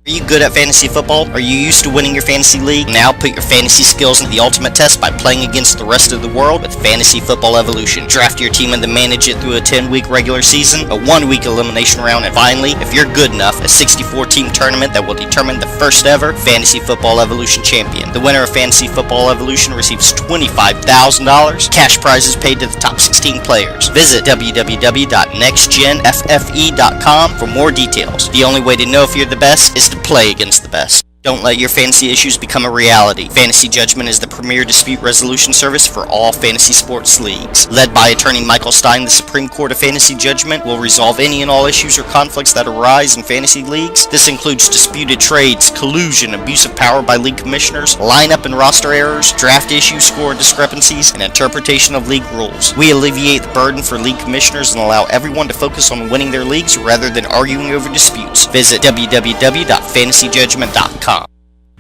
Are you good at fantasy football? Are you used to winning your fantasy league? Now put your fantasy skills into the ultimate test by playing against the rest of the world with Fantasy Football Evolution. Draft your team and then manage it through a 10-week regular season, a 1-week elimination round, and finally, if you're good enough, a 64-team tournament that will determine the first ever Fantasy Football Evolution champion. The winner of Fantasy Football Evolution receives $25,000, cash prizes paid to the top 16 players. Visit www.nextgenffe.com for more details. The only way to know if you're the best is to play against the best. Don't let your fantasy issues become a reality. Fantasy Judgment is the premier dispute resolution service for all fantasy sports leagues. Led by attorney Michael Stein, the Supreme Court of Fantasy Judgment will resolve any and all issues or conflicts that arise in fantasy leagues. This includes disputed trades, collusion, abuse of power by league commissioners, lineup and roster errors, draft issues, score discrepancies, and interpretation of league rules. We alleviate the burden for league commissioners and allow everyone to focus on winning their leagues rather than arguing over disputes. Visit www.fantasyjudgment.com.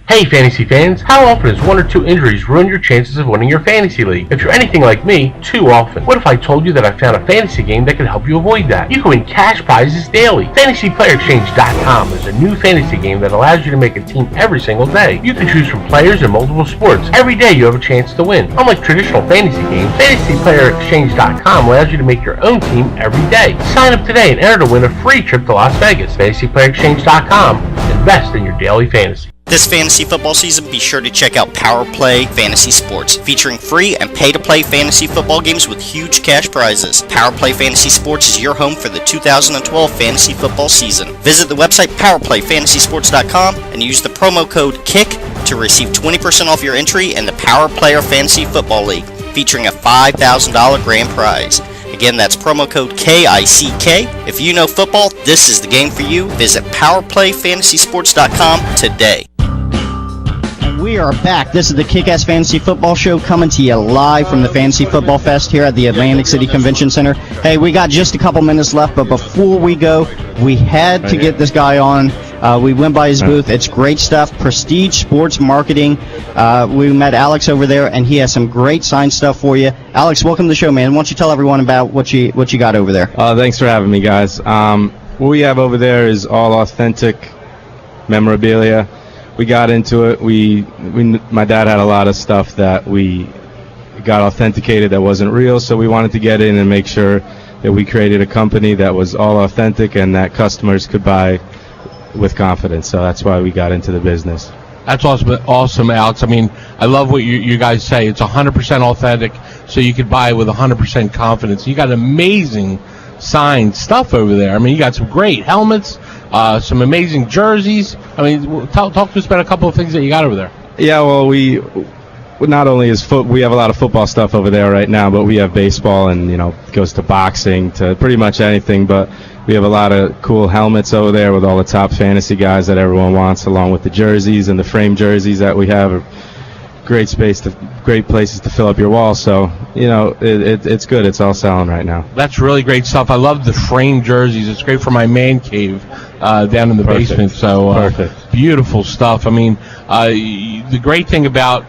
Hey fantasy fans, how often does 1 or 2 injuries ruin your chances of winning your fantasy league? If you're anything like me, too often. What if I told you that I found a fantasy game that can help you avoid that? You can win cash prizes daily. FantasyPlayerExchange.com is a new fantasy game that allows you to make a team every single day. You can choose from players in multiple sports. Every day you have a chance to win. Unlike traditional fantasy games, FantasyPlayerExchange.com allows you to make your own team every day. Sign up today and enter to win a free trip to Las Vegas. FantasyPlayerExchange.com. Invest in your daily fantasy. This fantasy football season, be sure to check out Power Play Fantasy Sports, featuring free and pay-to-play fantasy football games with huge cash prizes. Power Play Fantasy Sports is your home for the 2012 fantasy football season. Visit the website PowerPlayFantasySports.com and use the promo code KICK to receive 20% off your entry in the Power Player Fantasy Football League, featuring a $5,000 grand prize. Again, that's promo code KICK. If you know football, this is the game for you. Visit PowerPlayFantasySports.com today. We are back. This is the Kick-Ass Fantasy Football Show coming to you live from the Fantasy Football Fest here at the Atlantic City Convention Center. Hey, we got just a couple minutes left, but before we go, we had to get this guy on. We went by his booth. It's great stuff. Prestige Sports Marketing. We met Alex over there, and he has some great signed stuff for you. Alex, welcome to the show, man. Why don't you tell everyone about what you got over there? Thanks for having me, guys. What we have over there is all authentic memorabilia. We got into it. My dad had a lot of stuff that we got authenticated that wasn't real, so we wanted to get in and make sure that we created a company that was all authentic and that customers could buy with confidence. So that's why we got into the business. That's awesome, Alex. I mean, I love what you guys say. It's 100% authentic, so you could buy with 100% confidence. You got amazing signed stuff over there. I mean, you got some great helmets, some amazing jerseys. I mean, talk to us about a couple of things that you got over there. Yeah, well, we not only we have a lot of football stuff over there right now, but we have baseball and, it goes to boxing, to pretty much anything. But we have a lot of cool helmets over there with all the top fantasy guys that everyone wants, along with the jerseys and the frame jerseys that we have. Great places to fill up your wall. So, it's good. It's all selling right now. That's really great stuff. I love the frame jerseys. It's great for my man cave down in the basement. So perfect. Beautiful stuff. I mean, the great thing about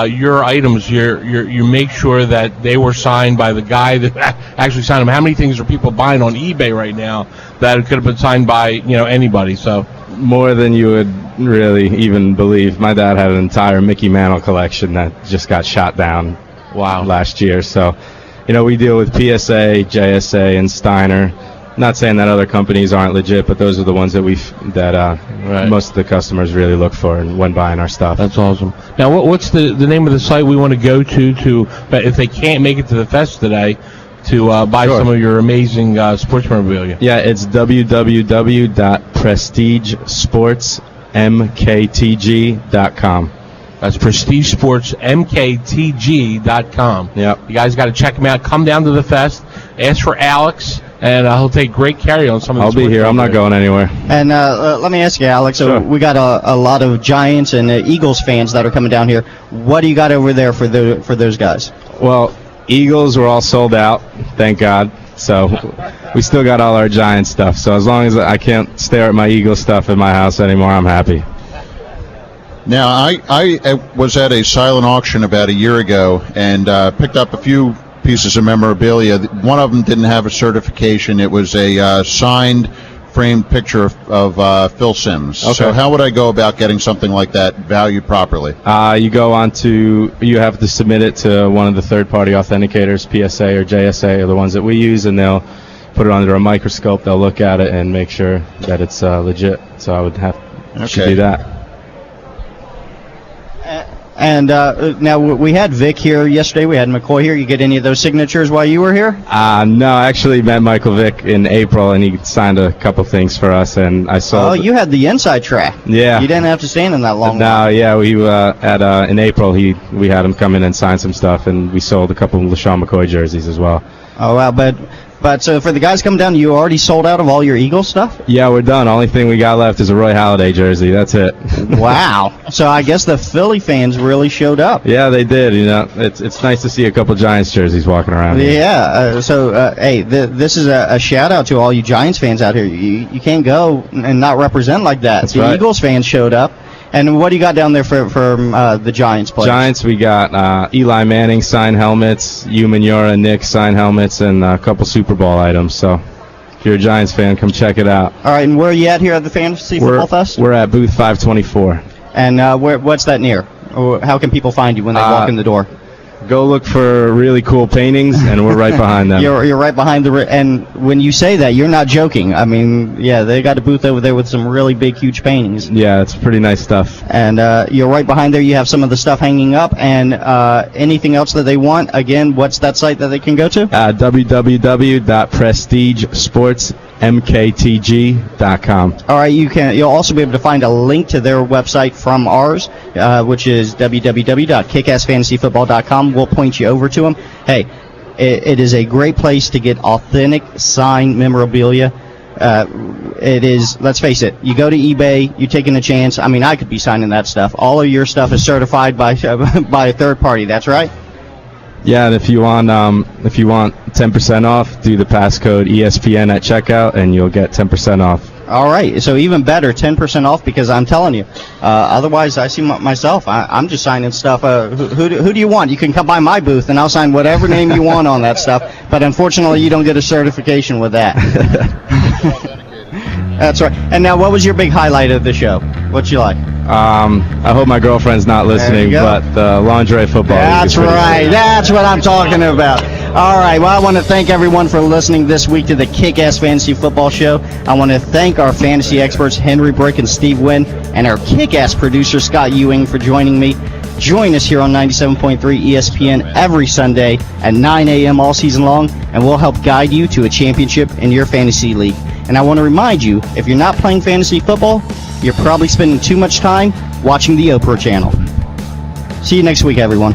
your items, you make sure that they were signed by the guy that actually signed them. How many things are people buying on eBay right now that could have been signed by anybody? So more than you would really even believe. My dad had an entire Mickey Mantle collection that just got shot down last year. So we deal with PSA, JSA, and Steiner. Not saying that other companies aren't legit, but those are the ones that most of the customers really look for when buying our stuff. That's awesome. Now, what's the name of the site we want to go to but if they can't make it to the fest today, to buy some of your amazing sports memorabilia? Yeah, it's www.prestigesportsmktg.com. That's prestigesportsmktg.com. Yep. You guys got to check them out. Come down to the fest. Ask for Alex, and he'll take great care on some of the I'll be here. I'm not going anywhere. And let me ask you, Alex. Sure. So we got a lot of Giants and Eagles fans that are coming down here. What do you got over there for those guys? Well, Eagles were all sold out, thank God. So we still got all our Giants stuff. So as long as I can't stare at my Eagles stuff in my house anymore, I'm happy. Now, I was at a silent auction about a year ago and picked up a few pieces of memorabilia. One of them didn't have a certification. It was a signed, framed picture of Phil Simms. Okay. So how would I go about getting something like that valued properly? You have to submit it to one of the third-party authenticators, PSA or JSA, are the ones that we use, and they'll put it under a microscope. They'll look at it and make sure that it's legit. So I would should do that. And now we had Vic here yesterday. We had McCoy here. You get any of those signatures while you were here? No, I actually met Michael Vick in April, and he signed a couple things for us, and I saw. Oh, you had the inside track. Yeah. You didn't have to stand in that long. No, yeah, we in April we had him come in and sign some stuff, and we sold a couple of LaShawn McCoy jerseys as well. Oh wow, but so for the guys coming down, you already sold out of all your Eagles stuff? Yeah, we're done. Only thing we got left is a Roy Halladay jersey. That's it. Wow. So I guess the Philly fans really showed up. Yeah, they did. It's nice to see a couple Giants jerseys walking around here. Yeah. Hey, this is a shout out to all you Giants fans out here. You can't go and not represent like that. That's the right. Eagles fans showed up. And what do you got down there for the Giants players? Giants, we got Eli Manning signed helmets, Hugh Mignora, Nick signed helmets, and a couple Super Bowl items. So if you're a Giants fan, come check it out. All right, and where are you at here at the Fantasy Football Fest? We're at booth 524. And what's that near? Or how can people find you when they walk in the door? Go look for really cool paintings, and we're right behind them. You're right behind and when you say that, you're not joking. I mean, yeah, they got a booth over there with some really big, huge paintings. Yeah, it's pretty nice stuff. And you're right behind there. You have some of the stuff hanging up, and anything else that they want. Again, what's that site that they can go to? www.prestigesportsmktg.com. All right, you'll also be able to find a link to their website from ours, which is www.kickassfantasyfootball.com. We'll point you over to them. Hey, it is a great place to get authentic signed memorabilia. it is, let's face it, you go to eBay, you're taking a chance. I mean, I could be signing that stuff. All of your stuff is certified by a third party. That's right? Yeah, and if you want 10% off, do the passcode ESPN at checkout, and you'll get 10% off. All right, so even better, 10% off, because I'm telling you, otherwise I see myself, I'm just signing stuff. Who do you want? You can come by my booth, and I'll sign whatever name you want on that stuff, but unfortunately you don't get a certification with that. That's right. And now, what was your big highlight of the show? What you like? I hope my girlfriend's not listening, but the lingerie football. That's right. That's what I'm talking about. All right. Well, I want to thank everyone for listening this week to the Kick-Ass Fantasy Football Show. I want to thank our fantasy experts, Henry Brick and Steve Wynn, and our kick-ass producer, Scott Ewing, for joining me. Join us here on 97.3 ESPN every Sunday at 9 a.m. all season long, and we'll help guide you to a championship in your fantasy league. And I want to remind you, if you're not playing fantasy football, you're probably spending too much time watching the Oprah channel. See you next week, everyone.